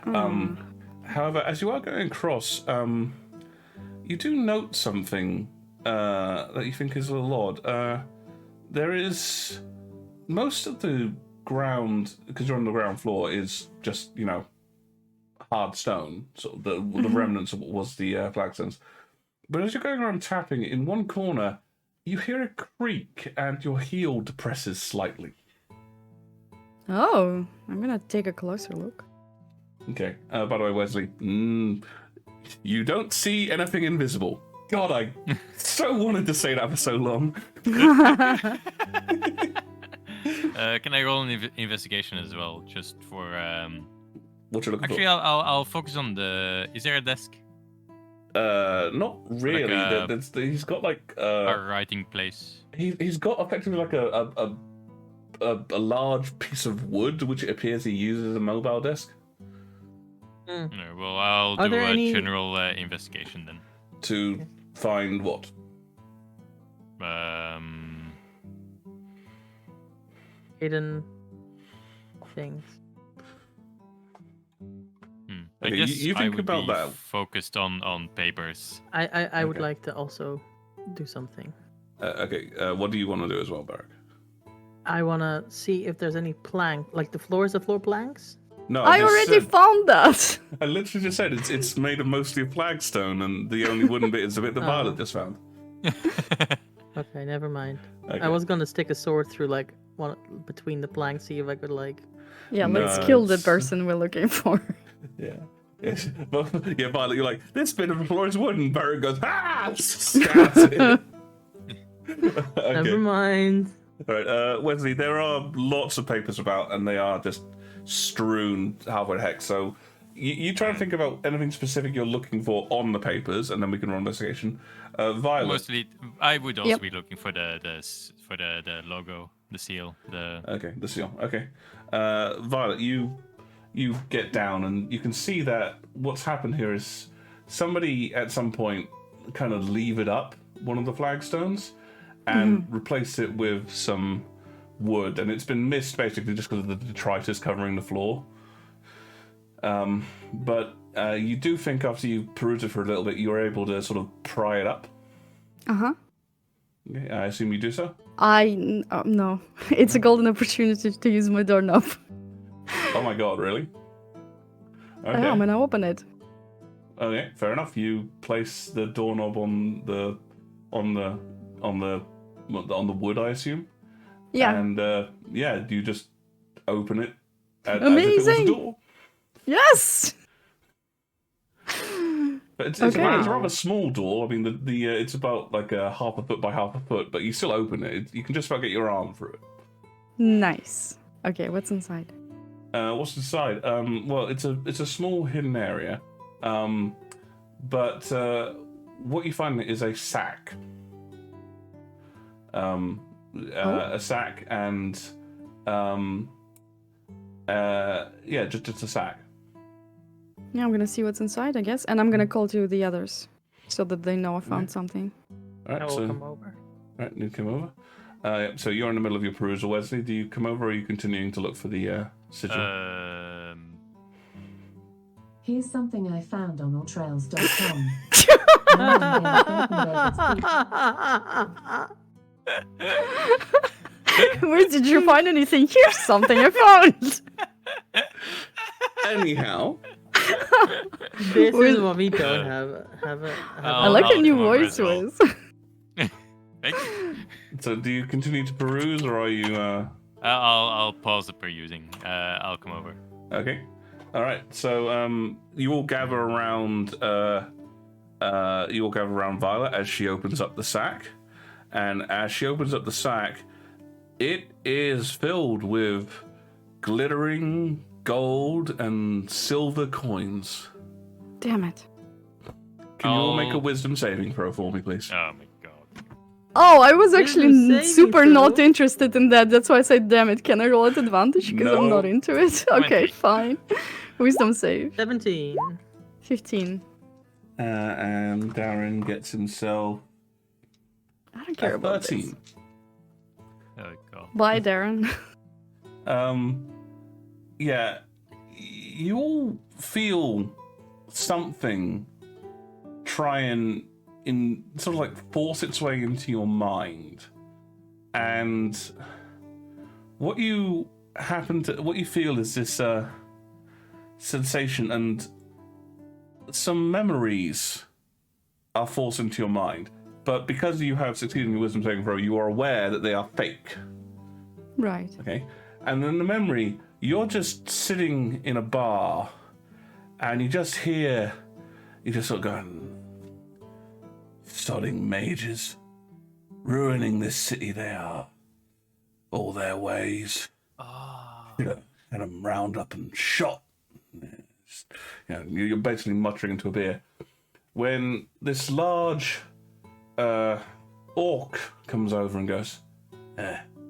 However, as you are going across, you do note something that you think is a little odd. There is most of the ground, because you're on the ground floor, is just, hard stone, sort of the remnants of what was the flagstones. But as you're going around tapping, in one corner, you hear a creak and your heel depresses slightly. Oh, I'm gonna take a closer look. Okay. By the way, Wesley, you don't see anything invisible. God, I so wanted to say that for so long. Can I roll an investigation as well, just for? What you looking Actually, I'll focus on the. Is there a desk? for? Not really. Like He's got like A writing place. he's got effectively like a large piece of wood, which it appears he uses as a mobile desk. No, well, I'll Are do there a any- general investigation then. To find what? Hidden things. I Okay, guess you I think would about be that. focused on papers. I would Okay. like to also do something. Okay, what do you want to do as well, Barak? I want to see if there's any plank, like the floors of floor planks. No, I just already said- found that! I literally just said it's made of mostly of flagstone, and the only wooden bit is the bit that Violet just found. Okay, never mind. Okay. I was gonna stick a sword through like one between the planks, see if I could like. Yeah, No, let's kill the it's- person we're looking for. Yeah. Yes. But, yeah, Violet, you're like, this bit of the floor is wooden. Barak goes, ah! Stabs it. Never Okay. mind. All right, Wesley, there are lots of papers about, and they are just strewn halfway the heck. So you try and think about anything specific you're looking for on the papers, and then we can run investigation. Violet. Mostly, I would also Yep. be looking for the logo, the seal, the. Okay, the seal. Okay. Violet, you get down and you can see that what's happened here is somebody at some point kind of levered up one of the flagstones and replaced it with some wood, and it's been missed basically just because of the detritus covering the floor. But you do think after you peruse it for a little bit, you're able to sort of pry it up. Uh-huh. Okay, I assume you do so? No. It's a golden opportunity to use my doorknob. Oh my god, really? I am, and I open it. Okay, fair enough. You place the doorknob on the wood, I assume. Yeah. And you just open it as if it was a Amazing! door. Yes! But it's Okay. a rather small door. I mean, the it's about like a half a foot by half a foot, but you still open it. You can just about get your arm through it. Nice. Okay, what's inside? What's inside? Well, it's a small hidden area, but what you find is a sack. A sack and just a sack. Yeah, I'm gonna see what's inside, I guess, and I'm gonna call to the others so that they know I found something. All I right, will so come over. right, you come over. So you're in the middle of your perusal, Wesley. Do you come over, or are you continuing to look for the sigil? Here's something I found on alltrails.com. Where did you find anything? Here's something I found. Anyhow, This Wait. is what we don't have I I'll- like I'll your new come over voice as well. was. Thank you. so do you continue to peruse, or are you? I'll pause the perusing. I'll come over. Okay. All right. So you all gather around. You all gather around Violet as she opens up the sack, and as she opens up the sack, it is filled with glittering gold and silver coins. Damn it. Can you all make a Oh. wisdom saving throw for me, please? Oh my god. Oh, I was Wisdom actually saving super not throw? interested in that. That's why I said, damn it, can I roll at advantage? Because I'm No. not into it. Okay, 20. fine. Wisdom save. 17. 15. And Darren gets himself I don't care a about 13. this. Oh god. Bye, Darren. Yeah, you all feel something try and sort of like force its way into your mind, and what you feel is this sensation, and some memories are forced into your mind. But because you have succeeded in your wisdom saving throw, you are aware that they are fake. Right. Okay, and then the memory, you're just sitting in a bar, and you just sort of going, sodding mages, ruining this city they are, all their ways. You know, and I'm round up and shot. You're basically muttering into a beer. When this large orc comes over and goes,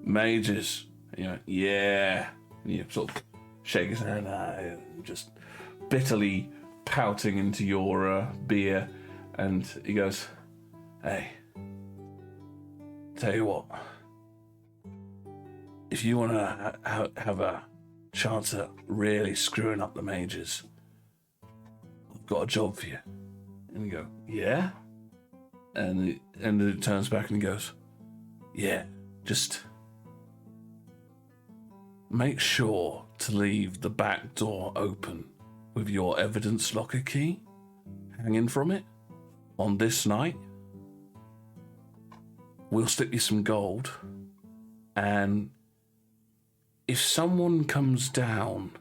mages, yeah. And you sort of shake his hand, just bitterly pouting into your beer, and he goes, hey, tell you what, if you want to have a chance at really screwing up the mages, I've got a job for you. And you go, yeah? And it turns back and he goes, yeah, just make sure to leave the back door open with your evidence locker key hanging from it on this night. We'll slip you some gold, and if someone comes down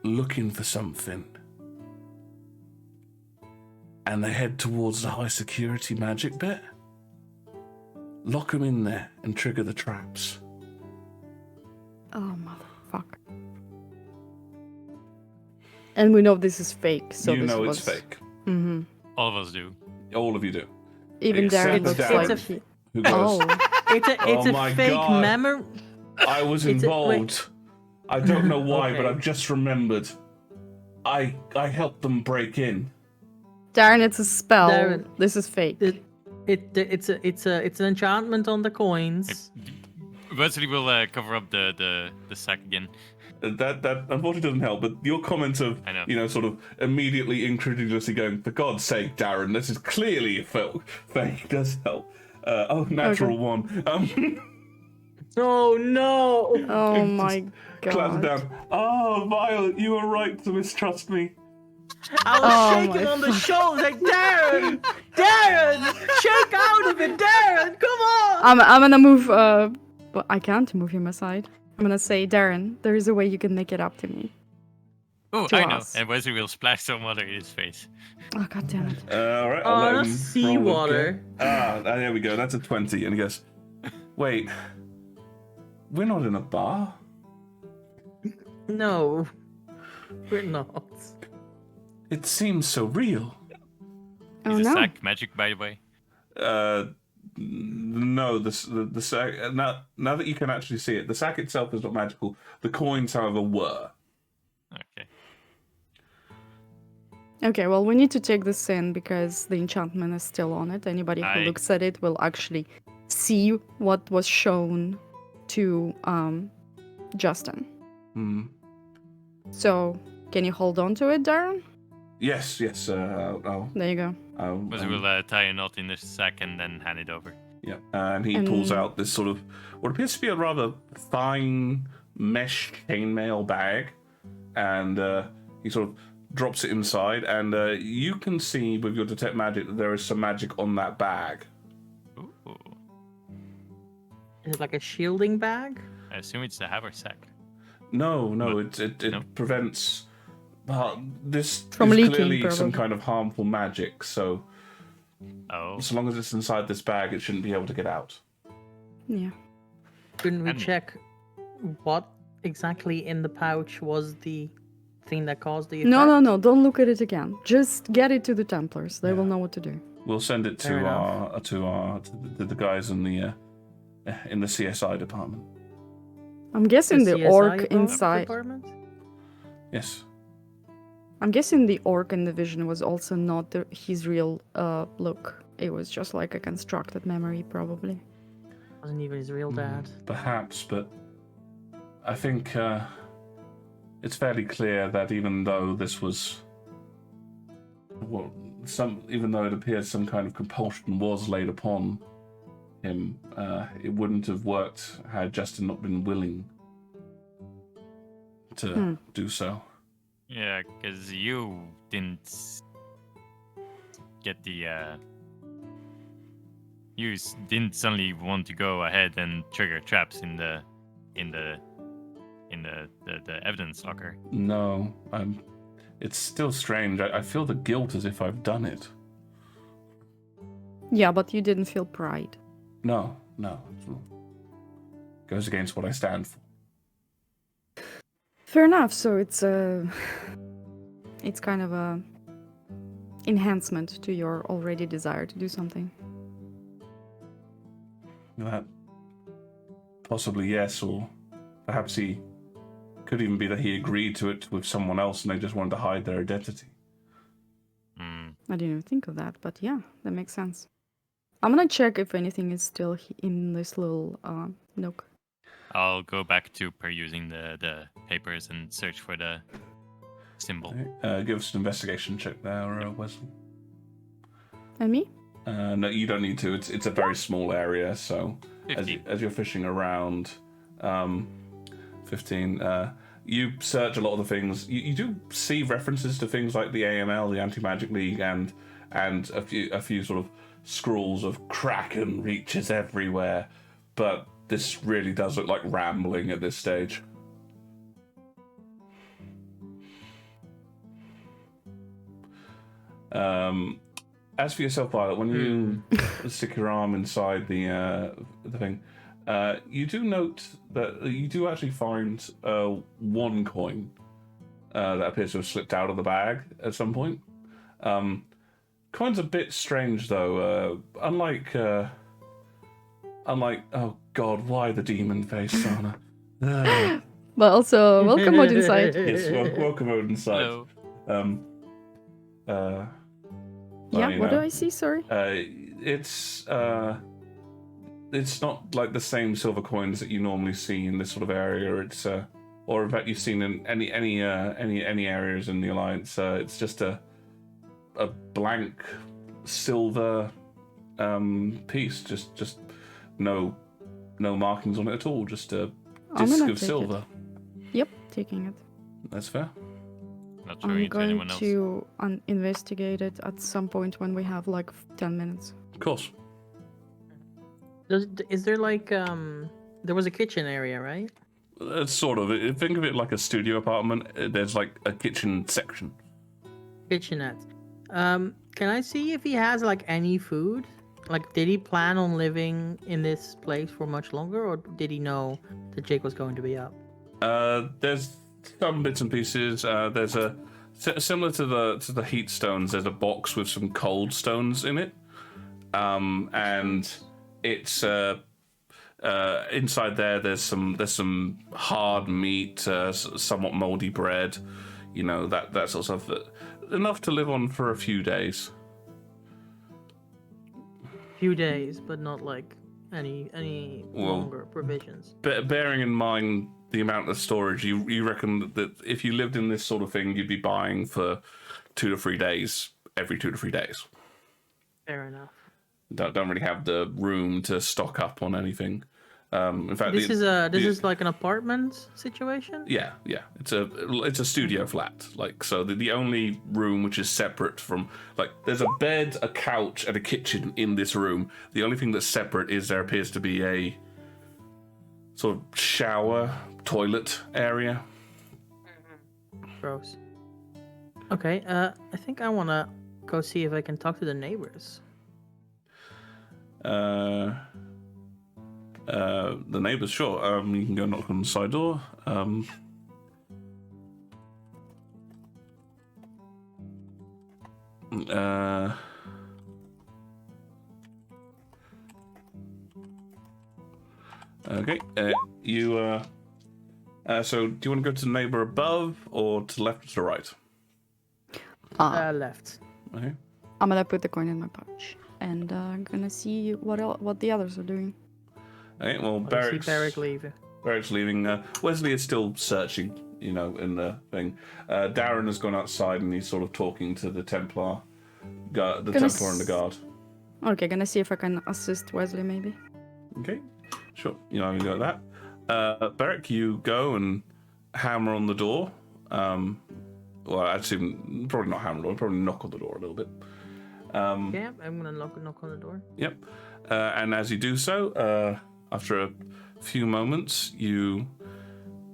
looking for something and they head towards the high security magic bit, lock them in there and trigger the traps. Oh, motherfucker. And we know this is fake, so you this know was... it's fake. Mm-hmm. All of us do. All of you do. Even Except Darren for looks Darren, like... who goes, Oh. It's Oh a my fake God. memory. I was It's a- wait. involved. I don't know why, but Okay. I've just remembered. I helped them break in. Darren, it's a spell. Darren. This is fake. It's an enchantment on the coins. Wesley will cover up the sack again. That unfortunately doesn't help, but your comment of, I know. sort of immediately incredulously going, for God's sake, Darren, this is clearly a fake, does help. Natural one. Oh no! Oh my Claps god. down. Oh, Violet, you were right to mistrust me. I was Oh shaking my on the shoulders like, Darren! Darren! Shake out of it, Darren! Come on! I'm gonna move, but I can't move him aside. I'm gonna say, Darren, there is a way you can make it up to me. Oh, To I know. us. And Wesley will splash some water in his face. Oh, god damn it. All right, Oh, I'll let that's him seawater. roll again. There we go. That's a 20. And he goes, wait, we're not in a bar. No, we're not. It seems so real. Oh Is the no. sack magic, by the way? No, the sack. Now that you can actually see it, the sack itself is not magical. The coins, however, were. Okay. Okay, well, we need to take this in because the enchantment is still on it. Anybody who Aye. looks at it will actually see what was shown to Justin. Hmm. So, can you hold on to it, Darren? Yes. There you go. Wesley will tie a knot in the sack and then hand it over. Yeah, and he pulls And- out this sort of what appears to be a rather fine mesh chainmail bag, and he sort of drops it inside, and you can see with your detect magic that there is some magic on that bag. Ooh. Is it like a shielding bag? I assume it's the haversack. No, But- it no? prevents this From is leaking, clearly some probably. kind of harmful magic. So Oh. so long as it's inside this bag, it shouldn't be able to get out. Yeah. Couldn't we And- check what exactly in the pouch was the thing that caused the No, effect? no. Don't look at it again. Just get it to the Templars. They will know what to do. We'll send it Fair to the guys in the CSI department. I'm guessing the CSI orc department- inside. department? Yes. I'm guessing the orc in the vision was also not his real look. It was just like a constructed memory, probably. Wasn't even his real dad. Perhaps, but I think it's fairly clear that even though this was, even though it appears some kind of compulsion was laid upon him, it wouldn't have worked had Justin not been willing to do so. Yeah, because you didn't get the. Didn't suddenly want to go ahead and trigger traps in the evidence locker. No, it's still strange. I feel the guilt as if I've done it. Yeah, but you didn't feel pride. No. Goes against what I stand for. Fair enough. So it's kind of a enhancement to your already desire to do something. That possibly yes, or perhaps he could even be that he agreed to it with someone else and they just wanted to hide their identity. Hmm. I didn't even think of that, but yeah, that makes sense. I'm gonna check if anything is still in this little nook. I'll go back to perusing the papers and search for the symbol. Give us an investigation check there, Wesley. And me? No, you don't need to. It's a very small area, so 50. as you're fishing around, 15. You search a lot of the things. You do see references to things like the AML, the Anti-Magic League, and a few sort of scrawls of Kraken reaches everywhere, but this really does look like rambling at this stage. As for yourself, Violet, when you stick your arm inside the thing, you do note that you do actually find one coin that appears to have slipped out of the bag at some point. Coin's a bit strange, though. Unlike, oh god, why the demon face, Sana? But also, welcome out inside. Yes, welcome over inside. Hello. Well, Yeah, what do I see? Sorry. It's not like the same silver coins that you normally see in this sort of area. It's or in fact you've seen in any areas in the Alliance. It's just a blank silver piece, just no markings on it at all. Just a I'm disc gonna of take silver. Yep, taking it. That's fair. Not showing I'm it to going anyone else. to investigate it at some point when we have like 10 minutes. Of course. Is there like there was a kitchen area, right? Sort of. Think of it like a studio apartment. There's like a kitchen section. Kitchenette. Can I see if he has like any food? Like, did he plan on living in this place for much longer, or did he know that Jake was going to be up? There's some bits and pieces. There's a similar to the heat stones. There's a box with some cold stones in it, and it's inside there. There's some hard meat, somewhat moldy bread, that sort of stuff. Enough to live on for a few days. Few days, but not like any Well, longer provisions. Bearing in mind the amount of storage, you reckon that if you lived in this sort of thing, you'd be buying for 2 to 3 days every 2 to 3 days. Fair enough. don't really have the room to stock up on anything. In fact, This is like an apartment situation. yeah. It's a studio flat. Like, so the only room which is separate from, like, there's a bed, a couch, and a kitchen in this room. The only thing that's separate is there appears to be a sort of shower, toilet area. Gross. Okay. I think I wanna go see if I can talk to the neighbors. The neighbors, sure. You can go knock on the side door. Okay. You. So, do you want to go to the neighbor above, or to the left or to the right? Left. Okay. I'm gonna put the coin in my pouch, and I'm gonna see what the others are doing. Okay. Well, I see Barrick's Barrick leave. Barrick's leaving. Wesley is still searching. You know, in the thing. Darren has gone outside and he's sort of talking to the Templar, the Templar and the guard. Okay, gonna see if I can assist Wesley, maybe. Okay, sure. You know, you got that. Barrick, you go and hammer on the door. Well, actually, probably not hammer on the door. Probably knock on the door a little bit. Yeah, I'm gonna knock on the door. Yep. And as you do so, after a few moments, you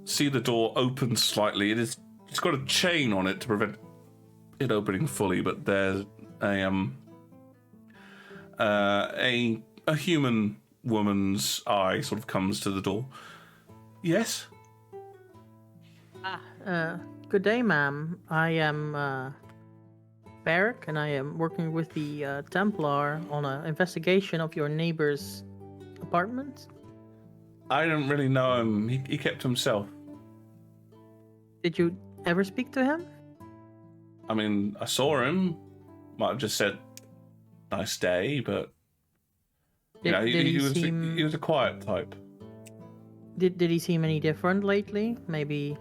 see the door open slightly. It's got a chain on it to prevent it opening fully, but there's a human woman's eye sort of comes to the door. Yes? Good day, ma'am. I am Barrick, and I am working with the Templar on an investigation of your neighbor's apartment. I don't really know him. He kept to himself. Did you ever speak to him? I mean, I saw him. Might have just said, "Nice day," but you know, he was a quiet type. Did he seem any different lately? Maybe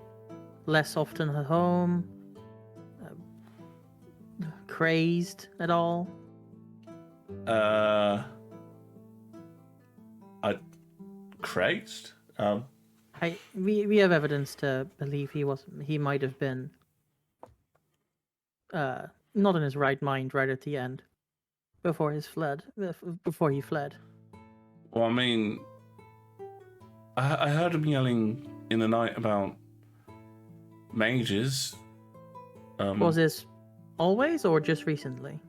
less often at home? Crazed at all? Crazed? We have evidence to believe he might have been not in his right mind right at the end before he fled. Well, I mean, I heard him yelling in the night about mages. Was this always or just recently?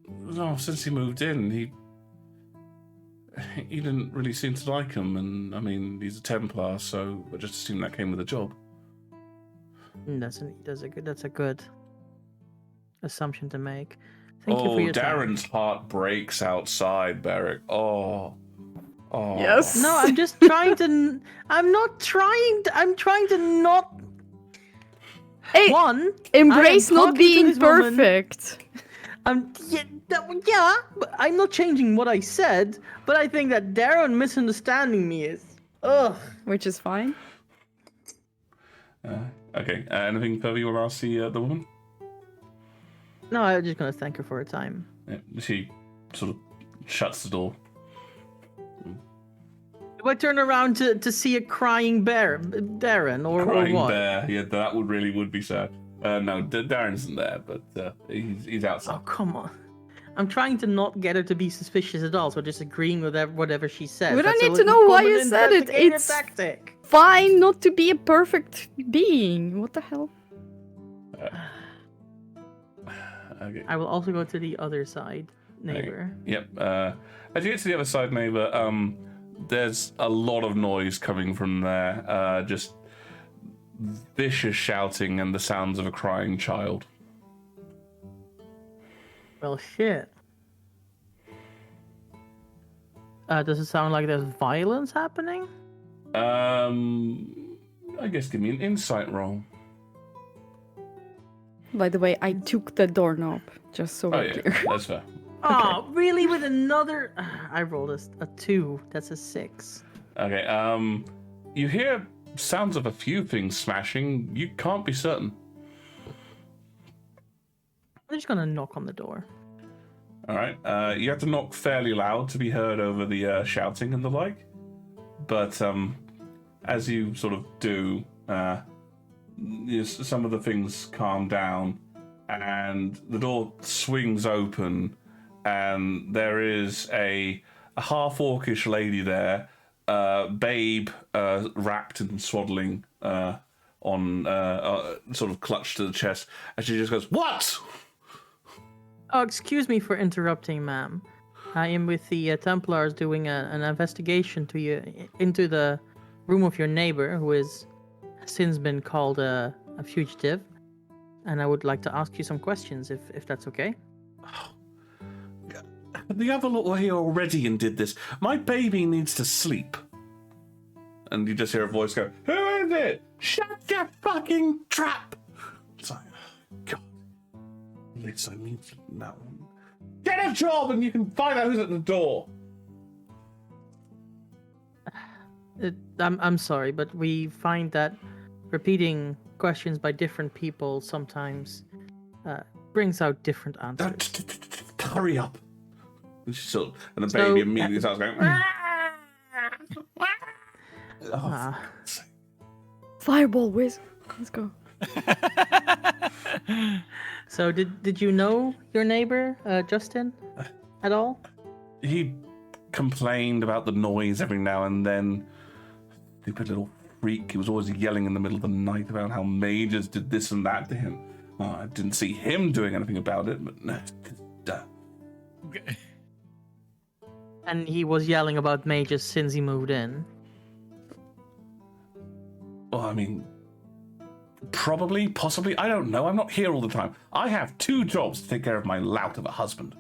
No, since he moved in, he didn't really seem to like him, and I mean, he's a Templar, so I just assumed that came with the job. That's a good assumption to make. Thank you for your time. Darren's heart breaks outside, Barrick. Oh. Yes. No, I'm just trying to. I'm trying to not. Hey, embrace not being perfect. Yeah, but I'm not changing what I said. But I think that Darren misunderstanding me is. Ugh. Which is fine. Okay. Anything further you want to ask the woman? No, I'm just gonna thank her for her time. Yeah, she sort of shuts the door. Do I turn around to see a crying bear, Darren, or Crying what? bear. Yeah, that would be sad. No, Darren isn't there, but he's outside. Oh, come on. I'm trying to not get her to be suspicious at all, so just agreeing with whatever she says. We don't That's need a to know why common you said it. investigative It's tactic. fine not to be a perfect being. What the hell? Okay. I will also go to the other side, neighbor. Yep. As you get to the other side, neighbor, there's a lot of noise coming from there. Just vicious shouting and the sounds of a crying child. Well, shit. Does it sound like there's violence happening? I guess give me an insight roll. By the way, I took the doorknob, just so we're clear. That's fair. Oh, really? With another? I rolled a 2. That's a 6. Okay. You hear sounds of a few things smashing. You can't be certain. I'm just gonna knock on the door. All right. You have to knock fairly loud to be heard over the shouting and the like. But as you sort of do, some of the things calm down, and the door swings open, and there is a half-orcish lady there, babe, wrapped in swaddling, on sort of clutched to the chest, and she just goes, "What?" Oh, excuse me for interrupting, ma'am. I am with the Templars doing an investigation into the room of your neighbor, who has since been called a fugitive, and I would like to ask you some questions, if that's okay. The other lot were here already and did this. My baby needs to sleep. And you just hear a voice go, "Who is it? Shut your fucking trap!" It's like, God. Liz, I mean, that one. Get a job and you can find out who's at the door. I'm sorry, but we find that repeating questions by different people sometimes brings out different answers. Hurry up. And the baby So, immediately starts going, Ah. Fireball whiz. Let's go. So did you know your neighbor, Justin, at all? He complained about the noise every now and then. Stupid little freak. He was always yelling in the middle of the night about how mages did this and that to him. I didn't see him doing anything about it, but... And he was yelling about mages since he moved in. Well, I mean... Probably, possibly, I don't know. I'm not here all the time. I have 2 jobs to take care of my lout of a husband.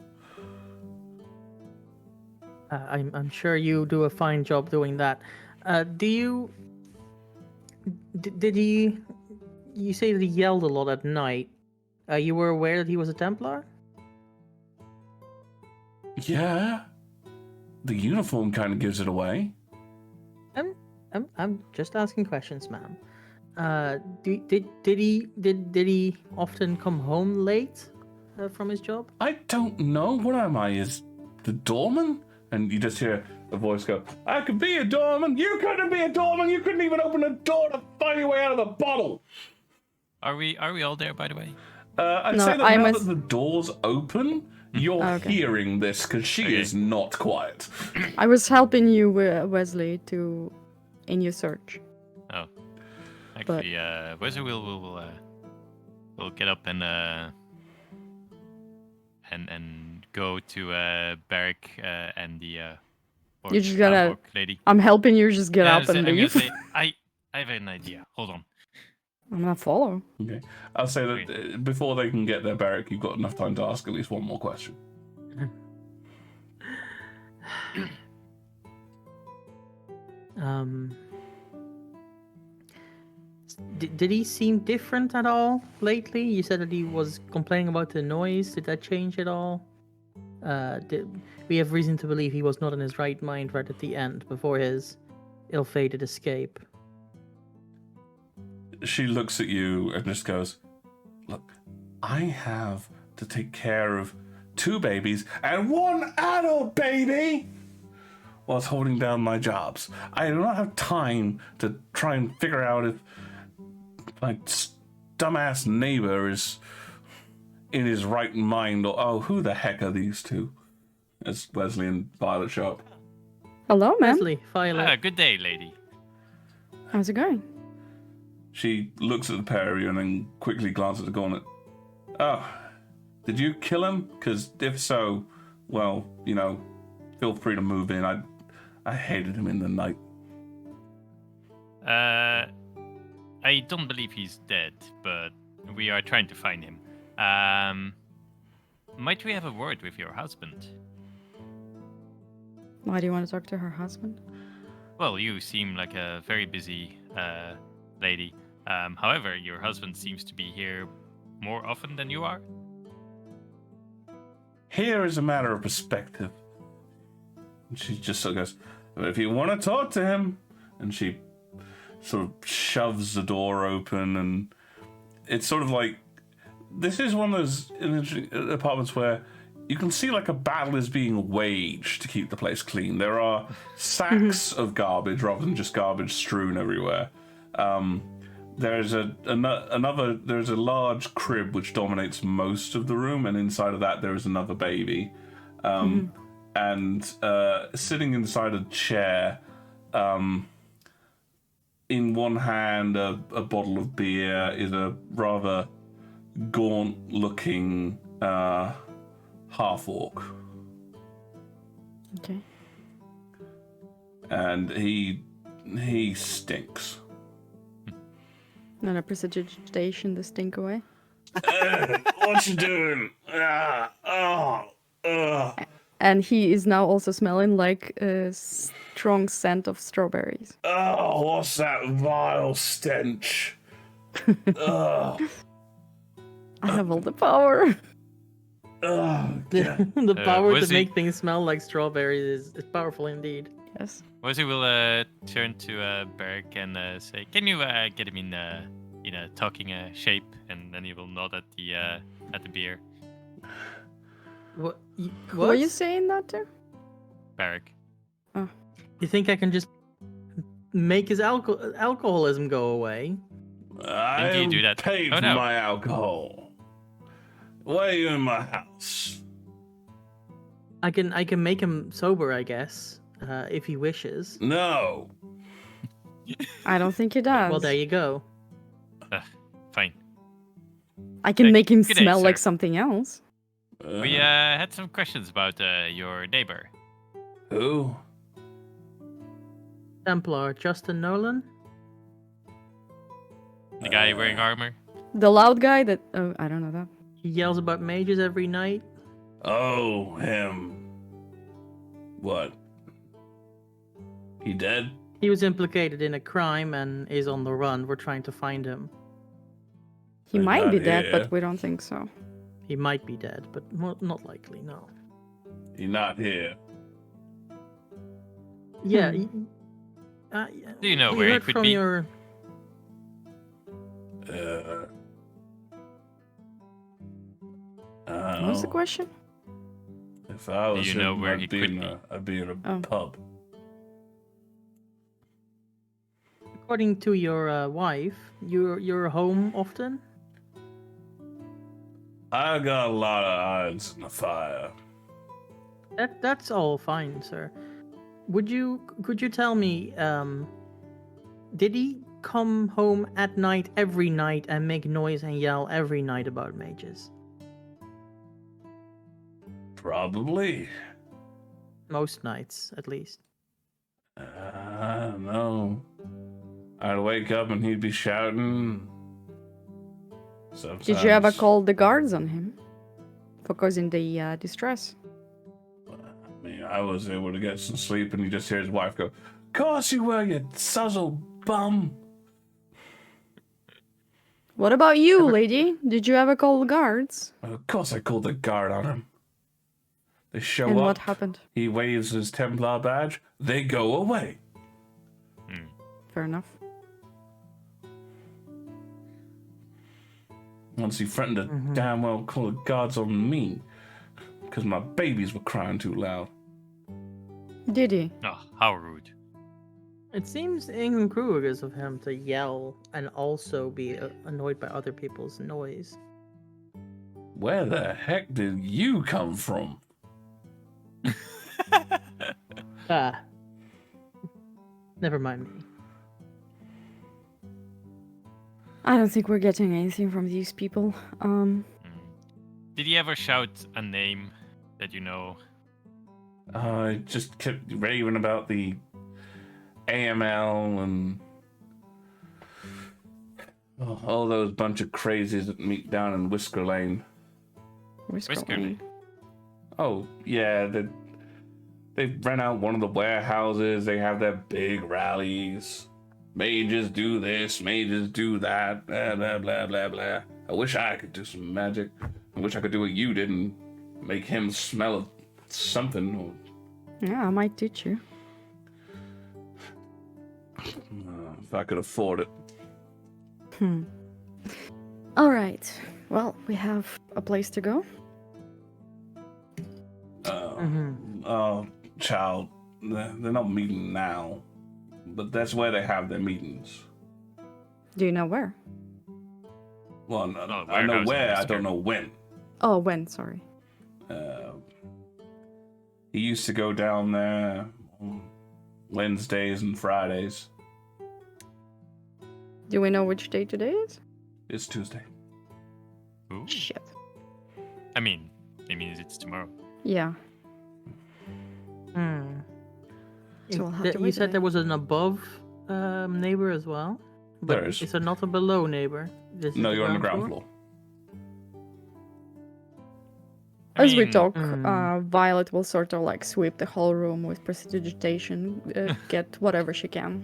I'm sure you do a fine job doing that. Did he... You say that he yelled a lot at night. You were aware that he was a Templar? Yeah. The uniform kind of gives it away. I'm just asking questions, ma'am. Did he often come home late from his job? I don't know. What am I? Is the doorman? And you just hear a voice go, "I could be a doorman. You couldn't be a doorman. You couldn't even open a door to find your way out of the bottle." Are we all there, by the way? I'd No, say that I now must- that the door's open, you're Okay. hearing this because she Okay. is not quiet. I was helping you, Wesley, in your search. Oh, actually, Wesley will get up and go to Barrack and the You just gotta- orc lady. I'm helping you just get Yeah, up and I'm gonna leave. say, I have an idea. Hold on. I'm gonna follow. Okay. I'll say that before they can get their barrack, you've got enough time to ask at least one more question. Did he seem different at all lately? You said that he was complaining about the noise. Did that change at all? We have reason to believe he was not in his right mind right at the end, before his ill-fated escape. She looks at you and just goes, "Look, I have to take care of 2 babies and 1 adult baby whilst holding down my jobs. I do not have time to try and figure out if my dumbass neighbor is in his right mind or, oh, who the heck are these 2?" As Wesley and Violet show up. Hello, ma'am. Leslie, Violet. Good day, lady. How's it going? She looks at the pair of you and then quickly glances at the gauntlet. "Oh, did you kill him? Because if so, well, you know, feel free to move in. I hated him in the night." I don't believe he's dead, but we are trying to find him. Might we have a word with your husband? Why do you want to talk to her husband? Well, you seem like a very busy lady. However, your husband seems to be here more often than you are. Here is a matter of perspective. And she just sort of goes, "If you want to talk to him," and she sort of shoves the door open, and it's sort of like, this is one of those apartments where you can see like a battle is being waged to keep the place clean. There are sacks of garbage rather than just garbage strewn everywhere. There's there's a large crib which dominates most of the room, and inside of that there is another baby. And sitting inside a chair, in one hand a bottle of beer is a rather gaunt-looking half-orc. Okay. And he stinks. Not a precipitation to stink away. What you doing? And he is now also smelling like a strong scent of strawberries. Oh, what's that vile stench? I have all the power. The power to was he- make things smell like strawberries is powerful indeed. Yes. Rosie will turn to Berg and say, "Can you get him in a talking shape?" And then he will nod at the beer. What? Who are you saying that to? Berg. You think I can just make his alcoholism go away? I you do that. paid Oh, for no. my alcohol. Why are you in my house? I can make him sober, I guess, if he wishes. No. I don't think he does. Well, there you go. Fine. I can make him Good day, smell like sir. something else. We had some questions about your neighbor. Who? Templar Justin Nolan. The guy wearing armor. The loud guy that... Oh, I don't know that. He yells about mages every night. Oh, him. What? He dead? He was implicated in a crime and is on the run. We're trying to find him. He He's might not be dead, here. but we don't think so. He might be dead, but not likely, no. He not here. Yeah. Do you know we where he heard could from be? Your... I What's the don't know. question? If I was you know him, where I'd he be could in be? I'd be in a Oh. pub. According to your wife, you're home often? I got a lot of irons in the fire. That's all fine, sir. Could you tell me, did he come home at night every night and make noise and yell every night about mages? Probably. Most nights, at least. I don't know. I'd wake up and he'd be shouting. Sometimes. Did you ever call the guards on him? For causing the distress? I mean, I was able to get some sleep, and you just hear his wife go, "Course you were, you suzzle bum." What about you, lady? Did you ever call the guards? Of course I called the guard on him. They show And up. what happened? He waves his Templar badge. They go away. Fair enough. Once he threatened to damn well call the guards on me, because my babies were crying too loud. Did he? Oh, how rude. It seems incongruous of him to yell and also be annoyed by other people's noise. Where the heck did you come from? Ah. Never mind me. I don't think we're getting anything from these people. Did he ever shout a name that you know? I just kept raving about the AML and all those bunch of crazies that meet down in Whisker Lane. Whisker Whisker Lane. Oh, yeah, they rent out one of the warehouses, they have their big rallies. Mages do this, mages do that, blah, blah, blah, blah, blah. I wish I could do some magic. I wish I could do what you did and make him smell of something. Yeah, I might teach you. If I could afford it. All right. Well, we have a place to go. child, they're not meeting now, but that's where they have their meetings. Do you know where? Well, no, Oh, I know warehouse where, I investor. don't know when. Oh, when? Sorry. He used to go down there on Wednesdays and Fridays. Do we know which day today is? It's Tuesday. Ooh. Shit. I mean, it means it's tomorrow. Yeah. Hmm. So we'll have to You wait said today. there was an above neighbor as well? But There is. Is there not a below neighbor? This is No, you're on the ground floor? floor. I As we mean, talk, Mm. Violet will sort of like sweep the whole room with prestidigitation, get whatever she can.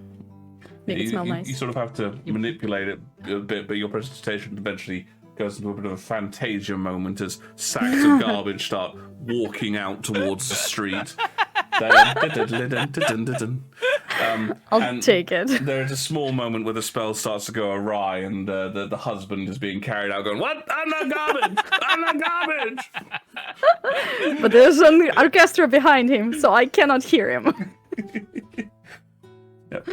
Make it smell nice. You sort of have to manipulate it a bit, but your presentation eventually goes into a bit of a Fantasia moment as sacks of garbage start walking out towards the street. I'll and take it. There is a small moment where the spell starts to go awry, and the husband is being carried out, going, "What? I'm not garbage! I'm not garbage!" But there's an orchestra behind him, so I cannot hear him. Yep.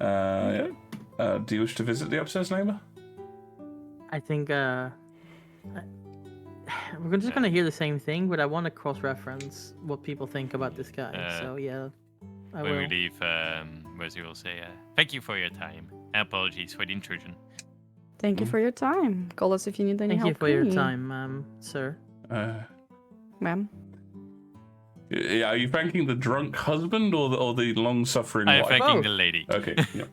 Yeah. Do you wish to visit the upstairs neighbor? I think we're just gonna hear the same thing, but I want to cross-reference what people think about this guy. So yeah, I when we will. leave, Wesley will say, "Thank you for your time. And apologies for the intrusion." Thank you for your time. Call us if you need any Thank help. you for your cleaning. time, sir. Ma'am. Yeah, are you thanking the drunk husband or the long-suffering I am wife? thanking Both. the lady. Okay, yeah.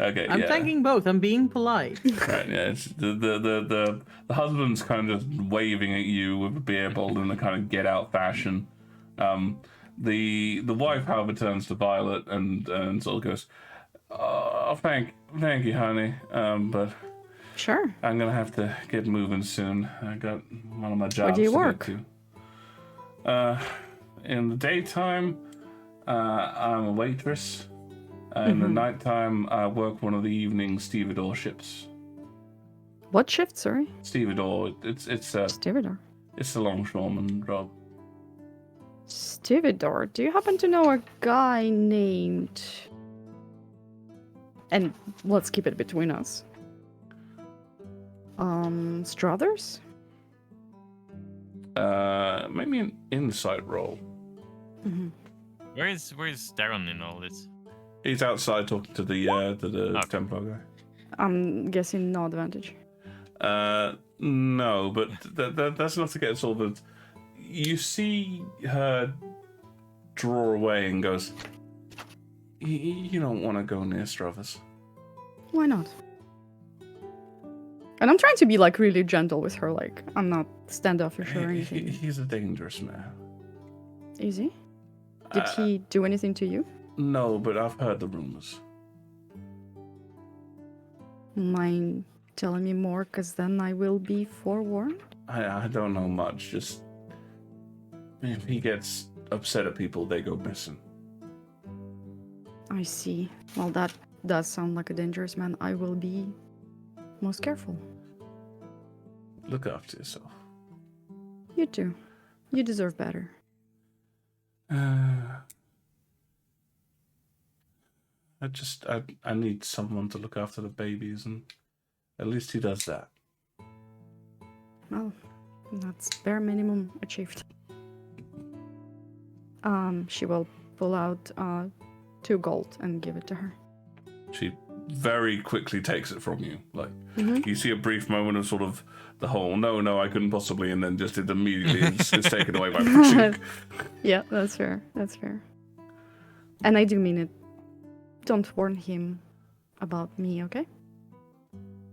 Okay, I'm yeah. thanking both. I'm being polite. Right, yeah. It's the husband's kind of just waving at you with a beer bottle in a kind of get out fashion. The wife, however, turns to Violet and sort of goes, "Oh, thank you, honey. But Sure. I'm gonna have to get moving soon. I got one of my jobs do you to work? get to. In the daytime, I'm a waitress. In the nighttime, I work one of the evening stevedore ships. What shift, sorry? Stevedore, it's a Stevedore. longshoreman job. Stevedore. Do you happen to know a guy named... And let's keep it between us. Struthers? Maybe an insight roll. Mm-hmm. Where's Darren in all this? He's outside talking to the Okay. tempo guy. I'm guessing no advantage. No, but that's not to get sort of. You see her draw away and goes, You don't want to go near Struthers. Why not? And I'm trying to be like really gentle with her, like I'm not standoffish or anything. He's a dangerous man. Easy. Did he do anything to you? No, but I've heard the rumors. Mind telling me more, because then I will be forewarned? I don't know much, just if he gets upset at people, they go missing. I see. Well, that does sound like a dangerous man. I will be most careful. Look after yourself. You too. You deserve better. I need someone to look after the babies, and at least he does that. Well, that's bare minimum achieved. She will pull out 2 gold and give it to her. She very quickly takes it from you. Like, Mhm. you see a brief moment of sort of the whole, no, I couldn't possibly, and then just it immediately is taken away by Pashik. Yeah, that's fair. That's fair. And I do mean it. Don't warn him about me, okay?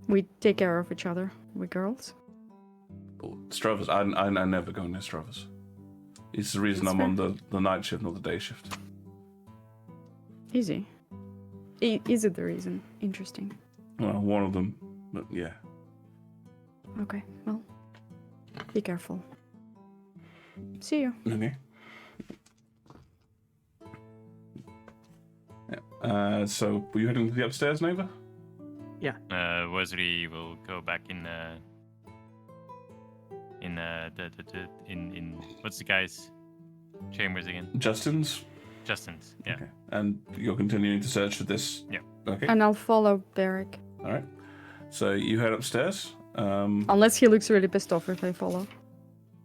We take care of each other, we girls. Struthers, I never go near Struthers. It's the reason That's I'm on the night shift, not the day shift. Easy. Is it the reason? Interesting. Well, one of them, but yeah. Okay, well, be careful. See you. Okay. Yeah. So, were you heading to the upstairs, neighbor? Wesley will go back in in what's the guy's chambers again? Justin's. Justin's. Yeah. Okay. And you're continuing to search for this. Yeah. Okay. And I'll follow Barrick. All right. So you head upstairs. Unless he looks really pissed off if I follow.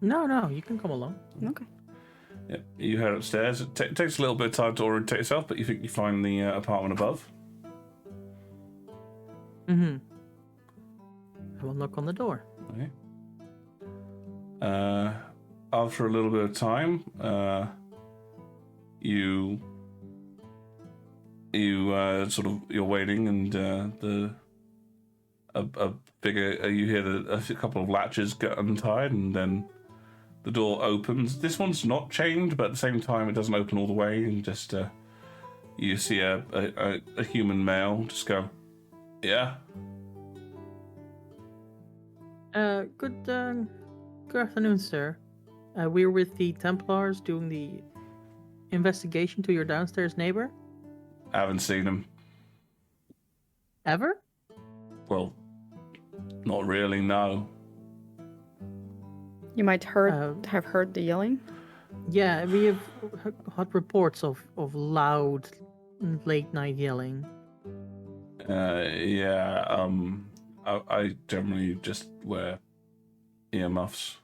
No, you can come along. Okay. Yeah, you head upstairs. It takes a little bit of time to orientate yourself, but you think you find the apartment above. Mm-hmm. I will knock on the door. Okay. After a little bit of time, you're waiting, and you hear a couple of latches get untied, and then the door opens. This one's not chained, but at the same time, it doesn't open all the way, and just you see a human male just go, yeah. Good afternoon, sir. We're with the Templars doing the investigation to your downstairs neighbor. I haven't seen him. Ever? Well, not really, no. You might have heard the yelling. Yeah, we have had reports of loud late night yelling. Yeah, I generally just wear earmuffs.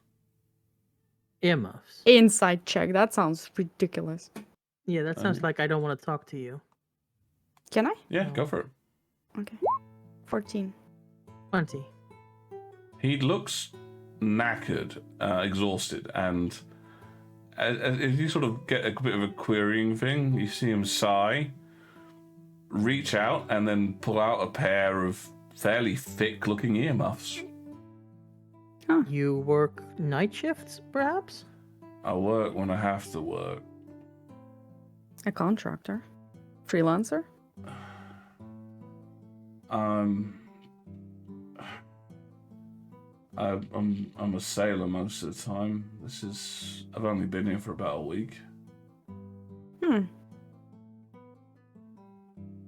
Earmuffs. Inside check. That sounds ridiculous. Yeah, that sounds like I don't want to talk to you. Can I? Yeah, go for it. Okay. 14. 20. He looks knackered, exhausted, and as you sort of get a bit of a querying thing, you see him sigh, reach out, and then pull out a pair of fairly thick-looking earmuffs. You work night shifts, perhaps? I work when I have to work. A contractor? Freelancer? I'm a sailor most of the time. I've only been here for about a week.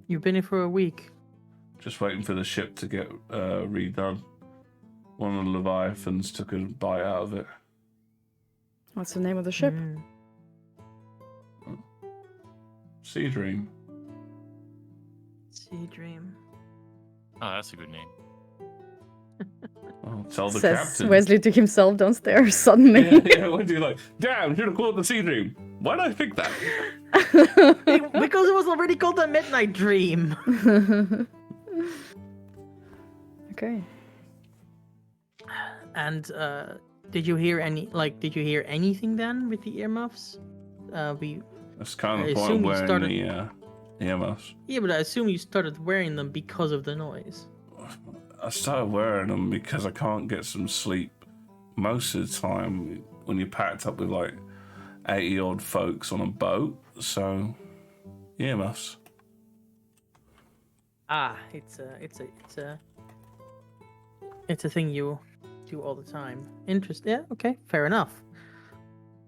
You've been here for a week. Just waiting for the ship to get redone. One of the Leviathans took a bite out of it. What's the name of the ship? Sea Dream. Sea Dream. Oh, that's a good name. I'll tell the Says captain. Wesley to himself downstairs suddenly. Yeah, when do you like? Damn, should have called it the Sea Dream. Why did I think that? Because it was already called the Midnight Dream. Okay. And did you hear anything then with the earmuffs? That's kind of I the point assume of you wearing started- the earmuffs. Yeah, but I assume you started wearing them because of the noise. I started wearing them because I can't get some sleep most of the time when you're packed up with like 80 odd folks on a boat. So, earmuffs. Ah, it's a thing you do all the time. Yeah, okay, fair enough.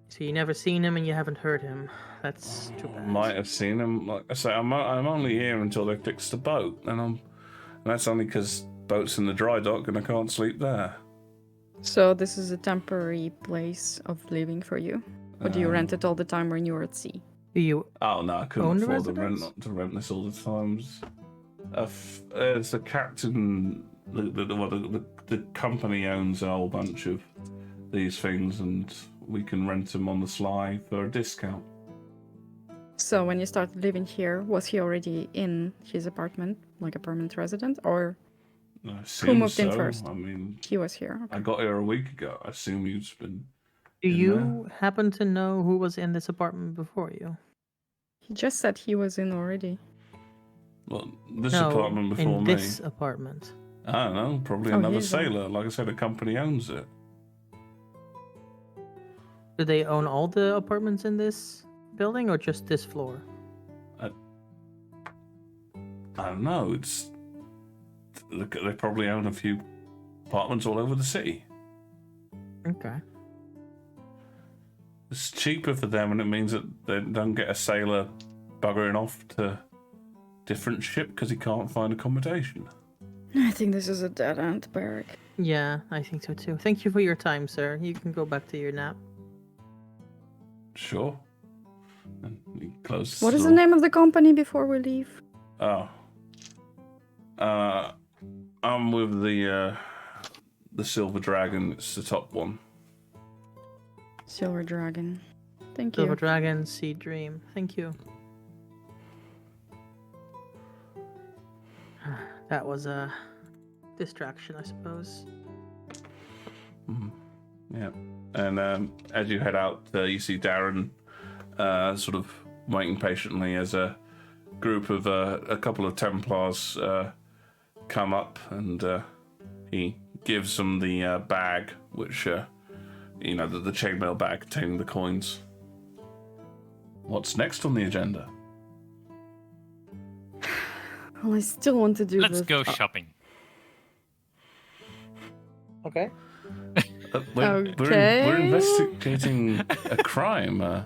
So you never seen him and you haven't heard him. That's too bad. Might have seen him. Like I say, I'm only here until they fix the boat, and that's only because boat's in the dry dock and I can't sleep there. So this is a temporary place of living for you? Or do you rent it all the time when you're at sea? Do you? Oh no, I Own couldn't the afford residence? to rent this all the times. It's the captain. The company owns a whole bunch of these things, and we can rent them on the sly for a discount. So when you started living here, was he already in his apartment, like a permanent resident, or I who assume moved in so. first? I mean, He was here. I Okay. got here a week ago. I assume he's been. Do in you happen to know who was in this apartment before you? He just said he was in already. Well, this No, apartment before in me. this apartment. I don't know. Probably Oh, another he's on. sailor. Like I said, a company owns it. Do they own all the apartments in this building or just this floor? I don't know. They probably own a few apartments all over the city. Okay. It's cheaper for them, and it means that they don't get a sailor buggering off to different ship because he can't find accommodation. I think this is a dead end, Barrick. Yeah, I think so too. Thank you for your time, sir. You can go back to your nap. Sure. And he closes What is the door. name of the company before we leave? Oh. I'm with the Silver Dragon. It's the top one. Silver Dragon. Thank Silver you. Dragon, Sea Dream. Thank you. That was a distraction, I suppose. Mhm. Yeah. And as you head out, you see Darren sort of waiting patiently as a group of a couple of Templars come up, and he gives them the bag, which, the chainmail bag containing the coins. What's next on the agenda? Well, I still want to do Let's this. go shopping. Okay. We're Okay. investigating a crime. I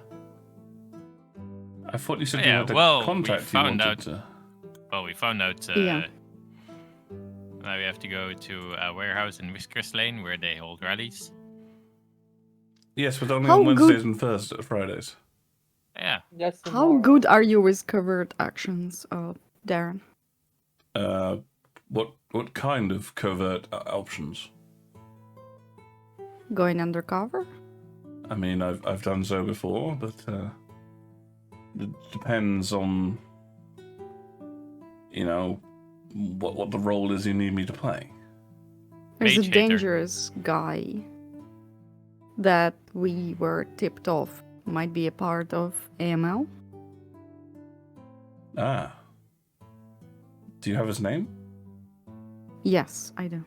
thought you said you Yeah, had a well, we contract you found wanted out- to... Well, we found out. Yeah. Now we have to go to a warehouse in Whiskers Lane where they hold rallies. Yes, but only How on Wednesdays good- and Fridays. Yeah. That's How good are you with covert actions, Darren? What kind of covert options? Going undercover? I mean, I've done so before, but it depends on what the role is you need me to play. There's a Mage hater. dangerous guy that we were tipped off might be a part of AML. Ah. Do you have his name? Yes, I do.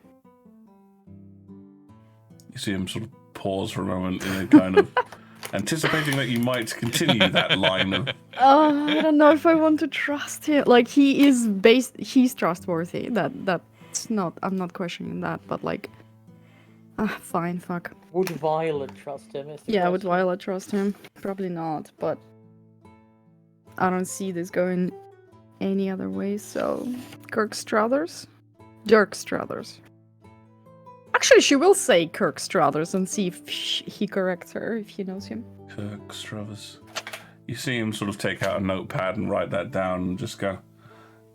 You see him sort of pause for a moment in a kind of anticipating that you might continue that line of... I don't know if I want to trust him. Like, he's trustworthy. That's not, I'm not questioning that, but like, fine, fuck. Would Violet trust him? Is the Yeah, would question. Violet trust him? Probably not, but I don't see this going any other way, so Dirk Struthers? Actually, she will say Kirk Struthers and see if he corrects her, if he knows him. Kirk Struthers. You see him sort of take out a notepad and write that down and just go,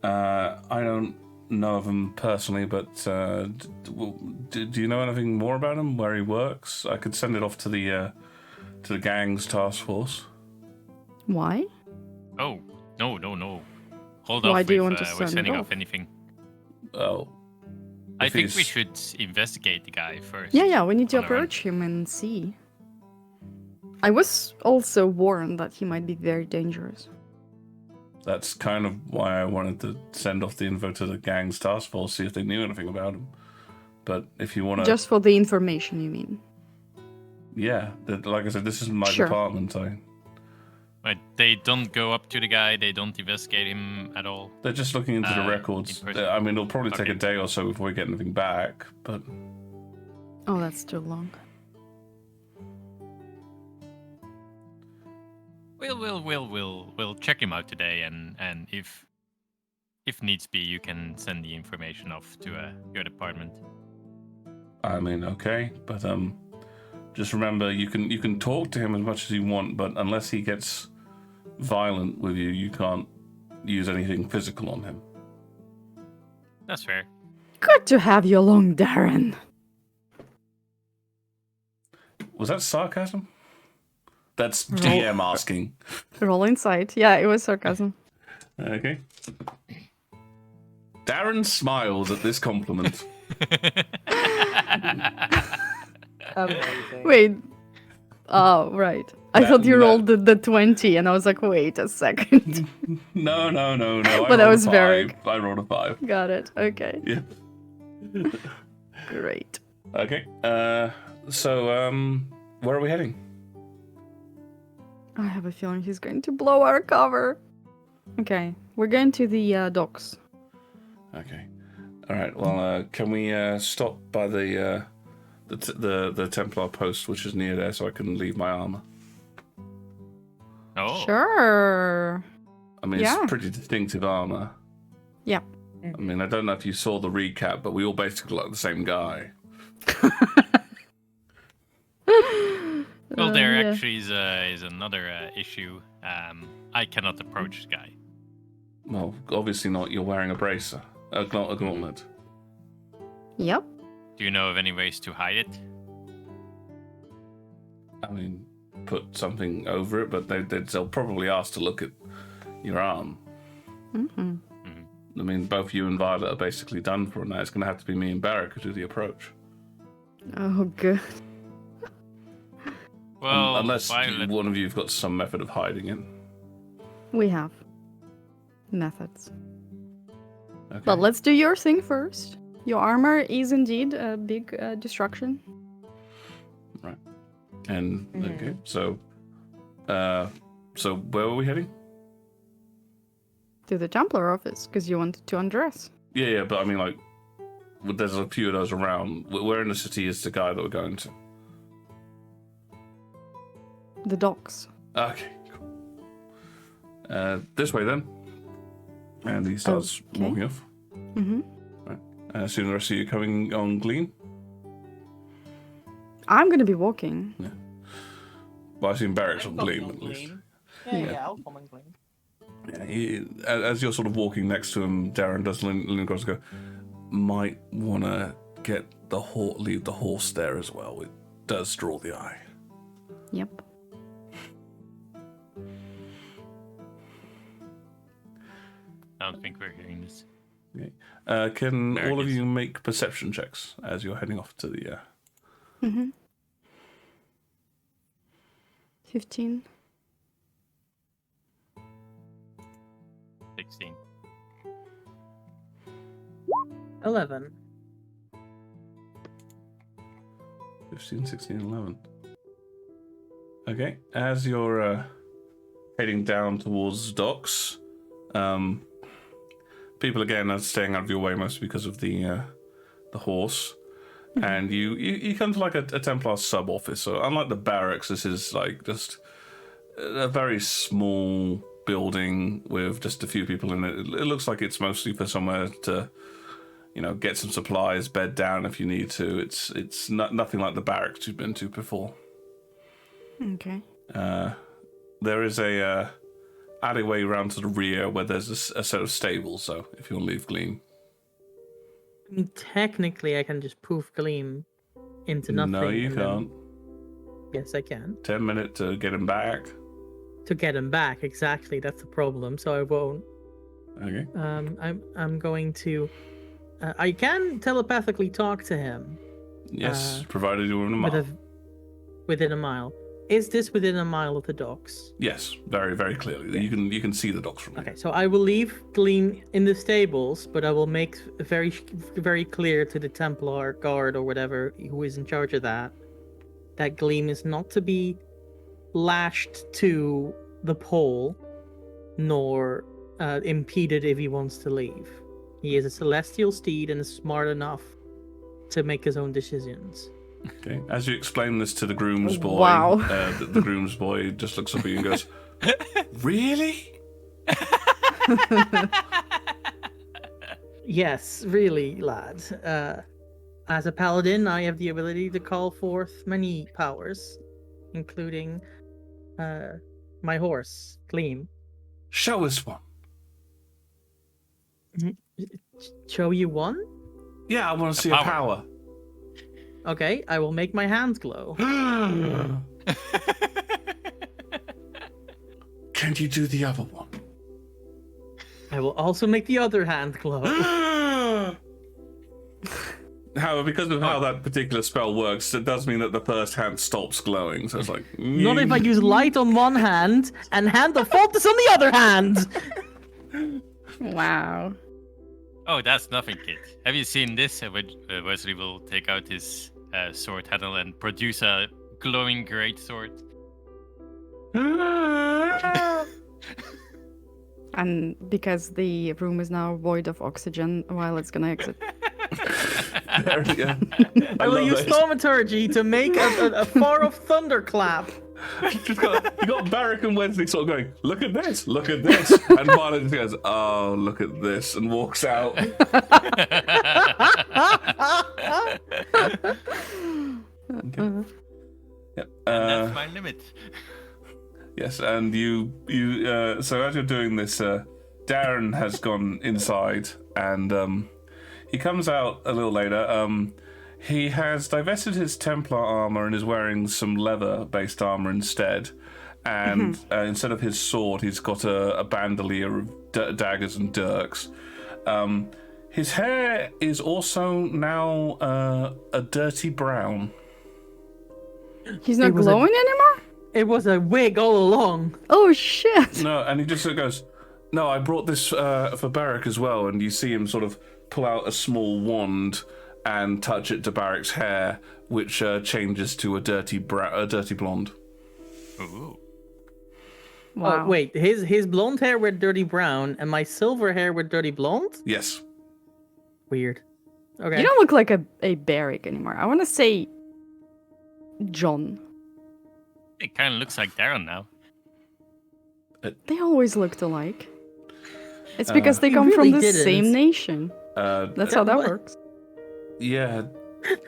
I don't know of him personally, but do you know anything more about him, where he works? I could send it off to the gang's task force. Why? Oh, no. Hold Why off do you with, want to with send it sending off? off anything. Oh. I If think we he's- should investigate the guy first. Yeah, we need to on our own. approach him and see. I was also warned that he might be very dangerous. That's kind of why I wanted to send off the info to the gang's task force, see if they knew anything about him. But if you want to... Just for the information, you mean? Yeah, like I said, this isn't my Sure. department. But they don't go up to the guy, they don't investigate him at all. They're just looking into the in records. person. I mean, it'll probably take a Okay. day or so before we get anything back, but... Oh, that's too long. We'll check him out today, and if needs be, you can send the information off to your department. I mean, okay, but just remember, you can talk to him as much as you want, but unless he gets violent with you, you can't use anything physical on him. That's fair. Good to have you along, Darren. Was that sarcasm? That's Roll- DM asking. Roll insight. Yeah, it was sarcasm. Okay. Darren smiles at this compliment. Amazing. Wait. Oh, right. I That- thought you that- rolled the 20, and I was like, wait a second. No. But that rolled was a very- 5. I rolled a 5. Got it. Okay. Yeah. Great. Okay. So, where are we heading? I have a feeling he's going to blow our cover. Okay. We're going to the docks. Okay. All right. Well, can we stop by the Templar post, which is near there, so I can leave my armor? Oh, Sure. I mean, Yeah. it's pretty distinctive armor. Yeah. I mean, I don't know if you saw the recap, but we all basically look like the same guy. Well, there Yeah. actually is another issue. I cannot approach this guy. Well, obviously not. You're wearing a bracer, a gauntlet. Yep. Do you know of any ways to hide it? I mean, put something over it, but they'll probably ask to look at your arm. Mm-hmm. I mean, both you and Violet are basically done for now. It's going to have to be me and Barrick who do the approach. Oh, good. Well, Unless Violet, one of you've got some method of hiding it. We have methods. Okay. But let's do your thing first. Your armor is indeed a big destruction. And okay, so where were we heading? To the Templar office, because you wanted to undress. Yeah, but I mean, like, there's a few of those around. Where in the city is the guy that we're going to? The docks. Okay, cool. This way then. And he starts Okay. walking off. Mm-hmm. Soon the rest of you coming on Gleam. I'm gonna be walking. Well, I've seen Barrick's on I'll Gleam come at and least. glean. Yeah. Yeah, I'll come and glean. Yeah, as you're sort of walking next to him, Darren does lean across and go, might want to get leave the horse there as well. It does draw the eye. Yep. I don't think we're hearing this. Can There all it of is. you make perception checks as you're heading off to the... Mm-hmm. 15. 16. 11. 15, 16, 11. Okay, as you're heading down towards docks, people again are staying out of your way mostly because of the horse. And you come to like a Templar sub office. So unlike the barracks, this is like just a very small building with just a few people in it. It looks like it's mostly for somewhere to, get some supplies, bed down if you need to. It's nothing like the barracks you've been to before. Okay. There is a alleyway round to the rear where there's a set of stables. So if you want to leave Gleam, I mean, technically, I can just poof gleam into nothing. no, you and then- can't. Yes, I can. 10 minutes to get him back. To get him back, exactly. That's the problem. So I won't. Okay. I'm going to. I can telepathically talk to him. Yes, provided you're in a mile. Within a mile. Is this within a mile of the docks? Yes, very, very clearly. Yeah. You can see the docks from here. Okay, so I will leave Gleam in the stables, but I will make very, very clear to the Templar guard or whatever who is in charge of that Gleam is not to be lashed to the pole, nor impeded if he wants to leave. He is a celestial steed and is smart enough to make his own decisions. Okay. As you explain this to the groom's boy, Wow. the groom's boy just looks up at you and goes, "Really?" Yes, really, lad. As a paladin, I have the ability to call forth many powers, including my horse, Gleam. Show us one. Show you one? Yeah, I want to see power. a power. Okay, I will make my hand glow. Can you do the other one? I will also make the other hand glow. However, because of how that particular spell works, it does mean that the first hand stops glowing. So it's like, Not if I use light on one hand and hand of faultless on the other hand. Wow. Oh, that's nothing, kid. Have you seen this? Wesley will take out his sword handle and produce a glowing great sword. And because the room is now void of oxygen while it's gonna exit. There we go. I will love use it. thaumaturgy to make a far-off thunderclap. you got Barrick and Wesley sort of going, look at this, and Violet just goes, oh, look at this, and walks out. Okay. Yep. And that's my limit. Yes, and you so as you're doing this, Darren has gone inside, and he comes out a little later. He has divested his Templar armor and is wearing some leather-based armor instead. And instead of his sword, he's got a bandolier of daggers and dirks. His hair is also now a dirty brown. He's not It was a- glowing anymore? It was a wig all along. Oh shit! No, and he just sort of goes, no, I brought this for Barrack as well. And you see him sort of pull out a small wand and touch it to Barrack's hair, which changes to a dirty blonde. Ooh. Wow. Oh, wait, his blonde hair with dirty brown and my silver hair with dirty blonde? Yes. Weird. Okay. You don't look like a Barrick anymore. I want to say John. It kind of looks like Darren now. They always looked alike. It's because they You come really from the didn't. same nation. That's how that What? works. Yeah,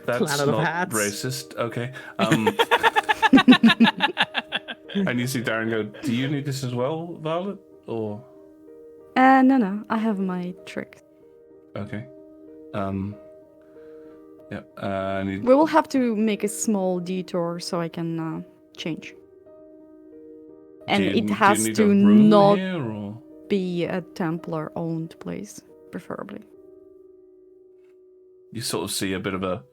that's Planet of not Hats. racist. Okay. And you see Darren go, do you need this as well, Violet? Or No, I have my trick. okay. Yeah. And We will have to make a small detour so I can change. And it has do you need to a room not here, or? be a Templar-owned place, preferably. You sort of see a bit of a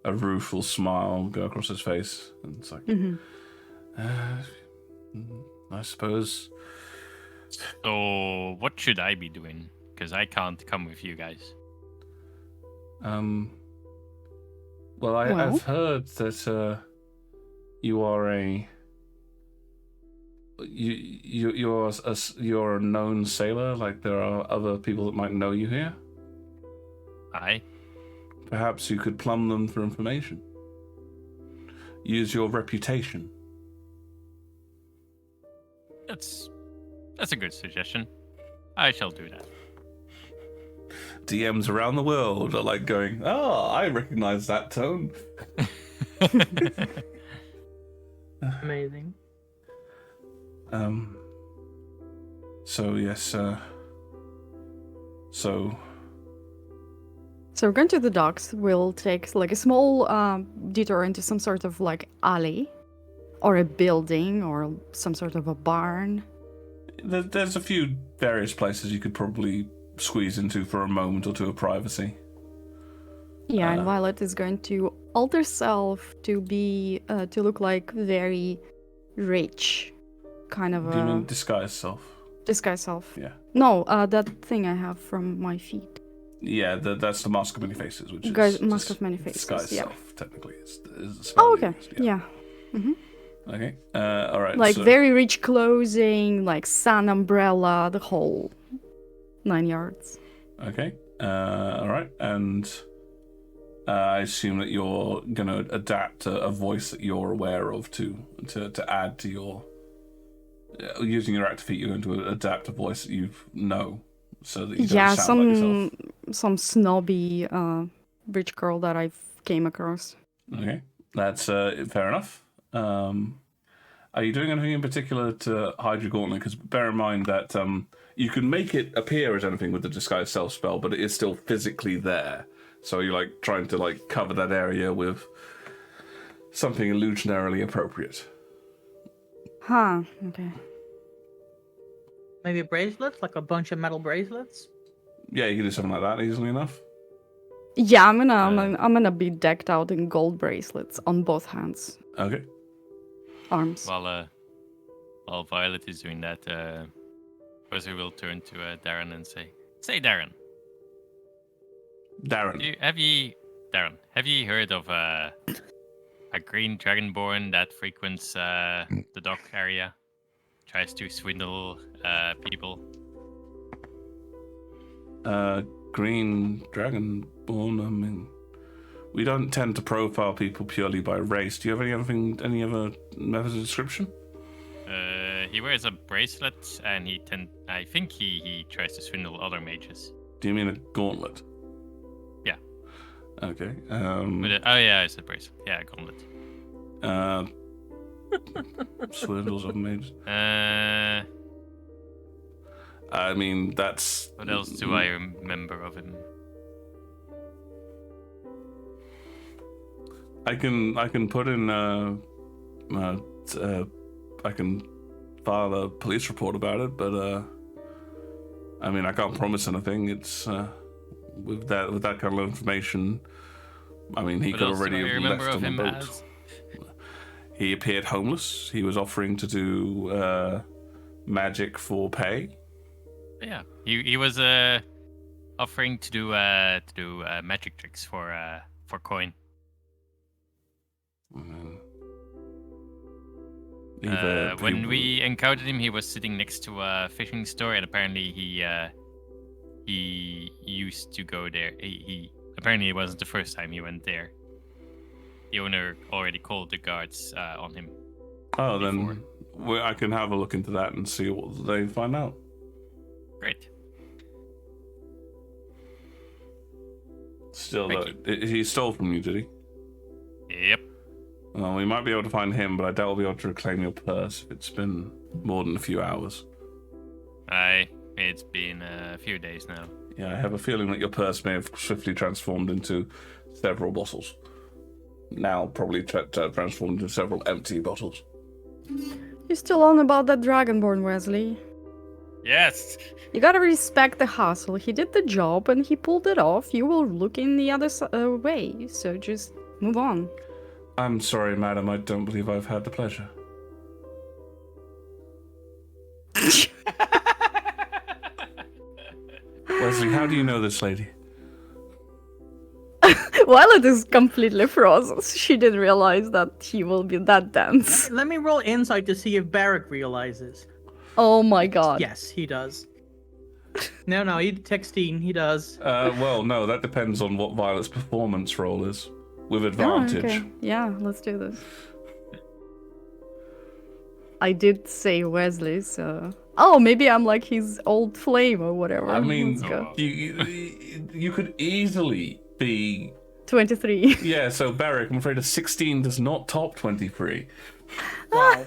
rueful smile go across his face, and it's like, I suppose. So, what should I be doing? Because I can't come with you guys. Well, Well? I've heard that you are you're a known sailor. Like there are other people that might know you here. Aye. Perhaps you could plumb them for information. Use your reputation. That's a good suggestion. I shall do that. DMs around the world are like going, oh, I recognize that tone. Amazing. So yes, so So we're going to the docks. We'll take like a small detour into some sort of like alley, or a building, or some sort of a barn. there's a few various places you could probably squeeze into for a moment or two of privacy. Yeah, and Violet is going to alter self to be to look like very rich, kind of Do you a mean disguise self? disguise self. Yeah. No, that thing I have from my feet. Yeah, that's the Mask of Many Faces, which Guys, is Mask just of Many Faces, disguise yeah. self, technically. Is the spell Oh, you okay. used, Yeah. Okay. All right. Like so, very rich clothing, like sun umbrella, the whole 9 yards. Okay. All right. And I assume that you're gonna adapt a voice that you're aware of to add to your using your active feat. You're going to adapt a voice that you know, so that you don't Yeah, sound like yourself. some snobby rich girl that I've came across. Okay, that's fair enough. Are you doing anything in particular to hide your gauntlet? Because bear in mind that you can make it appear as anything with the disguise self spell, but it is still physically there. So you're like trying to like cover that area with something illusionarily appropriate. Huh, okay. Maybe bracelets, like a bunch of metal bracelets. Yeah, you can do something like that easily enough. Yeah, I'm gonna be decked out in gold bracelets on both hands, Okay. arms. While Violet is doing that, Wesley will turn to Darren and say, Darren, Darren. have you heard of a green dragonborn that frequents the dock area, tries to swindle people? Green Dragonborn, I mean, we don't tend to profile people purely by race. Do you have any other methods of description? He wears a bracelet, and I think he tries to swindle other mages. Do you mean a gauntlet? Yeah. Okay. Oh yeah, it's a bracelet. Yeah, gauntlet. Swindles of mages. I mean, that's... What else do I remember of him? I can put in I can file a police report about it, but I mean, I can't promise anything. It's with that kind of information. I mean, he What could else do already I have remember left of on the him boat. as? He appeared homeless. He was offering to do magic for pay. Yeah, he was offering to do magic tricks for coin. When we encountered him, he was sitting next to a fishing store, and apparently he used to go there. He apparently it wasn't the first time he went there. The owner already called the guards on him. Oh, before. then I can have a look into that and see what they find out. Great. Still, Thank though, he stole from you, did he? Yep. Well, we might be able to find him, but I doubt we'll be able to reclaim your purse if it's been more than a few hours. It's been a few days now. Yeah, I have a feeling that your purse may have swiftly transformed into several bottles. Now probably transformed into several empty bottles. You're still on about that Dragonborn, Wesley. Yes. You gotta respect the hustle. He did the job and he pulled it off. You will look in the other way, so just move on. I'm sorry, madam. I don't believe I've had the pleasure. Wesley, how do you know this lady? Violet is completely frozen. She didn't realize that he will be that dense. Let me roll insight to see if Barrack realizes. Oh my god. Yes, he does. No, he 16. He does. Well, no, that depends on what Violet's performance roll is. With advantage. Oh, okay. Yeah, let's do this. I did say Wesley, so... Oh, maybe I'm like his old flame or whatever. I mean, Let's go. you could easily be... 23. Yeah, so Barrick, I'm afraid a 16 does not top 23. Wow.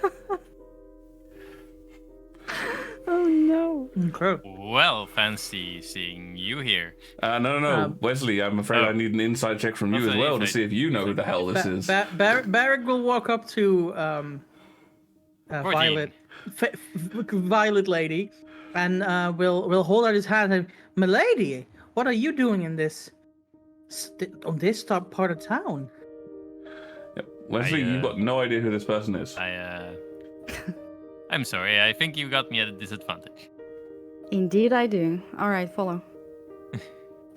Oh no. Incredible. Well, fancy seeing you here. No. Wesley, I'm afraid I need an inside check from you as well to see if you know who the hell this is. Barrack will walk up to 14. Violet, Violet lady, and will hold out his hand and, "Milady, what are you doing in this on this top part of town?" Yep. Wesley, you've got no idea who this person is. I'm sorry. I think you got me at a disadvantage. Indeed I do. Alright, follow.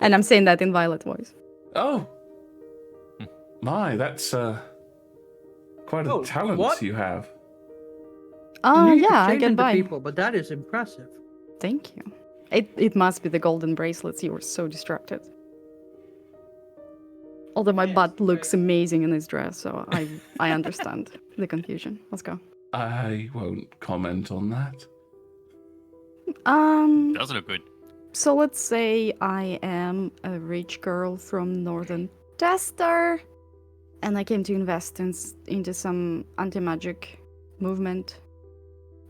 And I'm saying that in Violet voice. Oh! My, that's quite a talent what? you have. Oh You need to yeah, I change get into by. people, but that is impressive. Thank you. It must be the golden bracelets. You were so distracted. Although my butt looks amazing in this dress, so I understand the confusion. Let's go. I won't comment on that. Does look good. So let's say I am a rich girl from Northern Tester, and I came to invest into some anti-magic movement.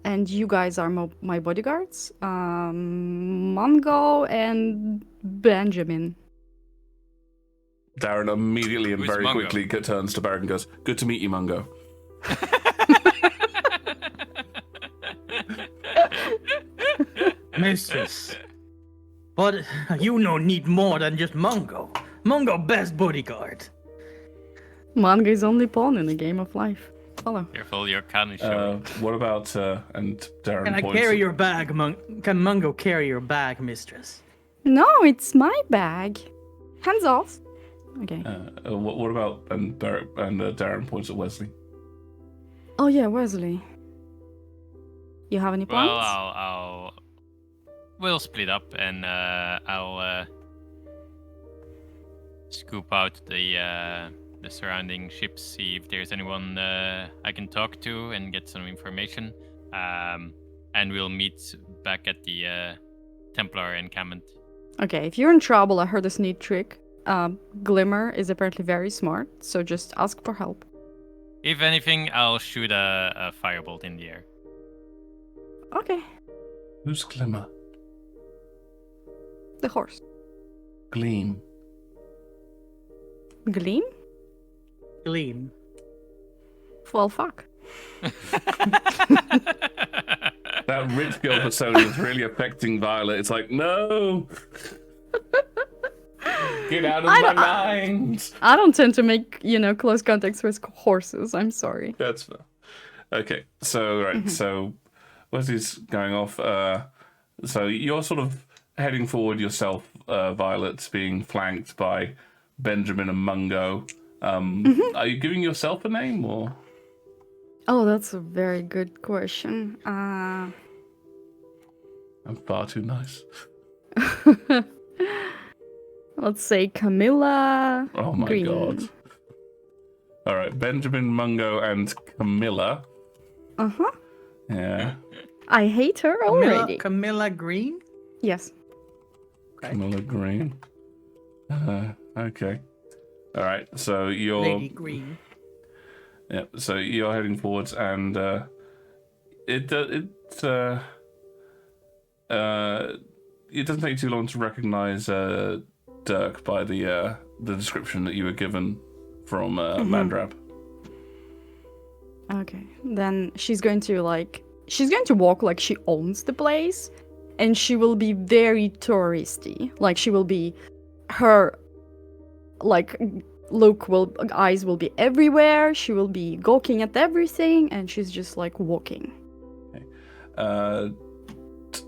And you guys are my bodyguards, Mungo and Benjamin. Darren immediately and Who's very Mungo? quickly turns to Barrick and goes, "Good to meet you, Mungo." Mistress. But you need more than just Mungo. Mungo best bodyguard. Manga is only pawn in the game of life. Follow. Careful, your can is showing. What about, and Darren Can I points... carry your bag, Can Mungo carry your bag, mistress? No, it's my bag. Hands off. Okay. what about, and Barrick and Darren points at Wesley. Oh yeah, Wesley. You have any plans? Well, we'll split up, and I'll scoop out the surrounding ships, see if there's anyone I can talk to and get some information. And we'll meet back at the Templar encampment. Okay, if you're in trouble, I heard this neat trick. Glimmer is apparently very smart, so just ask for help. If anything, I'll shoot a firebolt in the air. Okay, Who's Glimmer? the horse. Gleam. Gleam? Gleam. Well, fuck. That rich girl persona is really affecting Violet. It's like, no! Get out of my mind! I don't tend to make, close contacts with horses. I'm sorry. That's fair. Okay, so, right, so, Wesley's going off. So you're sort of heading forward yourself, Violet's being flanked by Benjamin and Mungo. Are you giving yourself a name, or...? Oh, that's a very good question. I'm far too nice. Let's say Camilla. Oh my Green. god. All right, Benjamin, Mungo, and Camilla. Uh-huh. Yeah, I hate her already. Camilla Green? Yes. Okay. Camilla Green. Okay. All right, so you're... Lady Green. Yeah, so you're heading forwards, and it doesn't take too long to recognize Dirk by the description that you were given from Mandrap. Okay. Then she's going to walk like she owns the place, and she will be very touristy. Like she will be her eyes will be everywhere. She will be gawking at everything, and she's just like walking. Okay.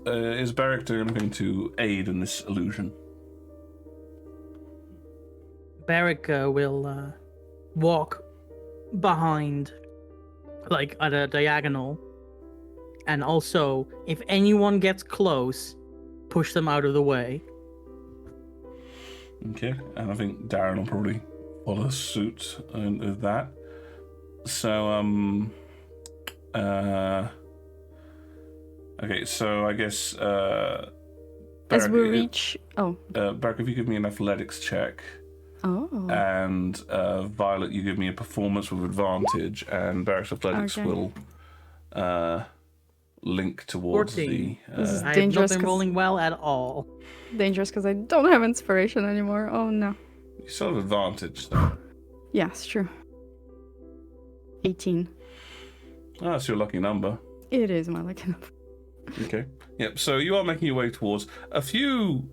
Is Barrick doing anything to aid in this illusion? Barrick will walk behind, like at a diagonal, and also, if anyone gets close, push them out of the way. Okay, and I think Darren will probably follow suit with that. So, okay, so I guess, As Barrick, we reach... Oh. Barrick, if you give me an athletics check, Oh. and Violet, you give me a performance with advantage, and Barrick's athletics Okay. will link towards 14. This is I have not dangerous been 'cause- rolling well at all. Dangerous because I don't have inspiration anymore. Oh no. you still have advantage, though. Yeah, it's true. 18. Oh, that's your lucky number. It is my lucky number. Okay. Yep. So you are making your way towards. A few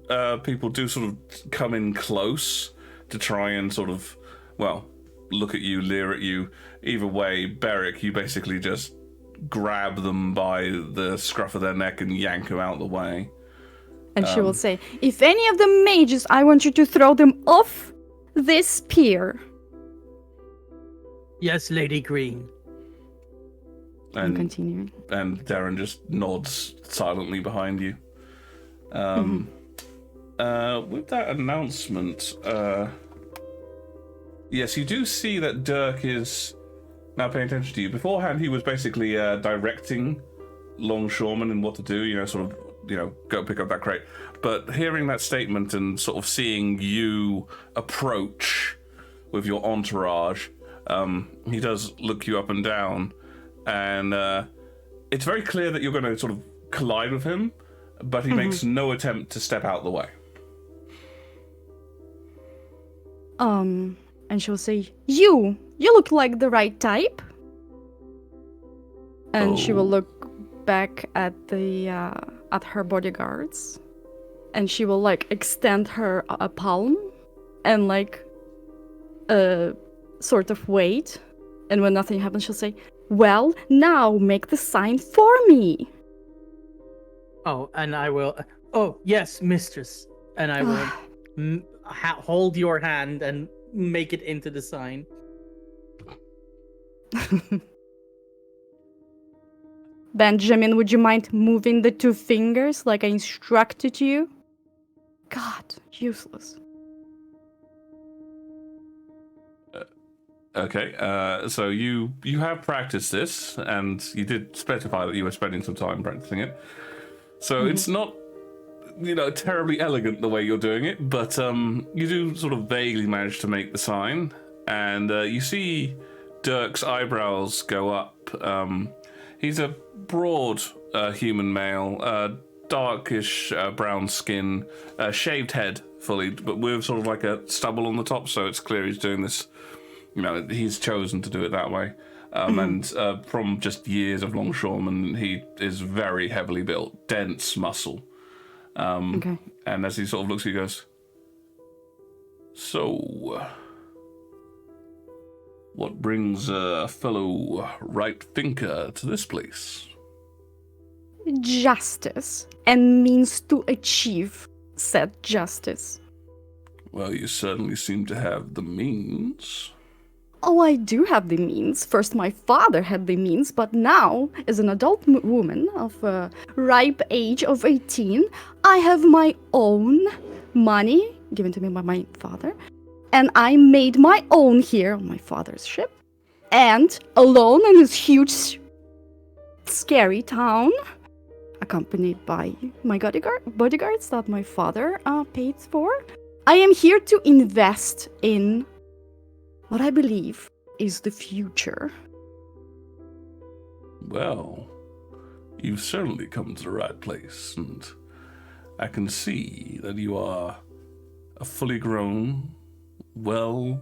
people do sort of come in close to try and sort of, well, look at you, leer at you. Either way, Beric, you basically just grab them by the scruff of their neck and yank them out the way. And she will say, if any of them mages, I want you to throw them off this pier. Yes, Lady Green. I'm And continuing. and Darren just nods silently behind you. With that announcement, yes, you do see that Dirk is now paying attention to you. Beforehand, he was basically directing longshoremen in what to do, sort of, go pick up that crate. But hearing that statement and sort of seeing you approach with your entourage, he does look you up and down. And it's very clear that you're going to sort of collide with him, but he makes no attempt to step out the way. And she'll say, you look like the right type. And she will look back at at her bodyguards, and she will extend her a palm and sort of wait. And when nothing happens, she'll say, well, now make the sign for me. Oh, and I will. Oh, yes, mistress. And I will hold your hand and make it into the sign. Benjamin, would you mind moving the 2 fingers like I instructed you? God, useless. Okay, so you have practiced this, and you did specify that you were spending some time practicing it. So it's not, terribly elegant the way you're doing it, but you do sort of vaguely manage to make the sign, and you see Dirk's eyebrows go up. He's a broad human male, darkish brown skin, shaved head fully, but with sort of like a stubble on the top, so it's clear he's doing this. He's chosen to do it that way. And from just years of longshoreman, he is very heavily built, dense muscle. Okay. And as he sort of looks, he goes, "So, what brings a fellow right thinker to this place?" Justice, and means to achieve said justice. Well, you certainly seem to have the means. Oh, I do have the means. First, my father had the means, but now, as an adult woman of a ripe age of 18, I have my own money given to me by my father, and I made my own here on my father's ship, and alone in this huge, scary town, accompanied by my bodyguards that my father paid for. I am here to invest in what I believe is the future. Well, you've certainly come to the right place, and I can see that you are a fully grown, well-rounded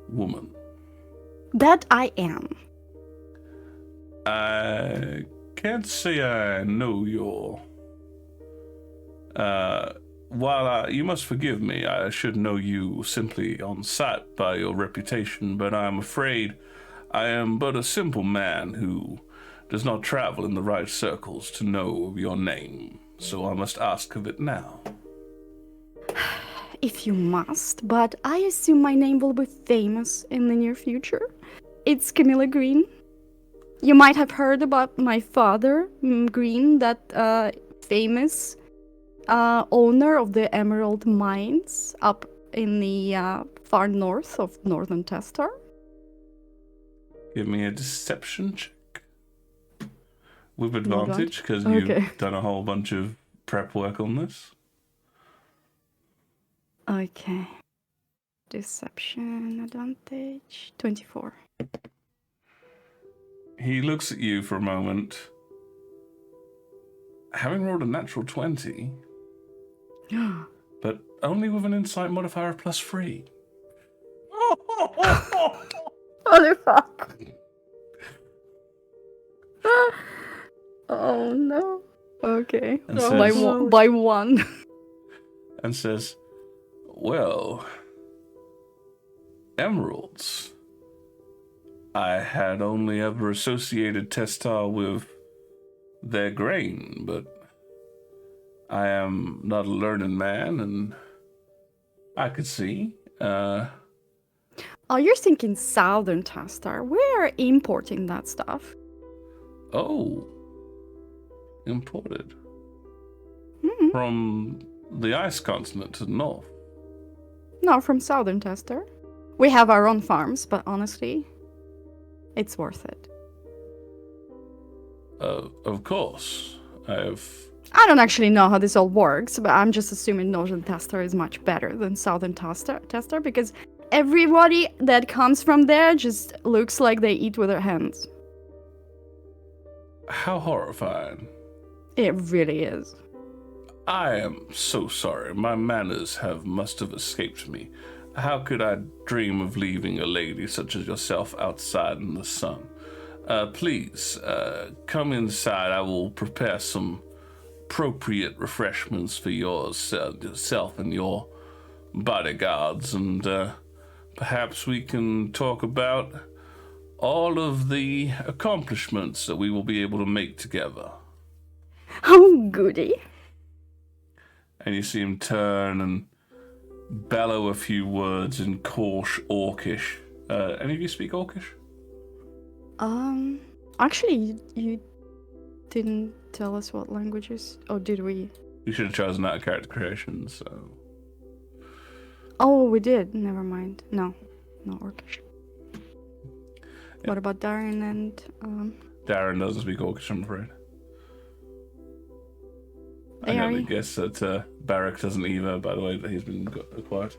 woman. That I am. I can't say I know your... While you must forgive me, I should know you simply on sight by your reputation, but I am afraid I am but a simple man who does not travel in the right circles to know your name, so I must ask of it now. If you must, but I assume my name will be famous in the near future. It's Camilla Green. You might have heard about my father, Green, that famous owner of the emerald mines up in the far north of northern Testar. Give me a deception check. With advantage, because you've done a whole bunch of prep work on this. Okay. Deception advantage 24. He looks at you for a moment. Having rolled a natural 20, but only with an insight modifier of +3. Holy fuck. Oh no. Okay. And By one. And says, "Well, emeralds. I had only ever associated Testar with their grain, but I am not a learned man, and I could see. Oh, you're thinking southern Testar. We're importing that stuff. Oh, imported from the ice continent to the north. No, from southern Testar. We have our own farms, but honestly, it's worth it. Of course, I don't actually know how this all works, but I'm just assuming northern Testar is much better than southern Testar because everybody that comes from there just looks like they eat with their hands. How horrifying. It really is. I am so sorry. My manners must have escaped me. How could I dream of leaving a lady such as yourself outside in the sun? Please, come inside. I will prepare some appropriate refreshments for yourself and your bodyguards, and perhaps we can talk about all of the accomplishments that we will be able to make together. Oh, goody. And you see him turn and bellow a few words in coarse Orcish. Any of you speak Orcish? Actually, you didn't tell us what languages. Oh, did we? We should have chosen that at character creation, so... Oh, we did. Never mind. No Orcish. What about Darren and Darren doesn't speak Orcish, I'm afraid. I can only Barry? guess that Barrack doesn't either, by the way, that he's been acquired.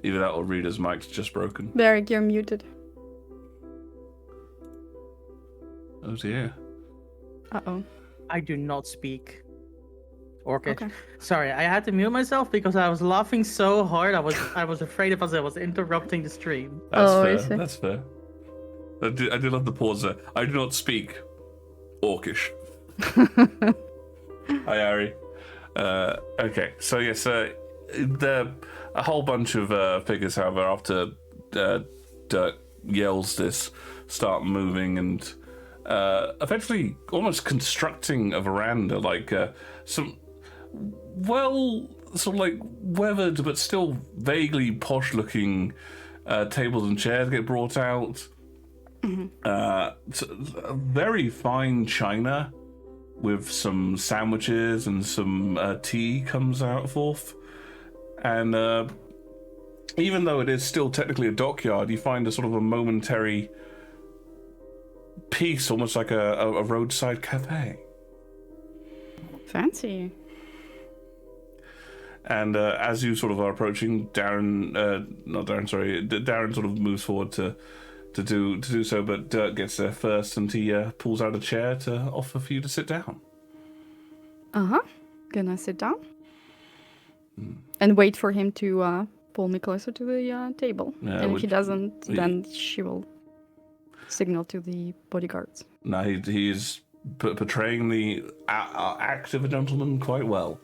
Either that or Reader's mic's just broken. Barrick, you're muted. Oh dear. Uh-oh. I do not speak Orcish. Okay. Sorry, I had to mute myself because I was laughing so hard. I was afraid of us. I was interrupting the stream. That's Oh, I fair. see. That's fair. I do love the pause there. I do not speak Orcish. Hi, Ari. Okay, so yes, a whole bunch of figures, however, after Dirk yells this, start moving and eventually almost constructing a veranda, like some sort of like weathered but still vaguely posh-looking tables and chairs get brought out. Very fine china with some sandwiches and some tea comes out forth. And even though it is still technically a dockyard, you find a sort of a momentary peace, almost like a roadside cafe. Fancy. And as you sort of are approaching, Darren sort of moves forward to do so, but Dirk gets there first, and he pulls out a chair to offer for you to sit down. Gonna sit down. And wait for him to pull me closer to the table. Yeah, and if he doesn't, then she will signal to the bodyguards. Now he is portraying the act of a gentleman quite well,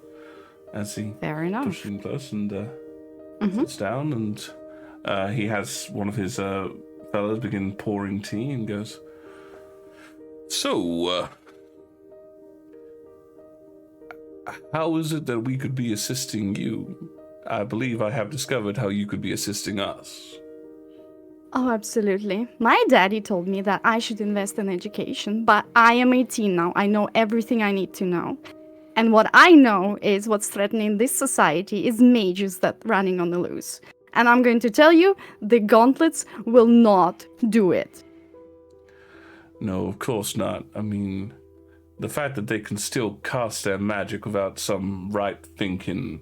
as he Fair enough. pushes him close and sits down, and he has one of his fellows begin pouring tea and goes, "So, how is it that we could be assisting you? I believe I have discovered how you could be assisting us." Oh, absolutely. My daddy told me that I should invest in education, but I am 18 now. I know everything I need to know. And what I know is what's threatening this society is mages that running on the loose. And I'm going to tell you, the gauntlets will not do it. No, of course not. I mean, the fact that they can still cast their magic without some right-thinking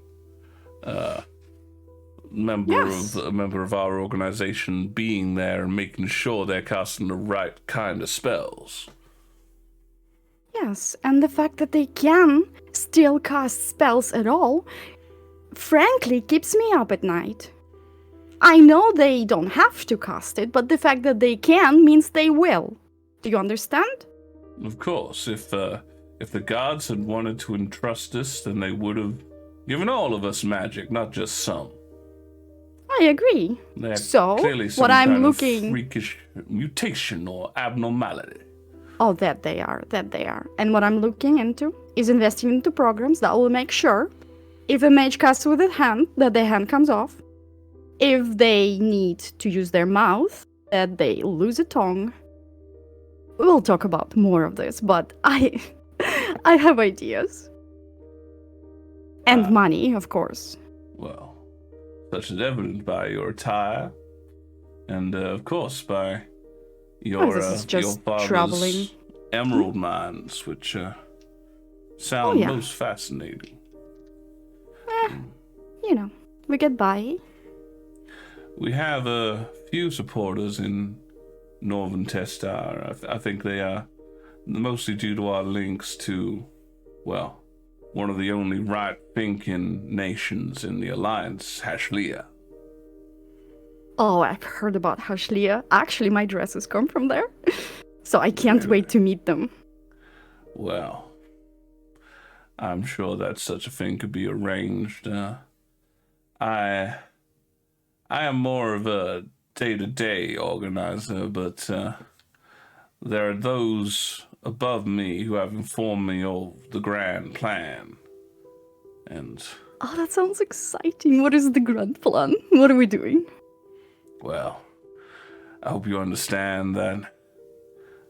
member of our organization being there and making sure they're casting the right kind of spells. Yes, and the fact that they can still cast spells at all, frankly, keeps me up at night. I know they don't have to cast it, but the fact that they can means they will. Do you understand? Of course, if the gods had wanted to entrust us, then they would have given all of us magic, not just some. I agree. They're So, clearly some what I'm kind looking... of freakish mutation or abnormality. Oh, that they are. And what I'm looking into is investing into programs that will make sure if a mage casts with a hand, that their hand comes off. If they need to use their mouth, that they lose a tongue. We'll talk about more of this, but I have ideas. And money, of course. Well, such is evident by your attire, and of course by your this is your just father's traveling. emerald mines, which sound yeah. most fascinating. We get by. We have a few supporters in Northern Testar. I think they are mostly due to our links to, well, one of the only right-thinking nations in the Alliance, Hashlia. Oh, I've heard about Hashlia. Actually, my dresses come from there. So I can't wait to meet them. Well, I'm sure that such a thing could be arranged. I am more of a day-to-day organizer, but there are those above me who have informed me of the grand plan. And, Oh, that sounds exciting. What is the grand plan? What are we doing? well, I hope you understand that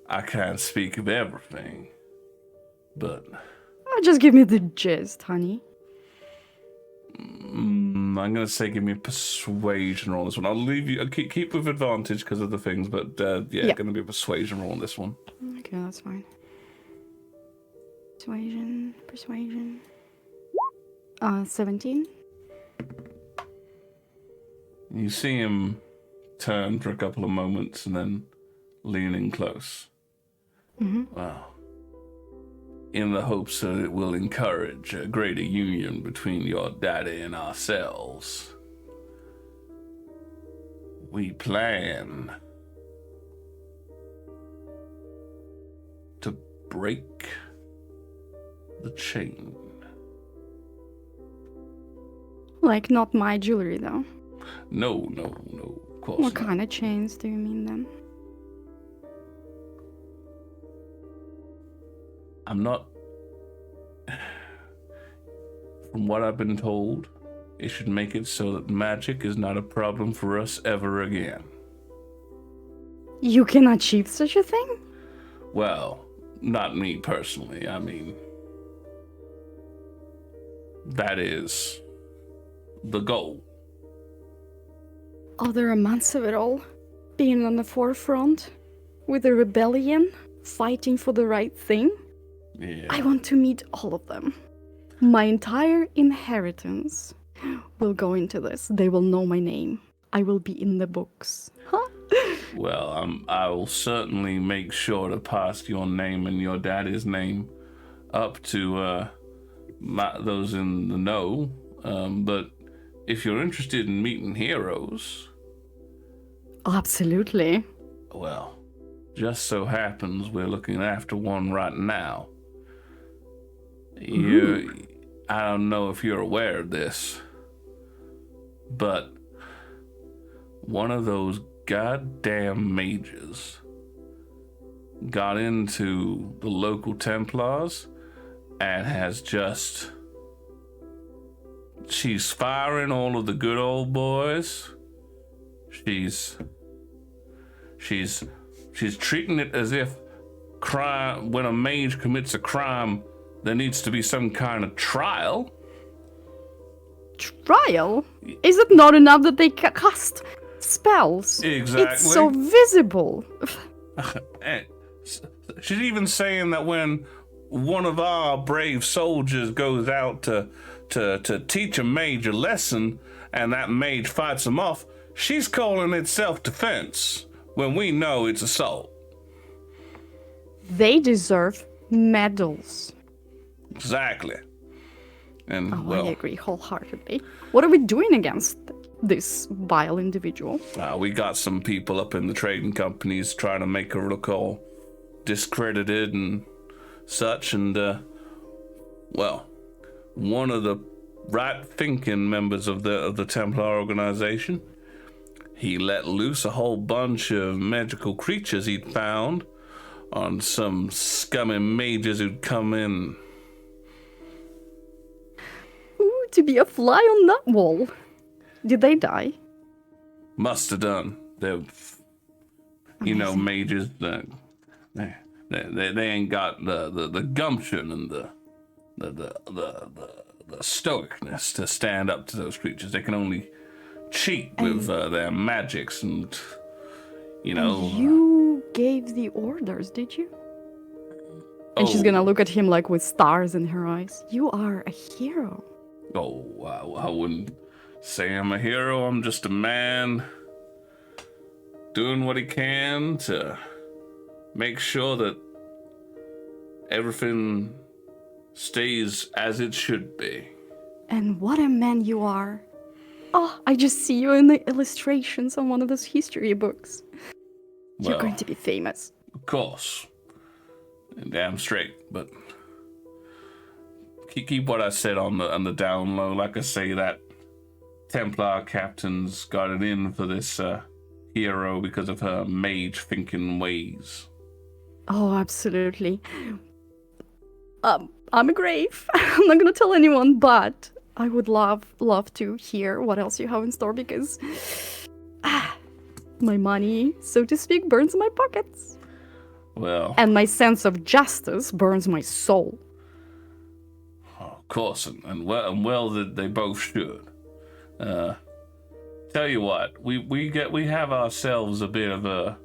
I can't speak of everything, but... Oh, just give me the gist, honey. I'm gonna say give me a persuasion roll on this one. I'll leave you. I'll keep with advantage because of the things, but yeah, gonna be a persuasion roll on this one. Okay, that's fine. Persuasion. 17. You see him turn for a couple of moments and then lean in close. Well, in the hopes that it will encourage a greater union between your daddy and ourselves, we plan to break the chain. Like, not my jewelry, though. No, of course What not. kind of chains do you mean, then? I'm not... From what I've been told, it should make it so that magic is not a problem for us ever again. You can achieve such a thing? Well, not me personally. I mean, that is the goal. Oh, there are months of it all. Being on the forefront, with the rebellion, fighting for the right thing. Yeah. I want to meet all of them. My entire inheritance will go into this. They will know my name. I will be in the books. Huh? Well, I will certainly make sure to pass your name and your daddy's name up to those in the know. But if you're interested in meeting heroes, Absolutely. well, just so happens we're looking after one right now. I don't know if you're aware of this, but one of those goddamn mages got into the local Templars and has just... She's firing all of the good old boys. She's treating it as if crime, when a mage commits a crime, there needs to be some kind of trial. Trial? Is it not enough that they cast spells? Exactly. It's so visible. She's even saying that when one of our brave soldiers goes out to teach a mage a lesson and that mage fights him off, she's calling it self-defense when we know it's assault. They deserve medals. Exactly. And Oh, well, I agree wholeheartedly. What are we doing against this vile individual? we got some people up in the trading companies trying to make her look all discredited and such, and well, one of the right-thinking members of the Templar organization, he let loose a whole bunch of magical creatures he'd found on some scummy mages who'd come in. Ooh, to be a fly on that wall. Did they die? Must have done. They're, you know, mages that they ain't got the gumption and the stoicness to stand up to those creatures. They can only cheat with their magics and, you know. You gave the orders, did you? And she's Oh. gonna look at him like with stars in her eyes. You are a hero. Oh, I wouldn't say I'm a hero. I'm just a man doing what he can to make sure that everything stays as it should be. And what a man you are. Oh, I just see you in the illustrations on one of those history books. You're Well, going to be famous. Of course. Damn straight, but keep what I said on the down low. Like I say, that Templar captain's got it in for this hero because of her mage thinking ways. Oh, absolutely. I'm a grave. I'm not gonna tell anyone, but I would love to hear what else you have in store because my money, so to speak, burns my pockets. Well, And my sense of justice burns my soul. of course, and well that they both should. Tell you what, we have ourselves a bit of a,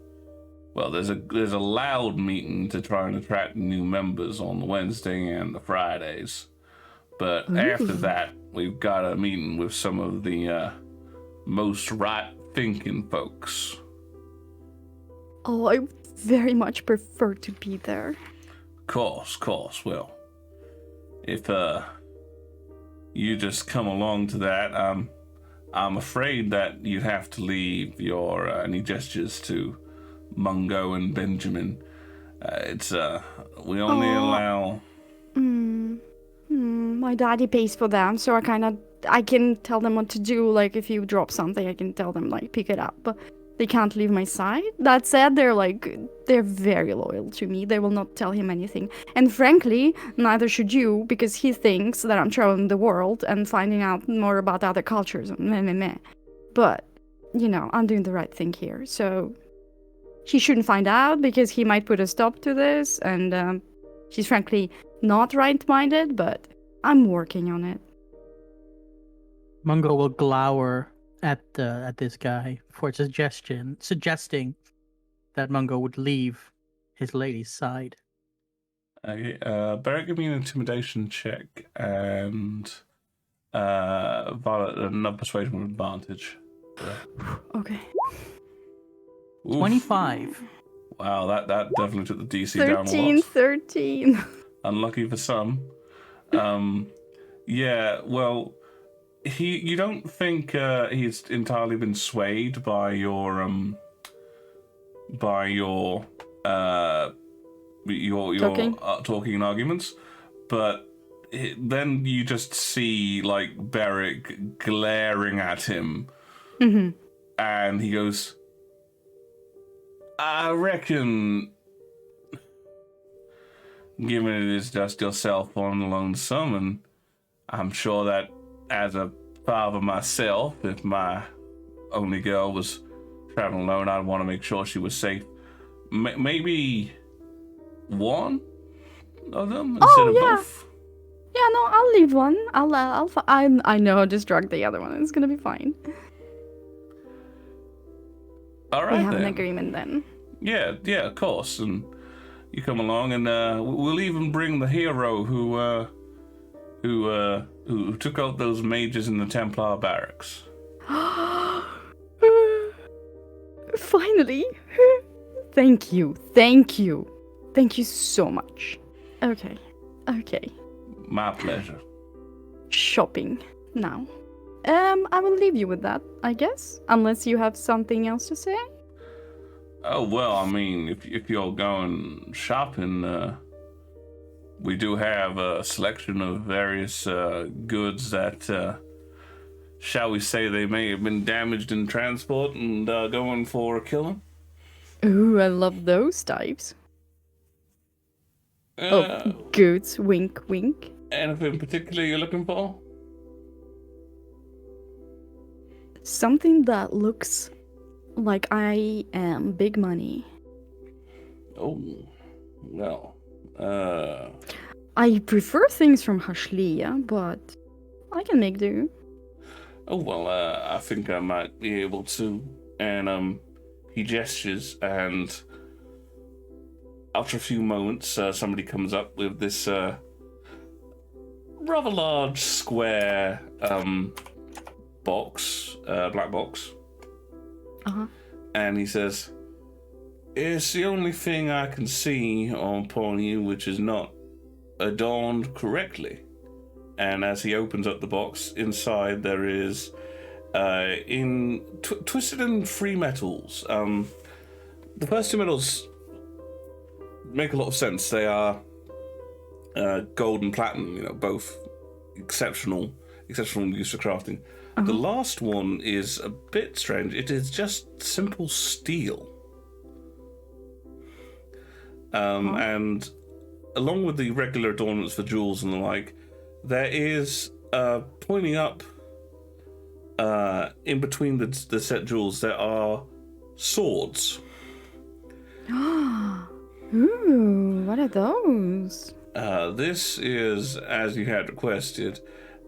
well, there's a loud meeting to try and attract new members on the Wednesday and the Fridays, but after that we've got a meeting with some of the most right-thinking folks. Oh, I very much prefer to be there. Course. Well, if you just come along to that, I'm afraid that you'd have to leave your any gestures to Mungo and Benjamin. It's we only allow. My daddy pays for them, so I can tell them what to do. Like if you drop something, I can tell them like pick it up. But they can't leave my side. That said, they're very loyal to me. They will not tell him anything. And frankly, neither should you, because he thinks that I'm traveling the world and finding out more about other cultures and meh. But, I'm doing the right thing here. So he shouldn't find out because he might put a stop to this. And she's frankly not right-minded, but I'm working on it. Mungo will glower at this guy for suggesting that Mungo would leave his lady's side. Okay, Barrett, give me an intimidation check, and Violet, another persuasion with advantage. Okay. Oof. 25. Wow, that definitely took the DC down a lot. 13. Unlucky for some. Yeah, well, you don't think he's entirely been swayed by your talking and arguments, but then you just see like Beric glaring at him, and he goes, I reckon, given it is just yourself on the lonesome, and I'm sure that as a father myself, if my only girl was traveling alone, I'd want to make sure she was safe. Maybe one of them instead of both. Yeah, no, I'll leave one. I know how to distract the other one. It's gonna be fine. All right, we have then. an agreement then. Yeah, of course. And you come along, and we'll even bring the hero who took out those mages in the Templar barracks. Finally. Thank you so much. Okay. My pleasure. Shopping now. I will leave you with that, I guess, unless you have something else to say. Oh, well, I mean, if you're going shopping, we do have a selection of various goods that, shall we say, they may have been damaged in transport and going for a killing. Ooh, I love those types. Goods, wink, wink. Anything particular you're looking for? Something that looks like I am big money. Oh, well, I prefer things from Hashlia, but I can make do. Oh, well, I think I might be able to. And, he gestures, and after a few moments, somebody comes up with this, rather large, square, box, black box. Uh-huh. And he says, it's the only thing I can see upon you which is not adorned correctly. And as he opens up the box, inside there is twisted in free metals. The first two metals make a lot of sense. They are gold and platinum, both exceptional use for crafting. Uh-huh. The last one is a bit strange. It is just simple steel. And along with the regular adornments for jewels and the like, there is pointing up in between the set jewels, there are swords. Ooh, what are those? This is, as you had requested,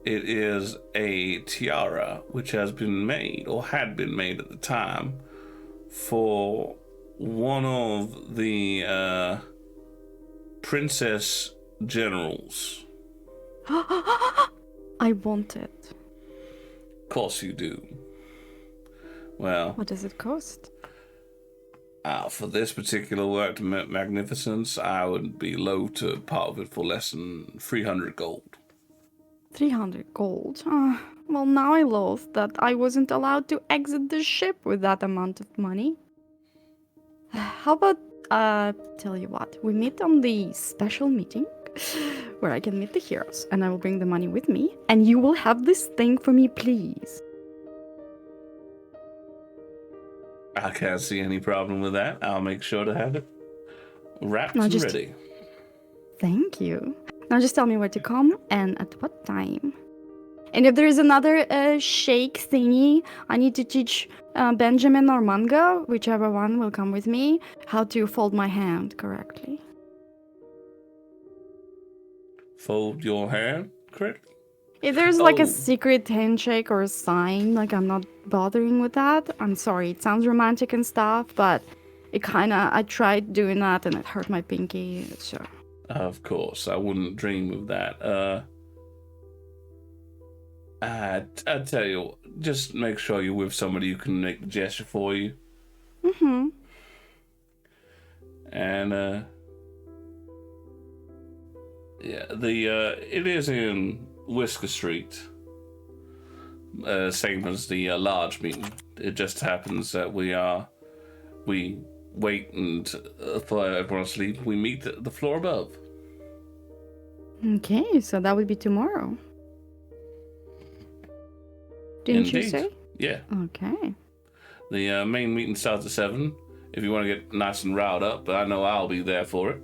It is a tiara which has been made, or had been made at the time, for one of the princess generals. I want it. Of course you do. Well, What does it cost? for this particular work to magnificence, I would be loath to part of it for less than 300 gold. 300 gold. Well, now I loathe that I wasn't allowed to exit the ship with that amount of money. How about, tell you what, we meet on the special meeting where I can meet the heroes, and I will bring the money with me, and you will have this thing for me, please. I can't see any problem with that. I'll make sure to have it wrapped No, and just- ready. Thank you. Now just tell me where to come and at what time. And if there is another shake thingy, I need to teach Benjamin or Manga, whichever one will come with me, how to fold my hand correctly. Fold your hand correctly. If there's like Oh. a secret handshake or a sign, like I'm not bothering with that. I'm sorry, it sounds romantic and stuff, but I tried doing that and it hurt my pinky, so. Of course, I wouldn't dream of that. I tell you, just make sure you're with somebody who can make the gesture for you. Mm-hmm. And yeah, it is in Whisker Street, same as the large meeting. It just happens that we wait and for everyone to sleep. We meet the floor above. Okay, so that would be tomorrow. Didn't you Indeed. say? Yeah. Okay. The main meeting starts at 7. If you want to get nice and riled up, but I know I'll be there for it.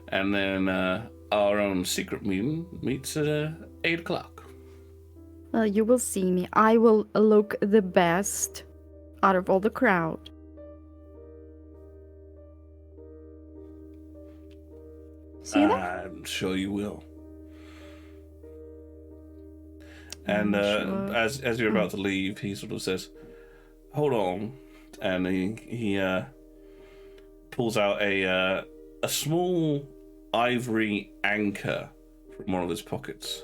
And then our own secret meeting meets at 8 o'clock. Well, you will see me. I will look the best out of all the crowd. See you there? I'm sure you will. And Sure. as you're about to leave, he sort of says, "Hold on," and he pulls out a small ivory anchor from one of his pockets,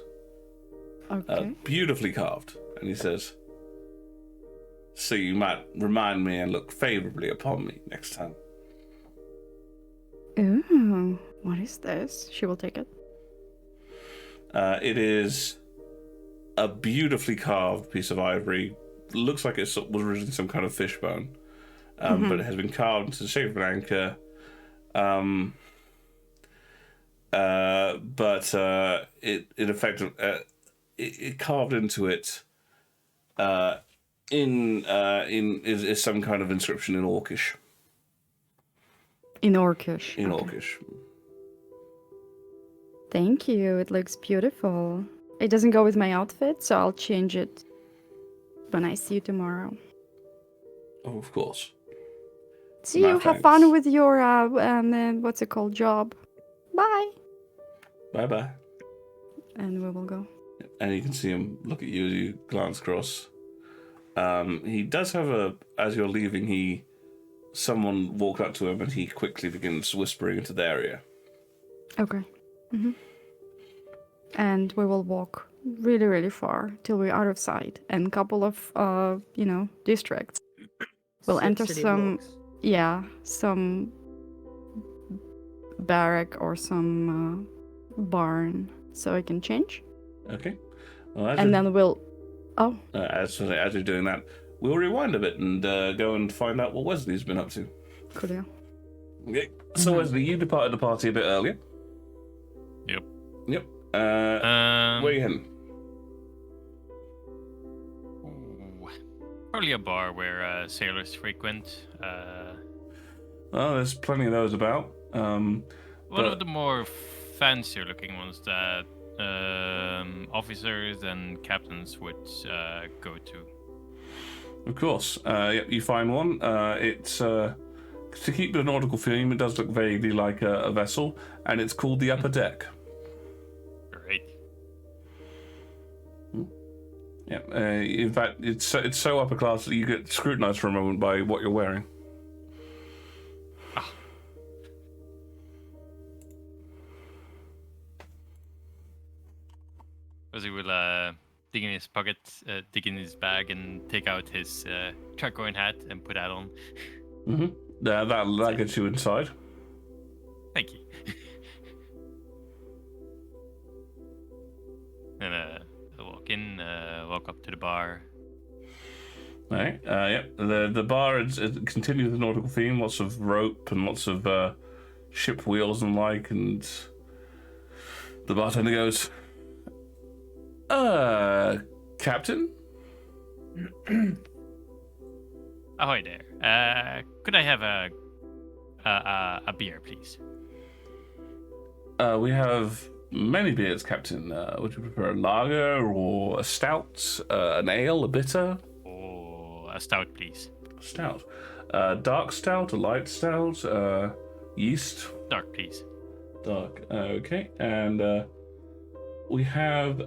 Okay. beautifully carved, and he says, "So you might remind me and look favorably upon me next time." Ooh, what is this? She will take it. It is a beautifully carved piece of ivory. Looks like it was originally some kind of fish bone, but it has been carved into the shape of an anchor. But it effectively it carved into it is some kind of inscription in Orcish. In Orcish. In okay. Orcish. Thank you. It looks beautiful. It doesn't go with my outfit, so I'll change it when I see you tomorrow. Oh, of course. See My you. Have thanks. fun with your what's it called, job. Bye. Bye bye. And we will go. And you can see him look at you as you glance across. He does have as you're leaving, someone walked up to him and he quickly begins whispering into the area. Okay. And we will walk really, really far till we're out of sight. And a couple of, districts. We'll enter City some, blocks. some barrack or some barn so I can change. Okay. Well, And then we'll, as you're doing that, we'll rewind a bit and go and find out what Wesley's been up to. cool. Okay. So Wesley, you departed the party a bit earlier. Yep. Yep. Where are you heading? Ooh, probably a bar where sailors frequent. Well, there's plenty of those about. One But- of the more fancier looking ones that officers and captains would go to. Of course. Yep, you find one. It's to keep the nautical theme. It does look vaguely like a vessel, and it's called the Upper Deck. Great. Yeah. In fact, it's so upper class that you get scrutinized for a moment by what you're wearing. Because he will dig in his pocket, dig in his bag, and take out his truck-going hat and put that on. Mm-hmm. That gets you inside. Thank you. And I'll walk in, walk up to the bar. All right. Yep. The bar it continues the nautical theme. Lots of rope and lots of ship wheels and like. And the bartender goes, Captain? Ahoy there. Could I have a beer, please? We have many beers, Captain. Would you prefer a lager or a stout, an ale, a bitter? Oh, a stout, please. Stout. Dark stout, a light stout, yeast. Dark, please. Dark. Okay. And we have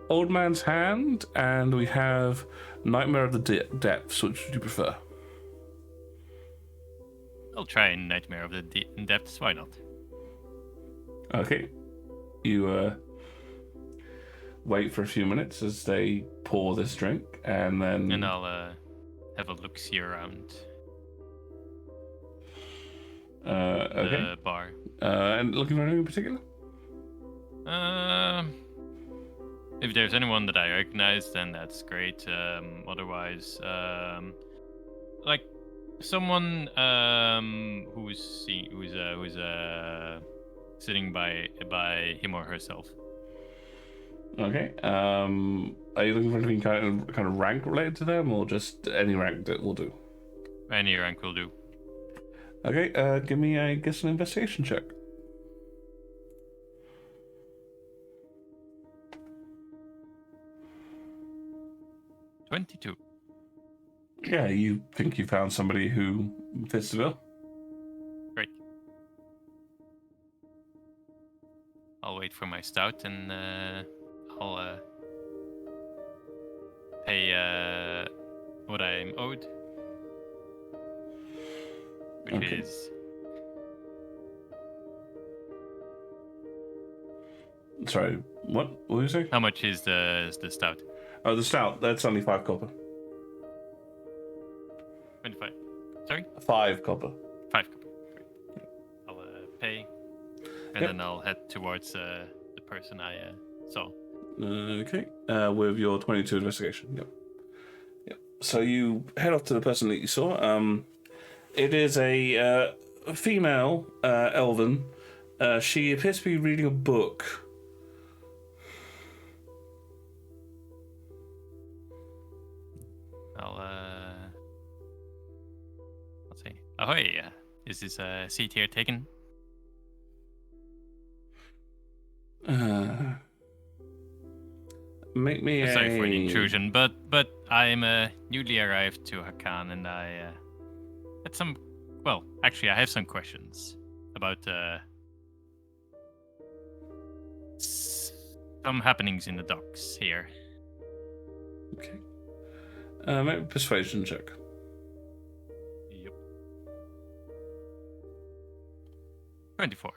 Old Man's Hand, and we have Nightmare of the Depths. Which would you prefer? I'll try Nightmare of the Depths. Why not? Okay. You wait for a few minutes as they pour this drink, and then... And I'll have a look-see around okay. the bar. And looking for anything in particular? If there's anyone that I recognize, then that's great. Otherwise, like someone who's sitting by him or herself. Okay. Are you looking for anything kind of rank related to them, or just any rank that will do? Any rank will do. Okay. Give me a guess and investigation check. $22. Yeah, you think you found somebody who fits the bill? Great. I'll wait for my stout and I'll pay what I'm owed, which Okay. is Sorry, what were you saying? how much is the stout? Oh, the stout. That's only 5 copper. 25. Sorry, 5 copper. 5 copper. Great. I'll pay, and Yep. then I'll head towards the person I saw. Okay. With your 22 investigation. Yep. Yep. So you head off to the person that you saw. It is a female elven. She appears to be reading a book. Let's see. Ahoy! Is this seat here taken? Make me Sorry for the intrusion, but I'm newly arrived to Hakan, and I had some. Well, actually, I have some questions about some happenings in the docks here. Okay. Make a persuasion check. Yep. 24.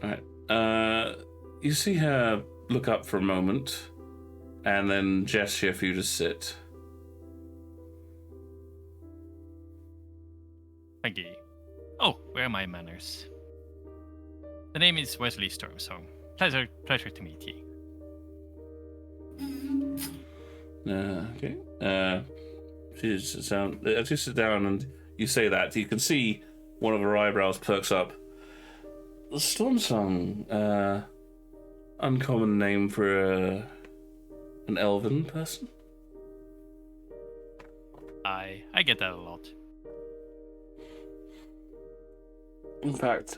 Alright. You see her look up for a moment and then gesture for you to sit. Thank you. Oh, where are my manners? The name is Wesley Stormsong. Pleasure to meet you. Okay. She sits down. As you sit down and you say that, you can see one of her eyebrows perks up. Stormsong, uncommon name for an elven person. I get that a lot. In fact,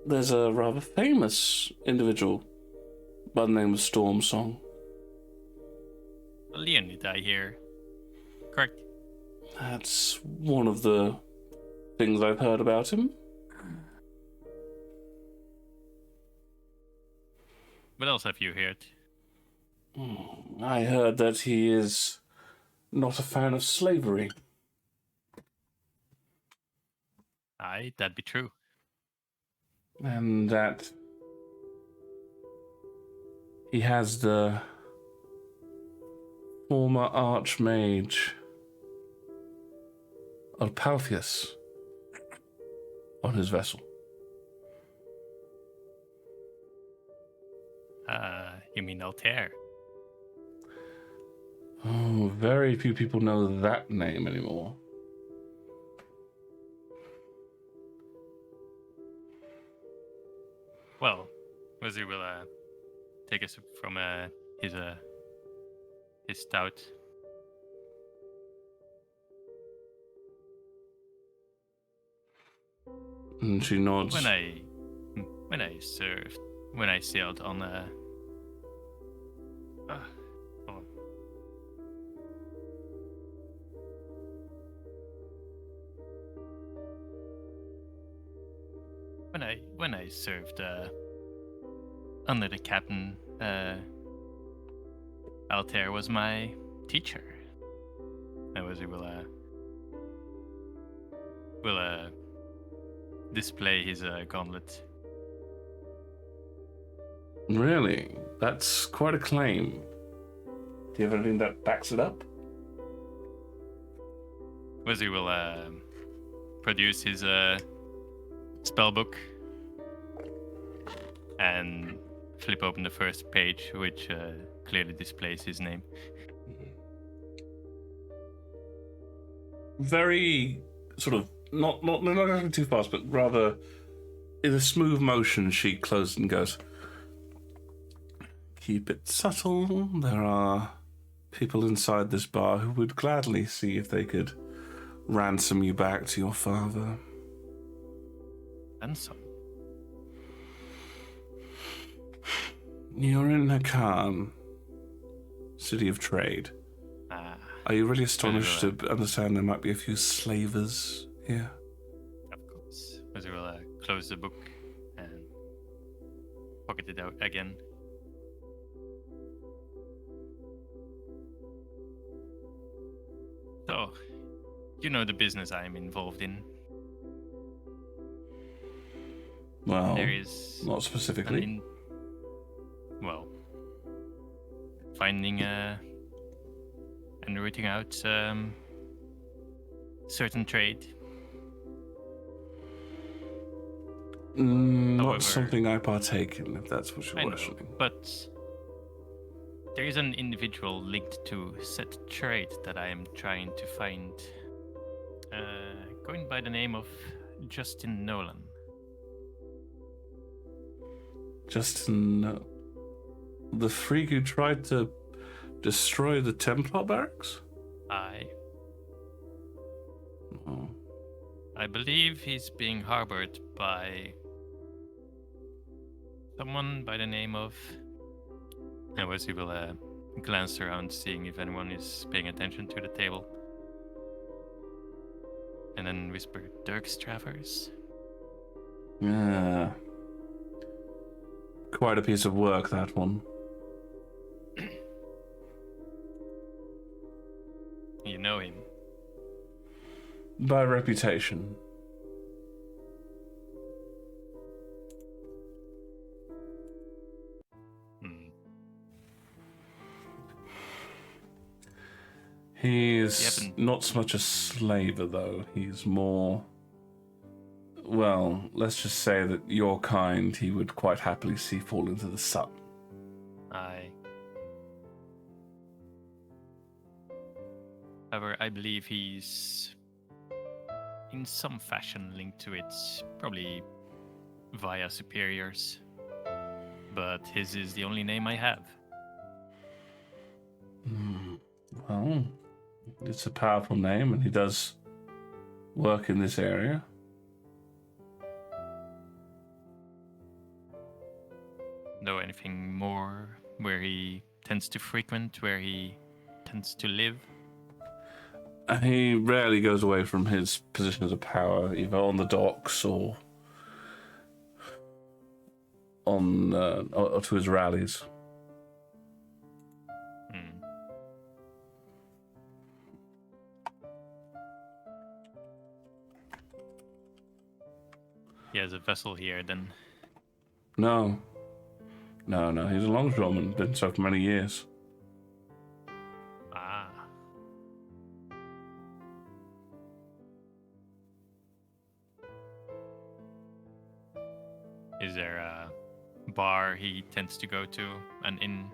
there's a rather famous individual by the name of Stormsong. Leonid, I hear. Correct? That's one of the things I've heard about him. What else have you heard? I heard that he is not a fan of slavery. Aye, that'd be true. And that he has the former archmage of Paltheus on his vessel. You mean Altair? Oh, very few people know that name anymore. Well, Wizzy will take us from his stout. And she nods. When I sailed on hold on. When I served under the captain, Altair was my teacher. And was he will display his gauntlet. Really? That's quite a claim. Do you have anything that backs it up? Wizzy will produce his spellbook and flip open the first page, which clearly displays his name. Very sort of not going too fast, but rather in a smooth motion. She closes and goes, "Keep it subtle. There are people inside this bar who would gladly see if they could ransom you back to your father." And so, You're in Sanakan, city of trade. Are you really astonished to understand there might be a few slavers here? of course, Wizzy will close the book and pocket it out again. So, you know the business I am involved in. Well, There is not specifically. Finding and rooting out certain trade. Not However- something I partake in, if that's what I you're know, questioning. but there is an individual linked to said trade that I am trying to find, going by the name of Justin Nolan. Justin, the freak who tried to destroy the Templar barracks? Oh. I believe he's being harbored by someone by the name of. Anyways, he will glance around, seeing if anyone is paying attention to the table, and then whisper, "Dirk Travers." Yeah. Quite a piece of work, that one. You know him. By reputation. Hmm. He's Yep, not so much a slaver, though. He's more... Well, let's just say that your kind he would quite happily see fall into the sun. However, I believe he's in some fashion linked to it, probably via superiors. But his is the only name I have. Well, it's a powerful name, and he does work in this area. Know anything more where he tends to frequent, where he tends to live? He rarely goes away from his position as a power, either on the docks or on or to his rallies. Hmm. He has a vessel here, then. No. No, he's a longshoreman, been so for many years. Ah. Is there a bar he tends to go to? An inn?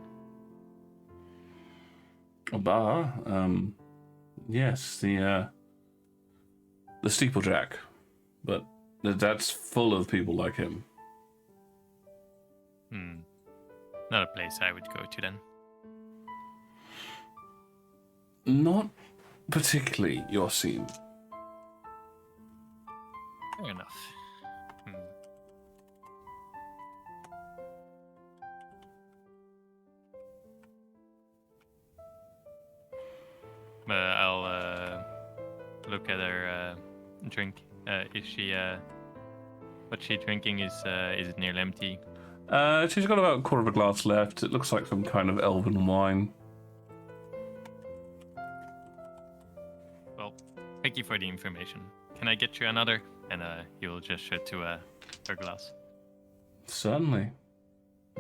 A bar? Yes, the Steeplejack. But that's full of people like him. Hmm. Not a place I would go to then. Not particularly your scene. Fair enough. Hmm. I'll look at her drink. Is she what she drinking is it nearly empty? She's got about a quarter of a glass left. It looks like some kind of elven wine. Well, thank you for the information. Can I get you another? And he'll gesture to her glass. Certainly.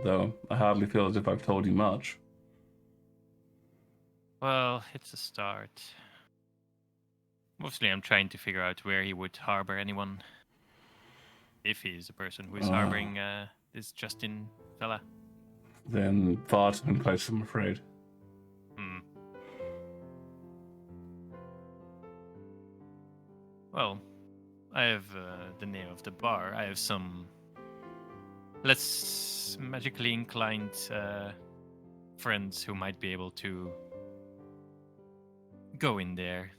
Though I hardly feel as if I've told you much. Well, it's a start. Mostly I'm trying to figure out where he would harbor anyone. If he's a person who is harboring this Justin fella. Then far too many places, I'm afraid. Hmm. Well, I have the name of the bar. I have some less magically inclined friends who might be able to go in there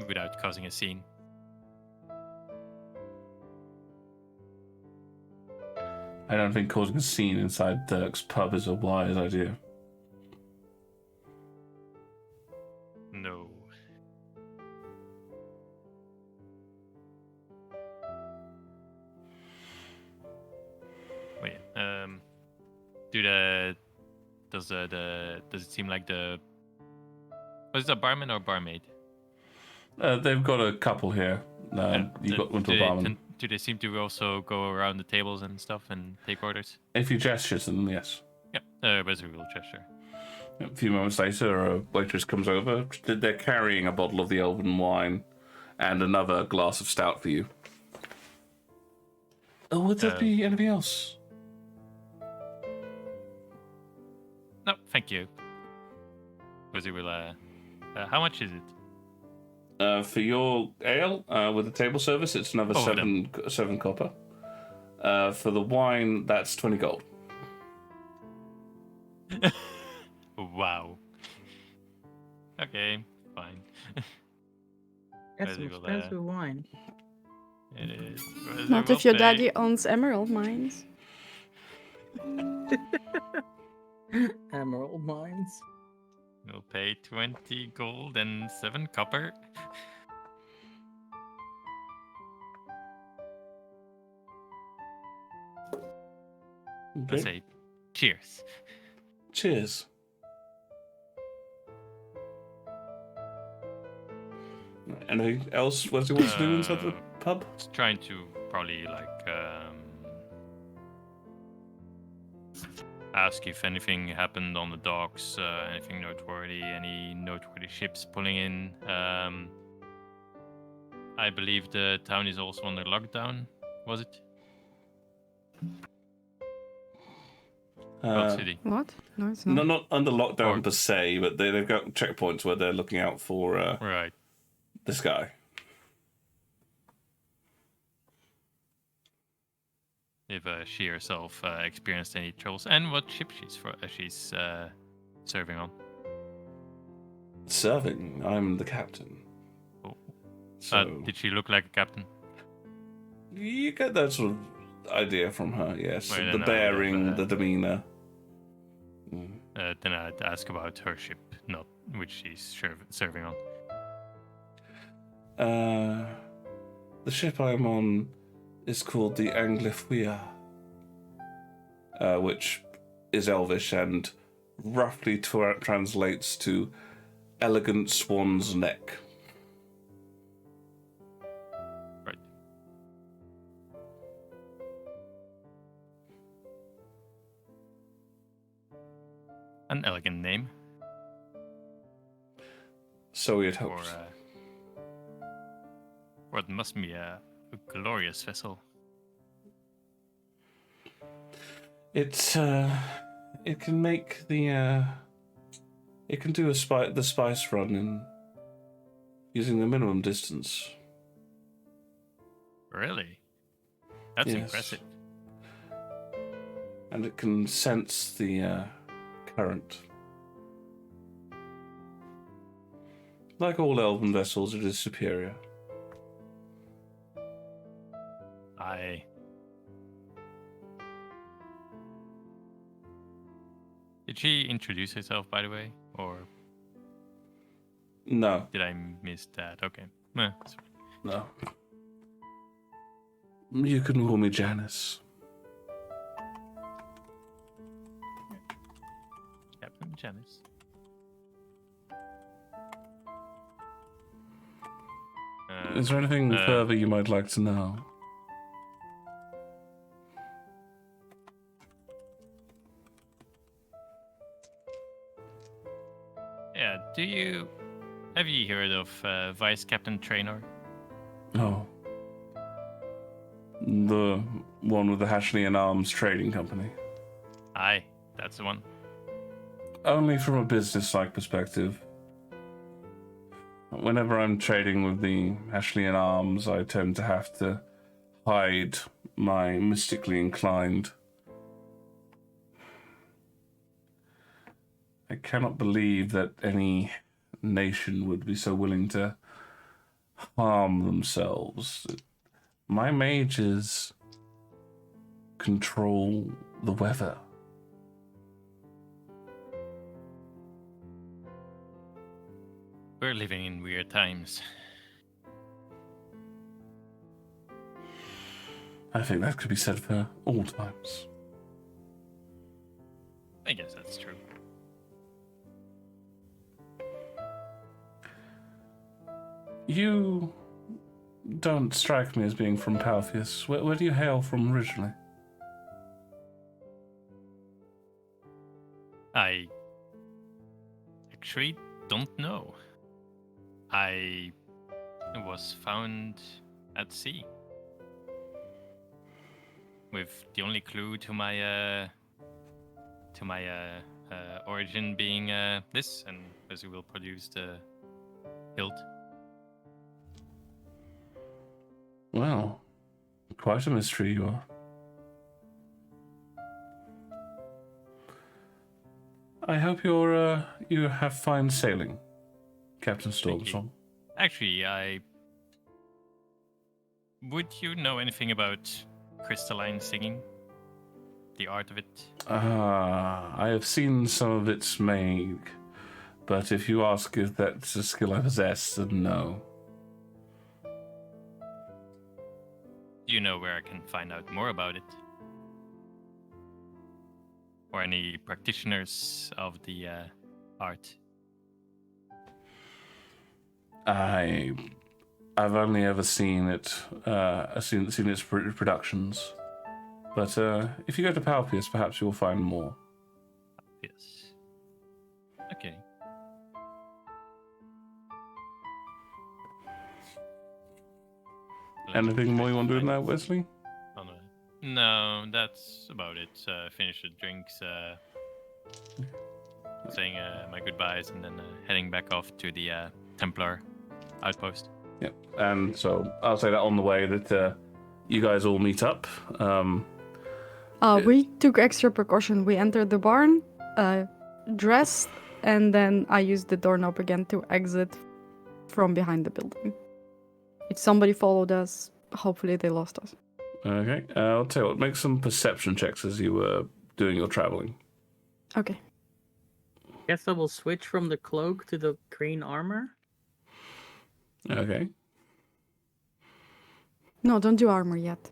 without causing a scene. I don't think causing a scene inside Dirk's pub is a wise idea. No. Wait, does it seem like was it a barman or barmaid? They've got a couple here. You got one to a barman. Do they seem to also go around the tables and stuff and take orders? If you gesture to them, yes. Yeah, residual gesture. A few moments later, a waitress comes over. They're carrying a bottle of the elven wine and another glass of stout for you. Oh, would there be anything else? No, thank you. Resi will. How much is it? For your ale, with the table service, it's another seven copper. For the wine, that's 20 gold. Wow. Okay, fine. That's some expensive wine. It is. Not if your daddy owns emerald mines. Emerald mines. We'll pay 20 gold and 7 copper. Let's say cheers. Cheers. Anything else Wesley wants to do inside the pub? Just trying to probably ask if anything happened on the docks, anything noteworthy, any noteworthy ships pulling in. I believe the town is also under lockdown, was it? Gold City. What? No, it's not. Not under lockdown per se, but they've got checkpoints where they're looking out for Right. this guy. If she herself experienced any troubles, and what ship she's serving on. Serving? I'm the captain. Oh. So Did she look like a captain? you get that sort of idea from her, yes. Well, The then bearing, the demeanor. Mm. Then I'd ask about her ship, not which she's serving on. The ship I'm on is called the Anglefuia. which is Elvish and roughly translates to elegant swan's neck. Right. An elegant name. So we had For hoped. what must be a glorious vessel. It can make the it can do the spice run in using the minimum distance. Really? That's Yes. impressive. And it can sense the current. Like all elven vessels, it is superior. Did she introduce herself, by the way? Or No, did I miss that? Okay. Meh, sorry. no. You can call me Janice. Captain Janice. Is there anything uh, further you might like to know? Yeah, have you heard of Vice Captain Traynor? Oh. The one with the Hashlian Arms Trading Company. Aye, that's the one. Only from a business-like perspective. Whenever I'm trading with the Hashlian Arms, I tend to have to hide my mystically inclined. I cannot believe that any nation would be so willing to harm themselves. My mages control the weather. We're living in weird times. I think that could be said for all times. I guess that's true. You don't strike me as being from Palfius. Where do you hail from originally? I actually don't know. I was found at sea. With the only clue to my origin being this, and as we will produce the hilt. Well, quite a mystery you are. I hope you have fine sailing, Captain Thank you. Stormstorm. Actually, would you know anything about crystalline singing? The art of it? I have seen some of its made, but if you ask if that's a skill I possess, then no. Do you know where I can find out more about it? Or any practitioners of the art? I've only ever seen it, seen its productions. But if you go to Palpius, perhaps you'll find more. Yes. Okay. Anything more you want to do now, Wesley? Oh, no, that's about it. Finish the drinks, saying my goodbyes, and then heading back off to the Templar outpost. Yep. And so I'll say that on the way that you guys all meet up. We took extra precaution. We entered the barn, dressed, and then I used the doorknob again to exit from behind the building. If somebody followed us, hopefully they lost us. Okay. I'll tell you what, make some perception checks as you were doing your traveling. Okay. Guess I will switch from the cloak to the green armor. Okay. No, don't do armor yet.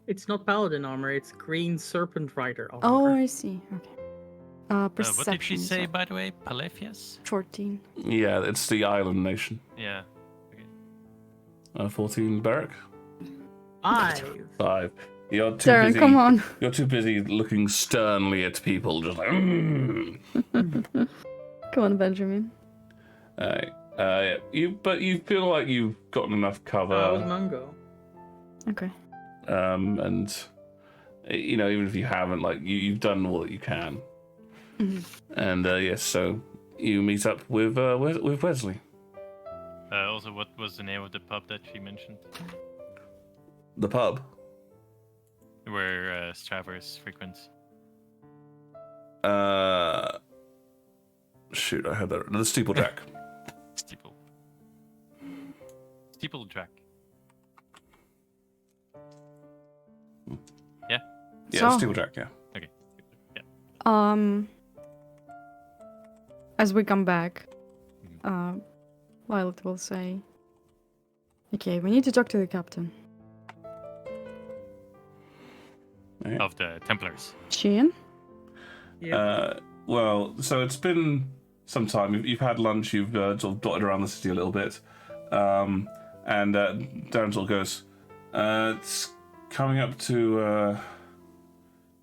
It's not paladin armor, it's green serpent rider armor. Oh, I see. Okay. What Perception. did she say, so by the way? Palephias? 14. Yeah, it's the island nation. Yeah. 14, Beric? 5. 5. You're too Darren, busy. come on. You're too busy looking sternly at people, just like. Mm. Come on, Benjamin. Yeah. But you feel like you've gotten enough cover. How's Mungo? Okay. And even if you haven't, like you've done all that you can. And yes, so you meet up with Wesley. Also, what was the name of the pub that she mentioned? The pub. Where Stravers frequents. Shoot, I had that. The Steeplejack. Steeplejack. Yeah, So- Steeplejack. Yeah. Okay. Yeah. As we come back, Violet will say, "Okay, we need to talk to the captain." Of the Templars. Sheehan? Yeah. Well, so it's been some time. You've had lunch. You've sort of dotted around the city a little bit, and Darren sort of goes, "It's coming up to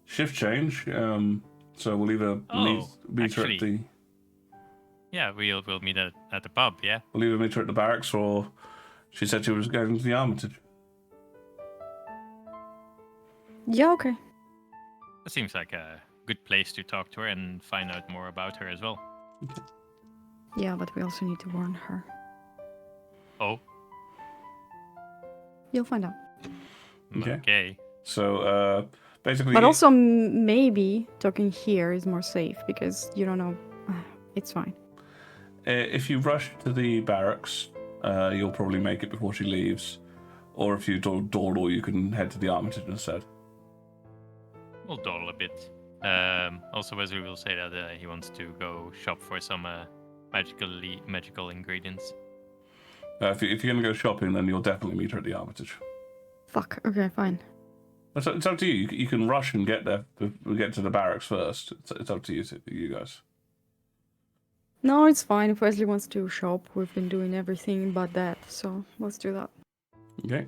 shift change. So we'll either meet her at actually. the Yeah, we'll meet at the pub, yeah? barracks, or she said she was going to the Armitage." Yeah, okay. That seems like a good place to talk to her and find out more about her as well. Yeah, but we also need to warn her. Oh, You'll find out. Okay. So basically, But also, maybe talking here is more safe because you don't know. It's fine. if you rush to the barracks, you'll probably make it before she leaves. Or if you dawdle, you can head to the Armitage instead. we'll dawdle a bit. Also, Wesley will say that he wants to go shop for some magical ingredients. If you're going to go shopping, then you'll definitely meet her at the Armitage. Fuck. Okay, fine. It's up to you. You can rush and get there. Get to the barracks first. It's up to you guys. No, it's fine. If Wesley wants to shop, we've been doing everything but that, so let's do that. Okay.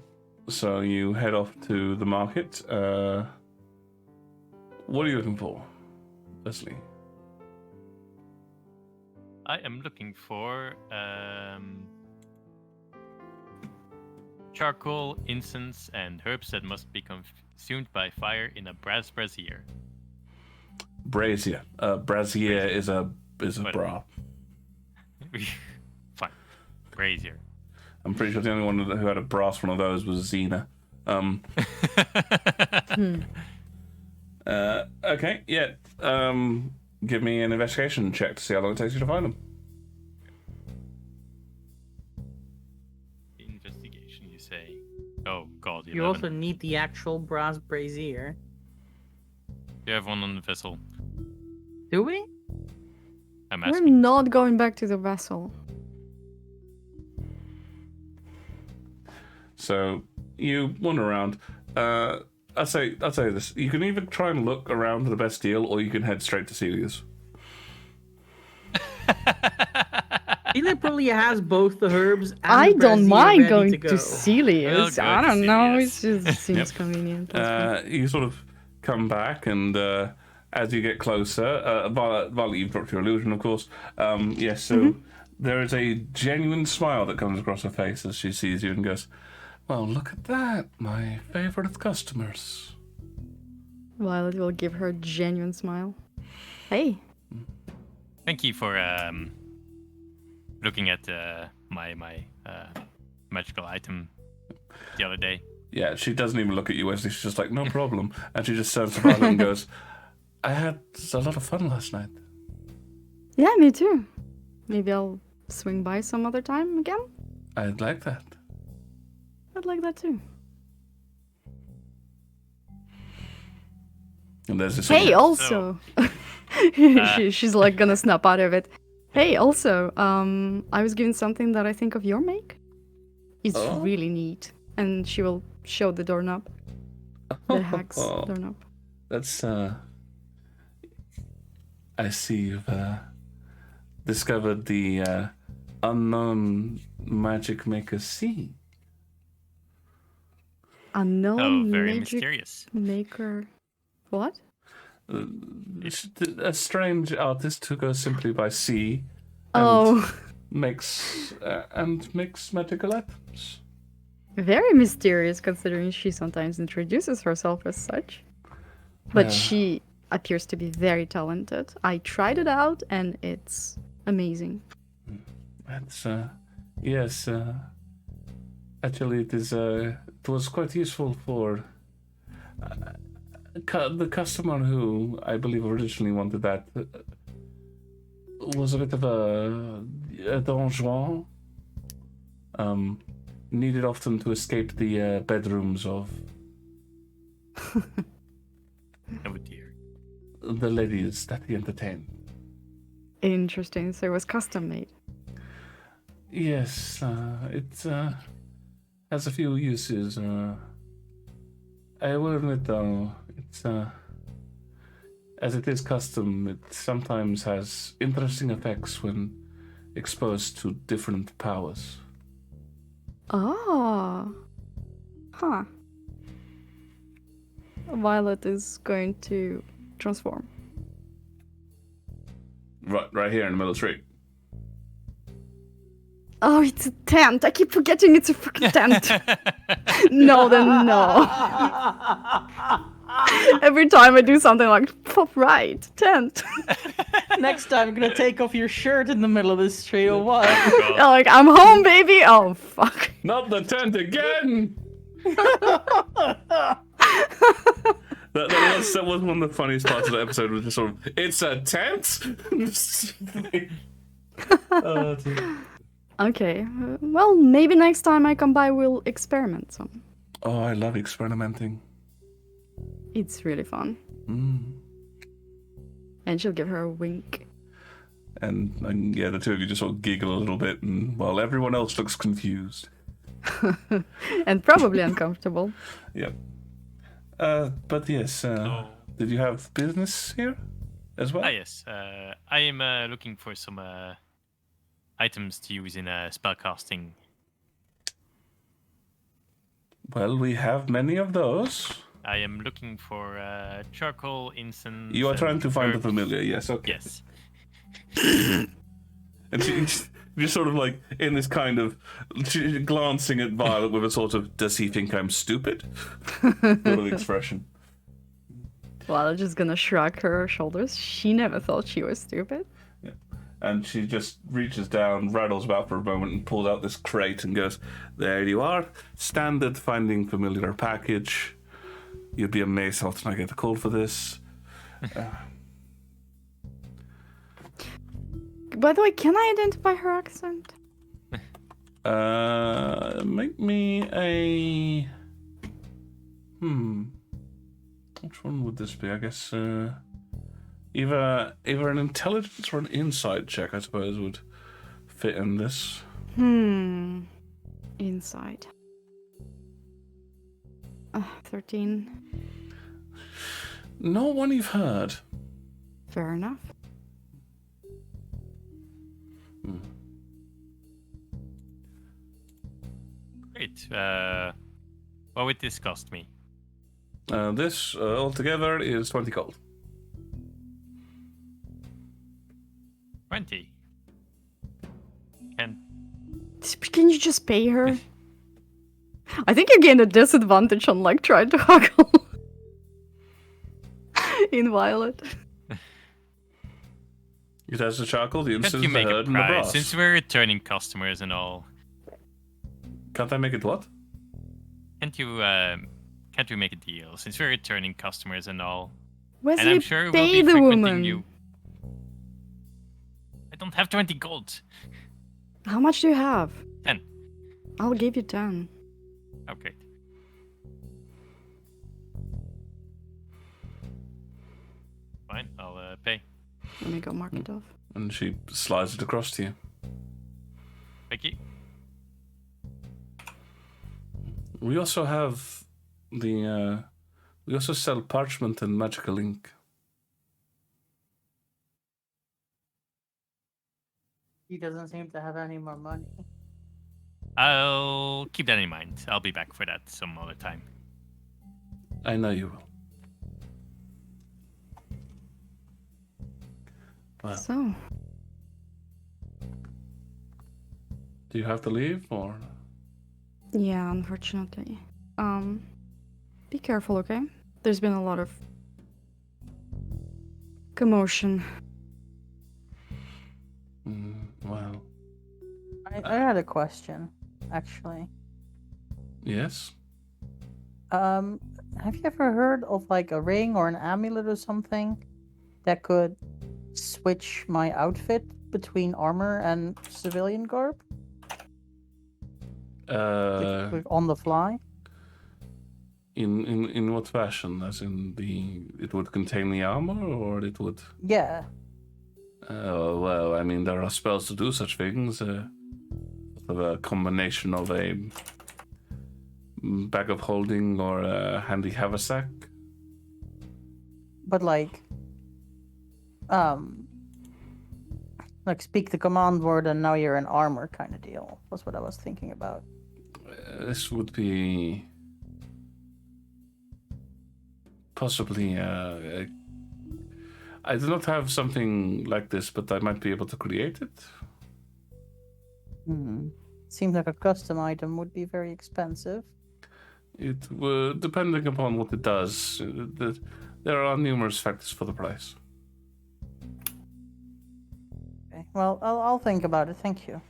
So you head off to the market. What are you looking for, Leslie? I am looking for charcoal, incense, and herbs that must be consumed by fire in a brass brazier. Brazier. Brazier is a What? bra. Fine. Brazier. I'm pretty sure the only one who had a brass one of those was Xena. Okay, yeah. Give me an investigation check to see how long it takes you to find them. Investigation, you say? Oh God, 11. You also need the actual brass brazier. You have one on the vessel. Do we? I'm We're asking. not going back to the vessel. So you wander around. I'd say this. You can either try and look around for the best deal, or you can head straight to Celia's. Celia probably has both the herbs and I the don't brazier mind ready going to go. to Celia's. We'll go I to don't know. It Celia's. just seems Yep. convenient. That's fine. You sort of come back, and as you get closer, Violet, you've dropped your illusion, of course. Yes, so there is a genuine smile that comes across her face as she sees you and goes, "Well, look at that, my favorite customers." Violet will give her a genuine smile. Hey. Thank you for looking at my magical item the other day. Yeah, she doesn't even look at you, Wesley. She's just like, "No problem," and she just turns to Violet and goes, "I had a lot of fun last night." Yeah, me too. Maybe I'll swing by some other time again. I'd like that. I'd like that too. And there's this. Hey, also. She's like gonna snap out of it. Hey, also, I was given something that I think of your make. It's Oh? really neat. And she will show the doorknob. the hacks don't know. That's I see you've discovered the unknown magic maker C. Unknown very magic mysterious. maker. What? A strange artist who goes simply by C. Oh, Makes magical items. very mysterious considering she sometimes introduces herself as such. But Yeah. she appears to be very talented. I tried it out and it's amazing. That's yes. Actually, it was quite useful for the customer who I believe originally wanted that. Was a bit of a Don Juan. Needed often to escape the bedrooms of Oh dear. the ladies that he entertained. Interesting. So it was custom made. Yes, it has a few uses. I will admit, though, it's as it is custom, it sometimes has interesting effects when exposed to different powers. Oh. Huh. Violet is going to transform. Right here in the middle of the street. Oh, it's a tent. I keep forgetting it's a freaking tent. No, then no. Every time I do something like, pop right, tent. Next time, I'm gonna take off your shirt in the middle of the street or what? God. Like, I'm home, baby. Oh, fuck. Not the tent again! That was one of the funniest parts of the episode, was just sort of, it's a tent? Oh, dear. Okay, well, maybe next time I come by we'll experiment some. Oh, I love experimenting. It's really fun. And she'll give her a wink. And yeah, the two of you just sort of giggle a little bit, and while everyone else looks confused. And probably uncomfortable. Yep. But yes, did you have business here as well? Yes. I am looking for some items to use in spellcasting. Well, we have many of those. I am looking for charcoal, incense. You are trying and to find the herbs. familiar, yes, okay. Yes. And she's just sort of like in this kind of glancing at Violet with a sort of, does he think I'm stupid? sort of expression. Well, I'm just gonna shrug her shoulders. She never thought she was stupid. And she just reaches down, rattles about for a moment, and pulls out this crate and goes, there you are. Standard finding familiar package. You'd be amazed how often I get a call for this. By the way, can I identify her accent? Make me a... Which one would this be? I guess, either an intelligence or an insight check, I suppose, would fit in this. Inside. 13. No one you've heard. Fair enough. Great. What would this cost me? This altogether is 20 gold. 20. And Can you just pay her? I think you gain a disadvantage on like trying to haggle in Violet. It has the charcoal, the can't incense, you the make a herd, and the price? brass. Since we're returning customers and all, Can't I make it what? can't you make a deal? Since we're returning customers and all, Wesley, and I'm sure we'll pay be the frequenting woman. you. I don't have 20 gold. How much do you have? 10. I'll give you 10. Okay. Fine, I'll pay. Let me go mark it off. And she slides it across to you. Thank you. We also have the We also sell parchment and magical ink. He doesn't seem to have any more money. I'll keep that in mind. I'll be back for that some other time. I know you will. Well, So, do you have to leave, or? yeah, unfortunately. Be careful, okay? There's been a lot of commotion. Well, I had a question, actually. yes. Have you ever heard of like a ring or an amulet or something that could switch my outfit between armor and civilian garb? Like on the fly? In what fashion? As in it would contain the armor, or it would? Yeah. Well, I mean, there are spells to do such things. Sort of a combination of a bag of holding or a handy haversack. But like speak the command word and now you're in armor kind of deal. Was what I was thinking about. This would be possibly. I do not have something like this, but I might be able to create it. Seems like a custom item would be very expensive. It would, depending upon what it does. There are numerous factors for the price. Okay. Well, I'll think about it. Thank you.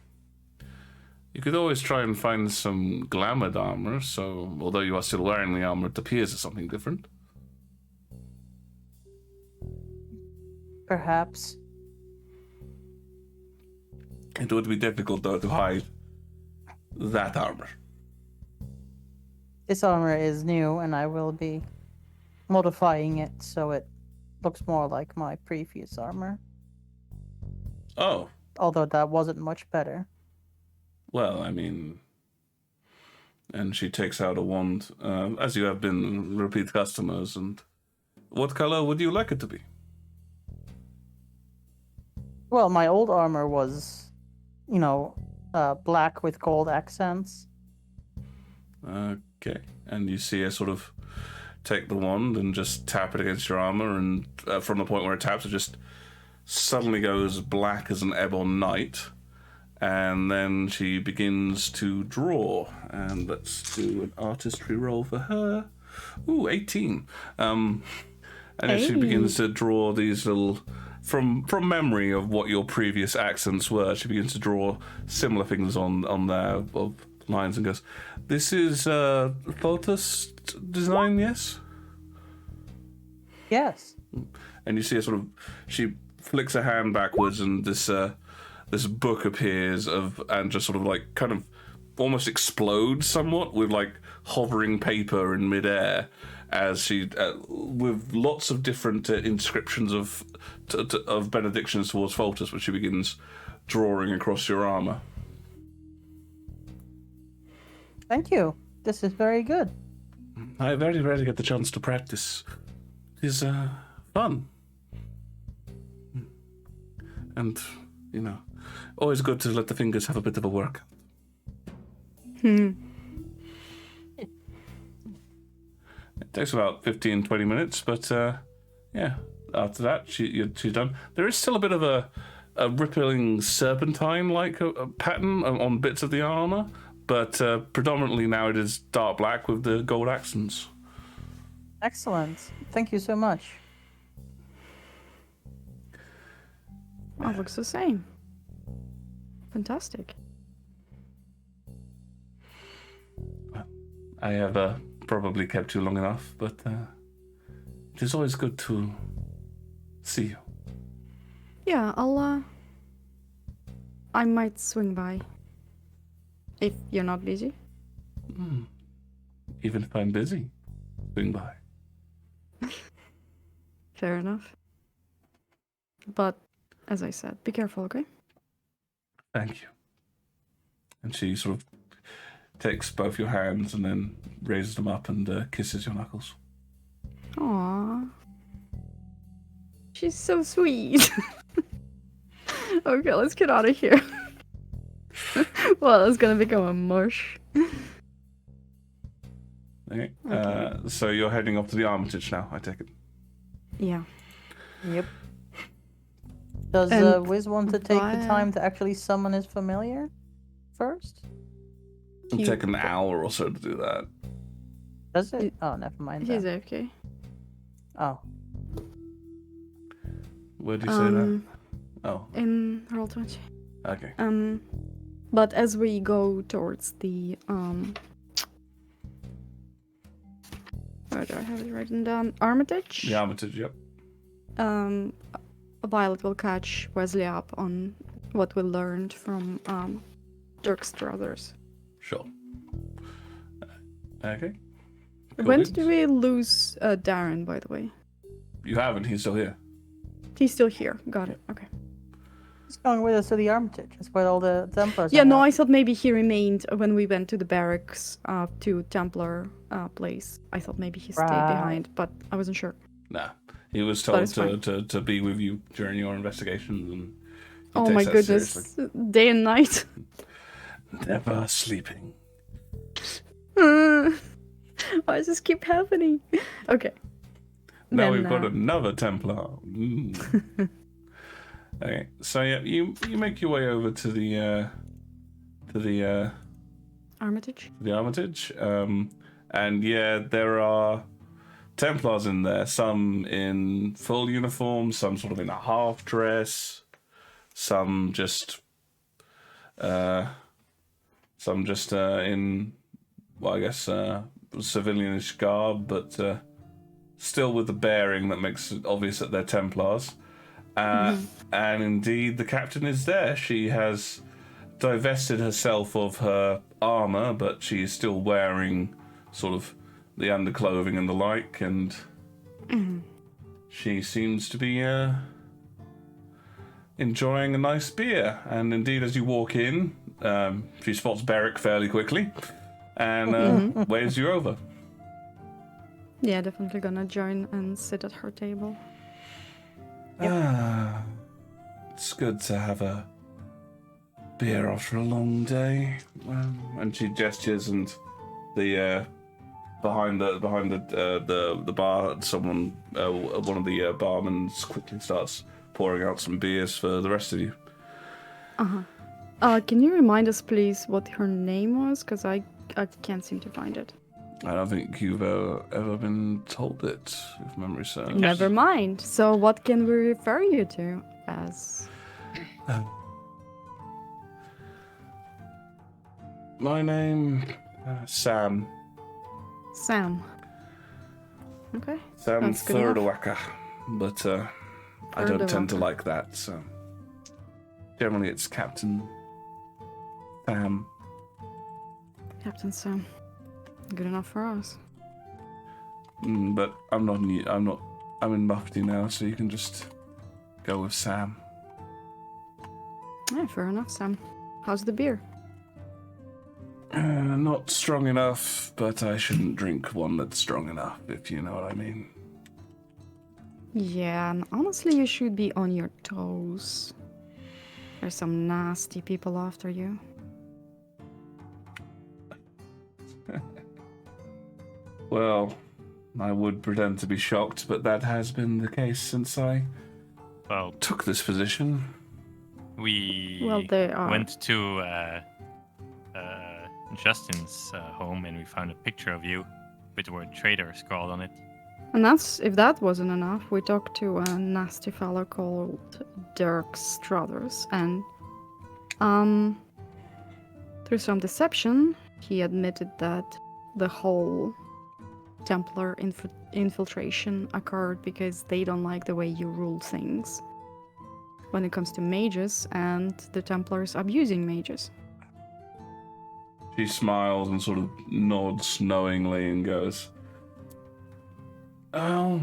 You could always try and find some glamored armor, so although you are still wearing the armor, it appears as something different. Perhaps. It would be difficult, though, to hide that armor. This armor is new, and I will be modifying it so it looks more like my previous armor. Oh, Although that wasn't much better. well, I mean... And she takes out a wand, as you have been repeat customers, and... What color would you like it to be? Well, my old armor was, black with gold accents. Okay. And you see her sort of take the wand and just tap it against your armor, and from the point where it taps, it just suddenly goes black as an ebon night. And then she begins to draw. And let's do an artistry roll for her. Ooh, 18. And then she begins to draw these little... From memory of what your previous accents were, she begins to draw similar things on there of lines and goes, "This is Photos design, yes?" Yes. And you see her she flicks her hand backwards, and this book appears and just sort of like kind of almost explodes somewhat with like hovering paper in midair, as she with lots of different inscriptions of benedictions towards Pholtus, which she begins drawing across your armor. Thank you. This is very good. I very rarely get the chance to practice. It is fun. And, always good to let the fingers have a bit of a workout. It takes about 15-20 minutes, but yeah, after that, she's done. There is still a bit of a rippling serpentine-like pattern on bits of the armor, but predominantly now it is dark black with the gold accents. Excellent. Thank you so much. Oh, it looks the same. Fantastic. I have probably kept you long enough, but it is always good to see you. Yeah, I might swing by. If you're not busy. Even if I'm busy, swing by. Fair enough. But, as I said, be careful, okay? Thank you. And she sort of takes both your hands and then raises them up and kisses your knuckles. Aww. She's so sweet. Okay, let's get out of here. Well, it's gonna become a mush. Okay. Okay. So you're heading off to the Armitage now, I take it. Yeah. Yep. Does And Wiz want to take the via- time to actually summon his familiar first? It'll He- take an hour or so to do that. Does it? He- Oh, never mind. He's Then. AFK. Oh, Where do you say that? Oh, In Roll20. okay. But as we go towards the where do I have it written down? Armitage. The Armitage, yep. Violet will catch Wesley up on what we learned from Dirk's brothers. Sure. Okay. Cool When beans. did we lose Darren, by the way? You haven't, he's still here. He's still here. Got it. Okay. he's going with us to the Armitage. That's where all the Templars. Yeah, hang no, out. I thought maybe he remained when we went to the barracks to Templar place. I thought maybe he stayed Right. behind, but I wasn't sure. Nah. He was But told it's fine. to be with you during your investigations, and he Oh takes my that goodness. seriously. Day and night. Never sleeping. Why does this keep happening? Okay. Now Then, we've got another Templar. Mm. Okay, so yeah, you make your way over to the Armitage? the Armitage, and yeah, there are Templars in there. Some in full uniform, some sort of in a half dress, some just in, well, I guess civilianish garb, but still with the bearing that makes it obvious that they're Templars. And indeed, the captain is there. She has divested herself of her armor, but she is still wearing sort of the underclothing and the like, and she seems to be enjoying a nice beer. And indeed, as you walk in, she spots Beric fairly quickly and waves you over. Yeah, definitely gonna join and sit at her table. Ah, it's good to have a beer after a long day. And she gestures, and the behind the bar, someone, one of the barmen, quickly starts pouring out some beers for the rest of you. Can you remind us, please, what her name was? Because I can't seem to find it. I don't think you've ever been told it, if memory serves. Never mind. So what can we refer you to as? My name, Sam. Sam. Okay. Sam That's good enough. Thurdawaka, but I don't tend to like that, so generally it's Captain Sam. Captain Sam. Good enough for us. But I'm not I'm in Mufti now, so you can just go with Sam. Yeah, fair enough, Sam. How's the beer? Not strong enough, but I shouldn't drink one that's strong enough, if you know what I mean. Yeah, and honestly, you should be on your toes. There's some nasty people after you. Well, I would pretend to be shocked, but that has been the case since I Well, took this position. we Well, they are. went to Justin's home and we found a picture of you with the word traitor scrawled on it. And if that wasn't enough, we talked to a nasty fellow called Dirk Struthers, and through some deception, he admitted that the whole Templar infiltration occurred because they don't like the way you rule things when it comes to mages, and the Templars abusing mages. She smiles and sort of nods knowingly and goes, "Oh,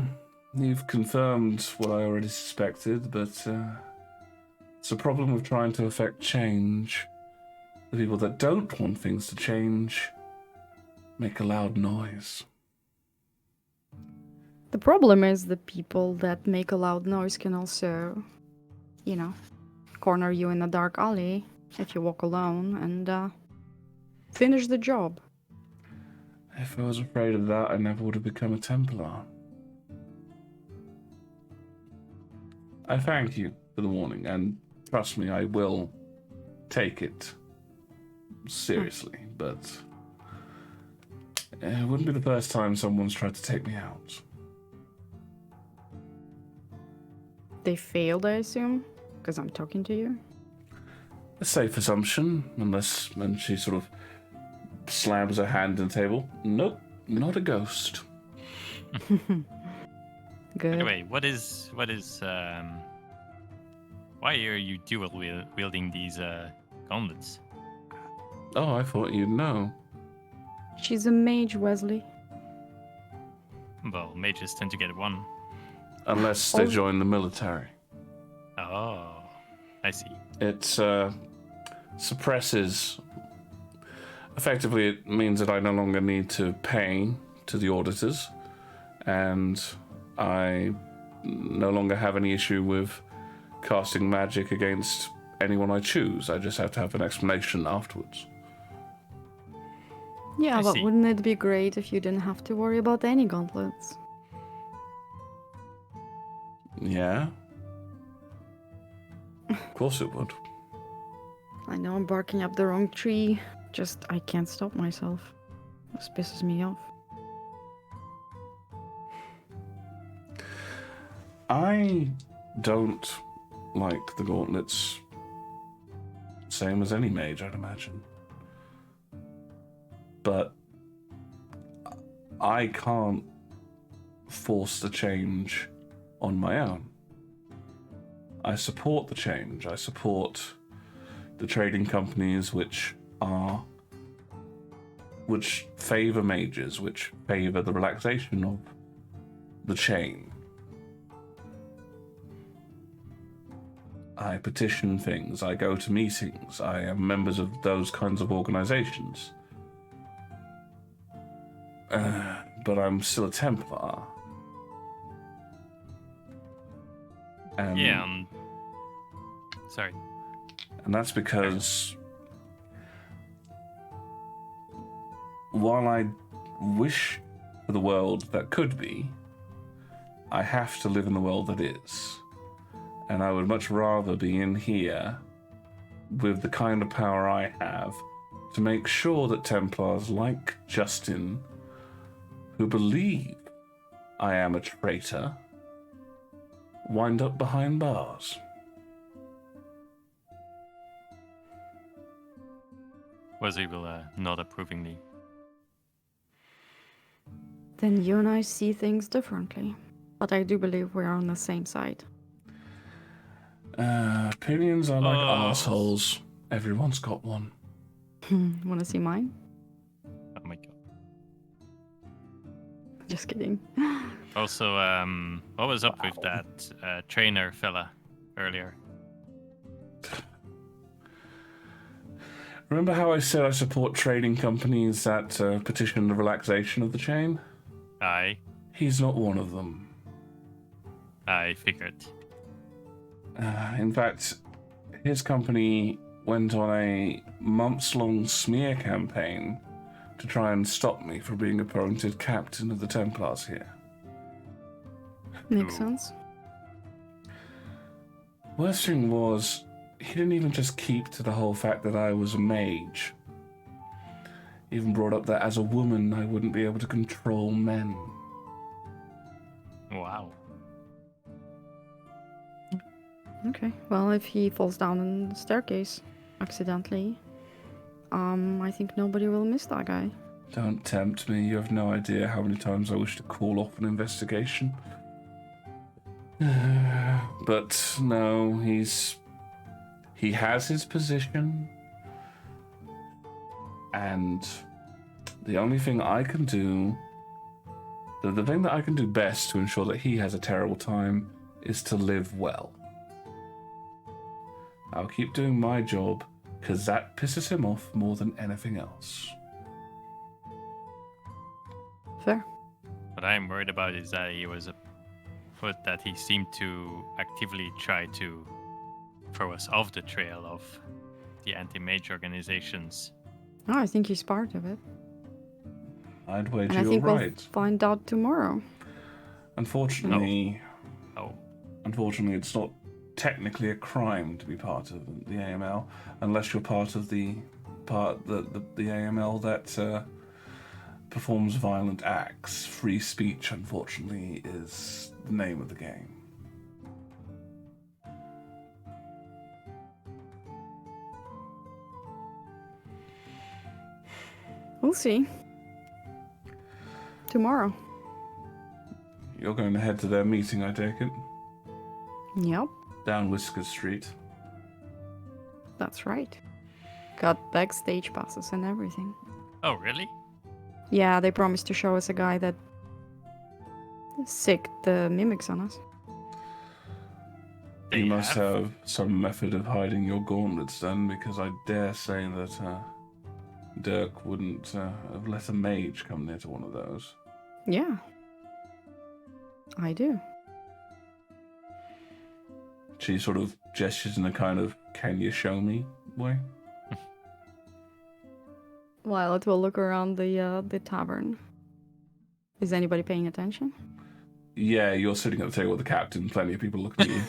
you've confirmed what I already suspected, but it's a problem with trying to affect change. The people that don't want things to change make a loud noise." The problem is the people that make a loud noise can also, you know, corner you in a dark alley if you walk alone and finish the job. If I was afraid of that, I never would have become a Templar. I thank you for the warning, and trust me, I will take it seriously, but it wouldn't be the first time someone's tried to take me out. They failed, I assume, because I'm talking to you. A safe assumption, unless when she sort of slams her hand on the table. Nope, not a ghost. Good. Anyway, what is why are you dual wielding these gauntlets? Oh, I thought you'd know. She's a mage, Wesley. Well, mages tend to get one. Unless they join the military. Oh, I see. It suppresses. Effectively, it means that I no longer need to pay to the auditors, and I no longer have any issue with casting magic against anyone I choose. I just have to have an explanation afterwards. Yeah, I but see. wouldn't it be great if you didn't have to worry about any gauntlets? Yeah? Of course it would. I know I'm barking up the wrong tree, just I can't stop myself. This pisses me off. I don't like the gauntlets. Same as any mage, I'd imagine. But I can't force the change on my own. I support the change. I support the trading companies which favor mages, which favor the relaxation of the chain. I petition things, I go to meetings, I am members of those kinds of organizations. But I'm still a Templar. Yeah. Sorry. And that's because while I wish for the world that could be, I have to live in the world that is. And I would much rather be in here with the kind of power I have to make sure that Templars like Justin, who believe I am a traitor, wind up behind bars. Wesley will nod approvingly. Then you and I see things differently. But I do believe we're on the same side. Opinions are like Oh. assholes. Everyone's got one. Wanna see mine? Oh my god. Just kidding. Also, what was up with that trainer fella earlier? Remember how I said I support trading companies that petition the relaxation of the chain? He's not one of them. I figured. In fact, his company went on a months-long smear campaign to try and stop me from being appointed captain of the Templars here. Makes Ooh. sense. Worst thing was, he didn't even just keep to the whole fact that I was a mage. He even brought up that as a woman I wouldn't be able to control men. Wow. Okay. Well, if he falls down the staircase accidentally, I think nobody will miss that guy. Don't tempt me. You have no idea how many times I wish to call off an investigation. But no, he has his position, and the only thing I can do, the thing that I can do best to ensure that he has a terrible time is to live well. I'll keep doing my job, because that pisses him off more than anything else. Fair. What I'm worried about is that he seemed to actively try to throw us off the trail of the anti-mage organizations. Oh, I think he's part of it. I'd wager And I you're think right. we'll find out tomorrow. Unfortunately, Oh, unfortunately, it's not technically a crime to be part of the AML, unless you're part of the AML that performs violent acts. Free speech, unfortunately, is the name of the game. We'll see. Tomorrow. You're going to head to their meeting, I take it? Yep, Down Whiskers Street. that's right. Got backstage passes and everything. oh, really? Yeah, they promised to show us a guy that sicked the mimics on us. They You must have? have some method of hiding your gauntlets then, because I dare say that Dirk wouldn't have let a mage come near to one of those. Yeah. I do. She sort of gestures in a kind of, can you show me way? Violet will look around the tavern. Is anybody paying attention? Yeah, you're sitting at the table with the captain, plenty of people looking at you.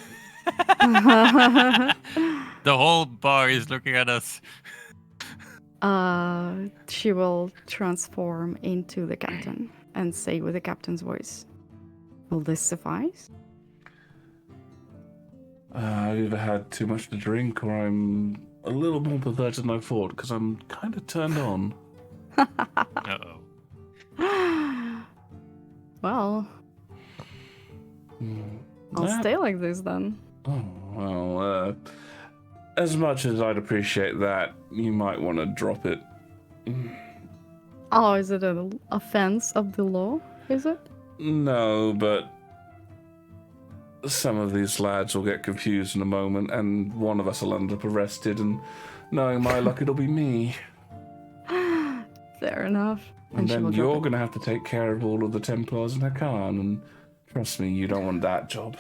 The whole bar is looking at us. She will transform into the captain and say with the captain's voice, "Will this suffice?" I've either had too much to drink or I'm a little more perverted than I thought, because I'm kind of turned on. Uh-oh. Well, I'll That- stay like this then. Oh, well, as much as I'd appreciate that, you might want to drop it. Oh, is it an offense of the law? Is it? No, but some of these lads will get confused in a moment, and one of us will end up arrested, and knowing my luck, it'll be me. Fair enough. And she will then drop you're it. going to have to take care of all of the Templars in Hakan, and trust me, you don't want that job.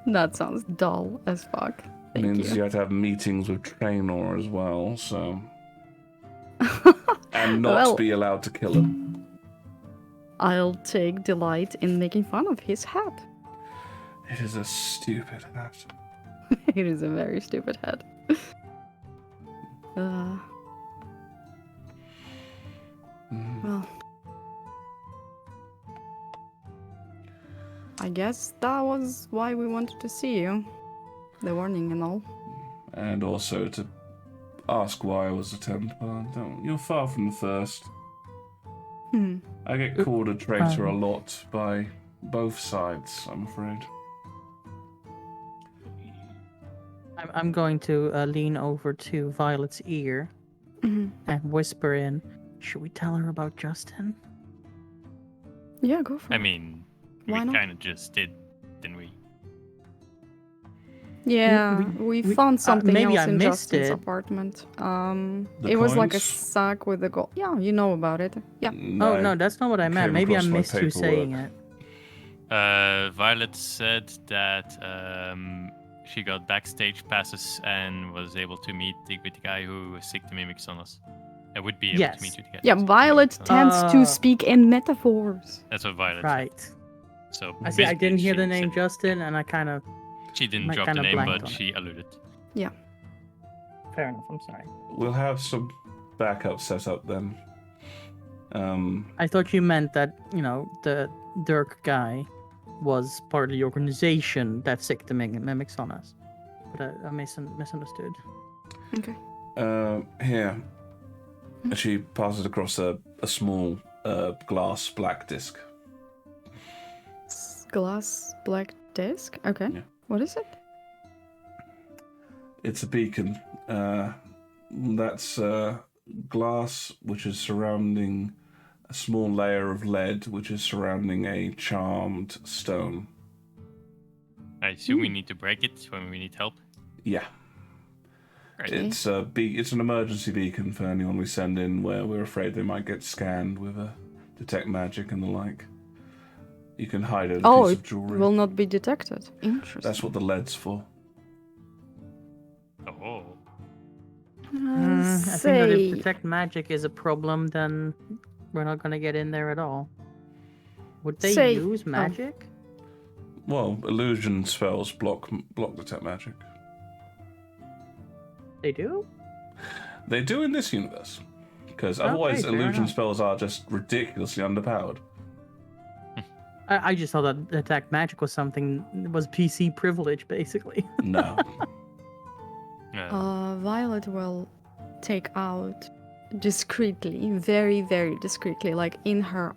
That sounds dull as fuck. It Thank means you. you have to have meetings with Traynor as well, so... and not Well- be allowed to kill him. I'll take delight in making fun of his hat. It is a stupid hat. It is a very stupid hat. Well, I guess that was why we wanted to see you. The warning and all. And also to ask why I was a Templar. You're far from the first. Hmm. I get called a traitor a lot by both sides, I'm afraid. I'm going to lean over to Violet's ear Mhm. and whisper in, should we tell her about Justin? Yeah, go for I it. mean, Why we not? kind of just did, didn't we? Yeah, we- we found something maybe else I in missed Justin's it. apartment. The It was like a coins? sack with the gold. Yeah, you know about it. Yeah. Oh, no, that's not what I meant. came Maybe I across my missed you saying paperwork. it. Violet said that she got backstage passes and was able to meet with the guy who sicked the mimics on us. I would be able Yes. to meet with the guy. Yeah, who sicked the Violet mimics on us. tends to speak in metaphors. That's what Violet said. Right. So I see. I basically didn't hear she the name said- Justin, and I kind of... She didn't I drop the kinda name, blanked but on it. she alluded. Fair enough, I'm sorry. We'll have some backup set up then. I thought you meant that, the Dirk guy was part of the organization that sicked the mimics on us. But I misunderstood. Okay. Here. And she passes across a small glass black disc. Glass black disc. Okay. Yeah. What is it? It's a beacon. That's glass which is surrounding a small layer of lead which is surrounding a charmed stone. I assume we need to break it when we need help. Yeah. Great. It's it's an emergency beacon for anyone we send in where we're afraid they might get scanned with a detect magic and the like. You can hide it in a Oh, piece it of jewelry. will not be detected. Interesting. That's what the lead's for. Oh. I think that if Say, detect magic is a problem, then we're not gonna get in there at all. Would they Say- use oh. magic? Well, illusion spells block detect magic. They do? They do in this universe. Because Okay, otherwise fair illusion enough. spells are just ridiculously underpowered. I just thought that detect magic was something was PC privilege, basically. No. Violet will take out discreetly, very, very discreetly, like in her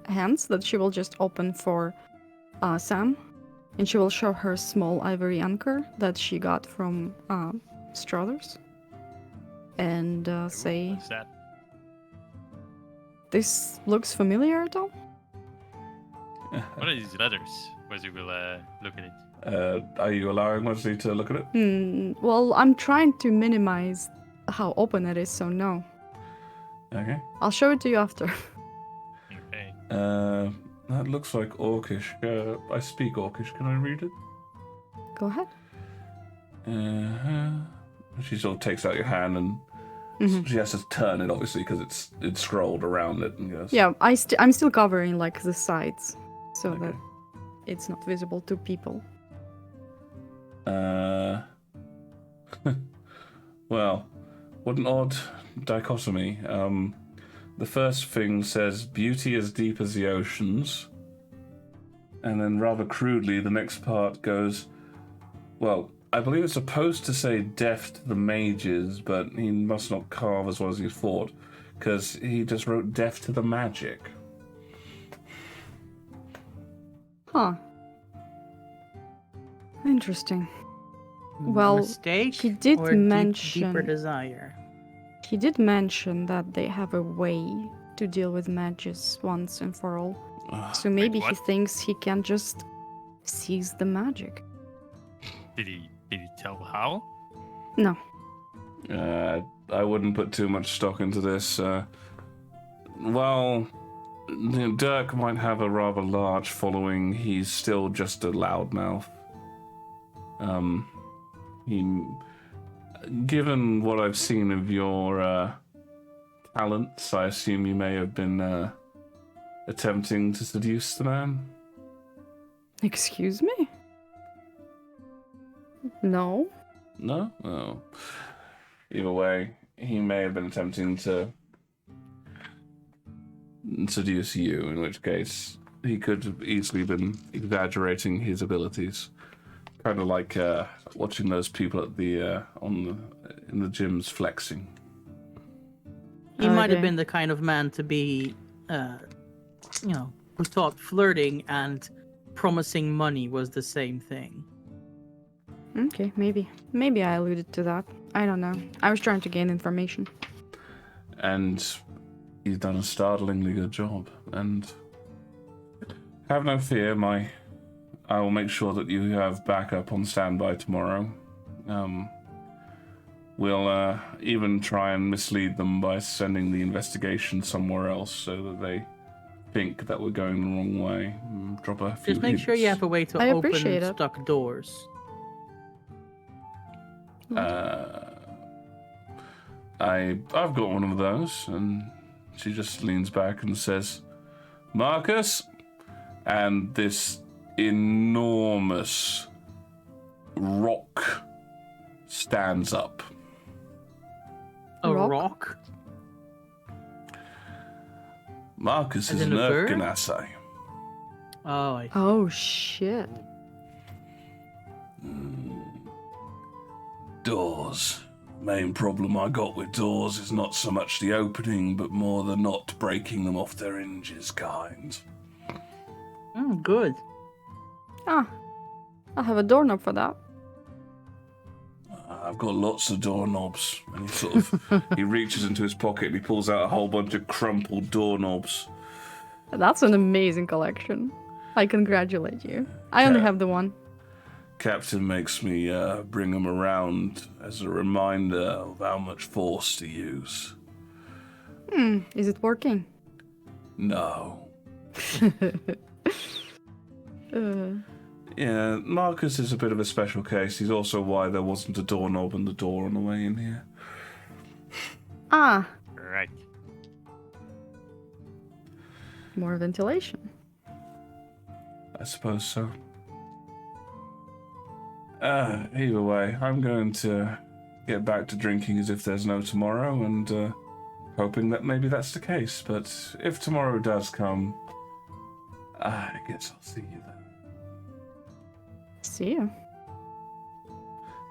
hands, that she will just open for Sam, and she will show her small ivory anchor that she got from Struthers, and say, What's that? "This looks familiar at all?" What are these letters? Wesley will look at it. Are you allowing Wesley to look at it? Well, I'm trying to minimize how open it is, so no. Okay. I'll show it to you after. Okay. That looks like Orcish. I speak Orcish. Can I read it? Go ahead. She sort of takes out your hand and she has to turn it, obviously, because it's scrolled around it and goes. Yeah, I'm still covering like the sides, so Okay. that it's not visible to people. Well, what an odd dichotomy. The first thing says beauty as deep as the oceans, and then rather crudely the next part goes, well, I believe it's supposed to say deaf to the mages, but he must not carve as well as he thought, because he just wrote deaf to the magic. Huh. Interesting. Well, Mistake he did or deeper mention- desire. He did mention that they have a way to deal with mages once and for all. So maybe he what? thinks he can just seize the magic. Did he tell how? No. I wouldn't put too much stock into this. Well, Dirk might have a rather large following. He's still just a loudmouth. Given what I've seen of your talents, I assume you may have been attempting to seduce the man. Excuse me? No. No? Oh. Either way, he may have been attempting to seduce you, in which case he could have easily been exaggerating his abilities. Kind of like watching those people at the in the gyms flexing. He might have Okay. been the kind of man to be, who thought flirting and promising money was the same thing. Okay, maybe. Maybe I alluded to that. I don't know. I was trying to gain information. And he's done a startlingly good job. And have no fear, I will make sure that you have backup on standby tomorrow. We'll even try and mislead them by sending the investigation somewhere else so that they think that we're going the wrong way. Drop a few Just make sure you hints. have a way to I open appreciate it. stuck doors. I've got one of those, and she just leans back and says, Marcus, and this enormous rock stands up. A Rock? rock? Marcus As is in an a bird? Erkin assay. Oh, I Oh, shit. Doors. Main problem I got with doors is not so much the opening, but more the not breaking them off their hinges kind. good. Ah. I'll have a doorknob for that. I've got lots of doorknobs. And he sort of he reaches into his pocket and he pulls out a whole bunch of crumpled doorknobs. That's an amazing collection. I congratulate you. I only Yeah. have the one. Captain makes me bring them around as a reminder of how much force to use. Is it working? No. Yeah, Marcus is a bit of a special case. He's also why there wasn't a doorknob on the door on the way in here. Ah, Right. more ventilation. I suppose so. Either way, I'm going to get back to drinking as if there's no tomorrow, and hoping that maybe that's the case. But if tomorrow does come, I guess I'll see you then. See ya.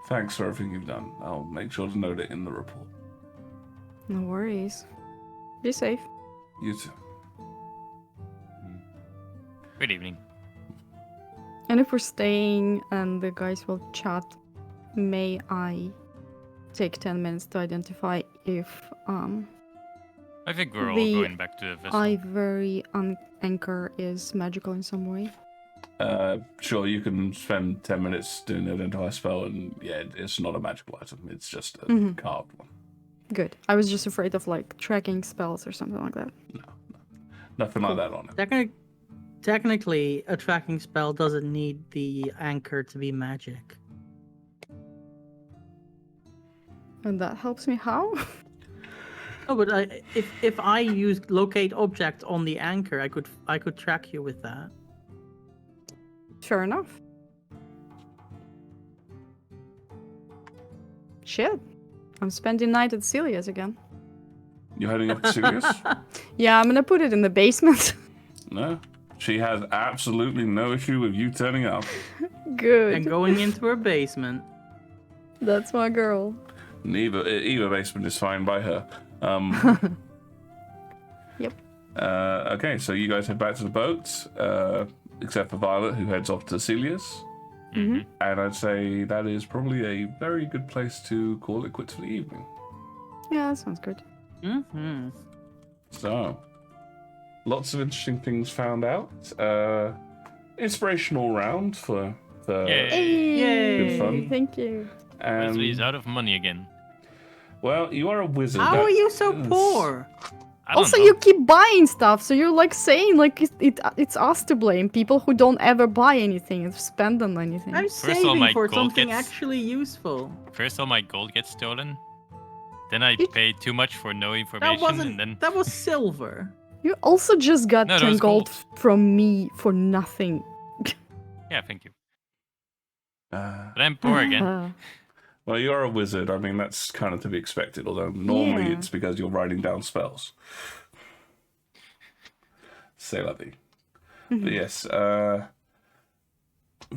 Thanks for everything you've done. I'll make sure to note it in the report. No worries. Be safe. You too. Good evening. And if we're staying and the guys will chat, may I take 10 minutes to identify if I think we're all The going back to the vessel. Ivory anchor is magical in some way? Sure, you can spend 10 minutes doing the identify spell, and yeah, it's not a magical item. It's just a carved one. Good. I was just afraid of like tracking spells or something like that. Nothing like that on it. Technically, a tracking spell doesn't need the anchor to be magic. And that helps me how? No, but if I use locate object on the anchor, I could track you with that. Fair enough. Shit. I'm spending night at Celia's again. You heading up to Sirius? Yeah, I'm gonna put it in the basement. No. She has absolutely no issue with you turning up. Good. And going into her basement. That's my girl. Either basement is fine by her. Yep. Okay, so you guys head back to the boat, except for Violet, who heads off to Celia's. Mm-hmm. And I'd say that is probably a very good place to call it quits for the evening. Yeah, that sounds good. Mm-hmm. So, lots of interesting things found out. Inspirational round for Yay. Hey, Good fun. Thank you. Wesley's and out of money again. well, you are a wizard. How That are you so is- poor? I don't Also, know. you keep buying stuff, so you're like saying like it's us to blame. People who don't ever buy anything and spend on anything. I'm First of all, saving my for gold something gets- actually useful. First all my gold gets stolen. Then I You- pay too much for no information, That wasn't. and then That was silver. You also just got No, that 10 was gold gold. from me for nothing. yeah, thank you. Uh, But I'm poor again. well, you are a wizard. I mean, that's kind of to be expected. Although normally Yeah. it's because you're writing down spells. C'est la vie. But yes,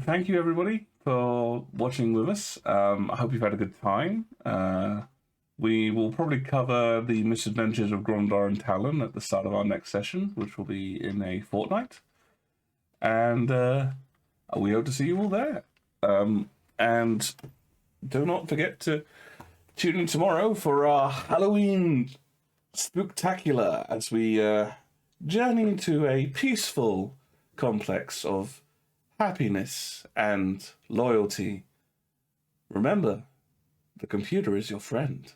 thank you everybody for watching with us. I hope you've had a good time. We will probably cover the misadventures of Gromdar and Talon at the start of our next session, which will be in a fortnight. And we hope to see you all there. And do not forget to tune in tomorrow for our Halloween spooktacular as we journey into a peaceful complex of happiness and loyalty. Remember, the computer is your friend.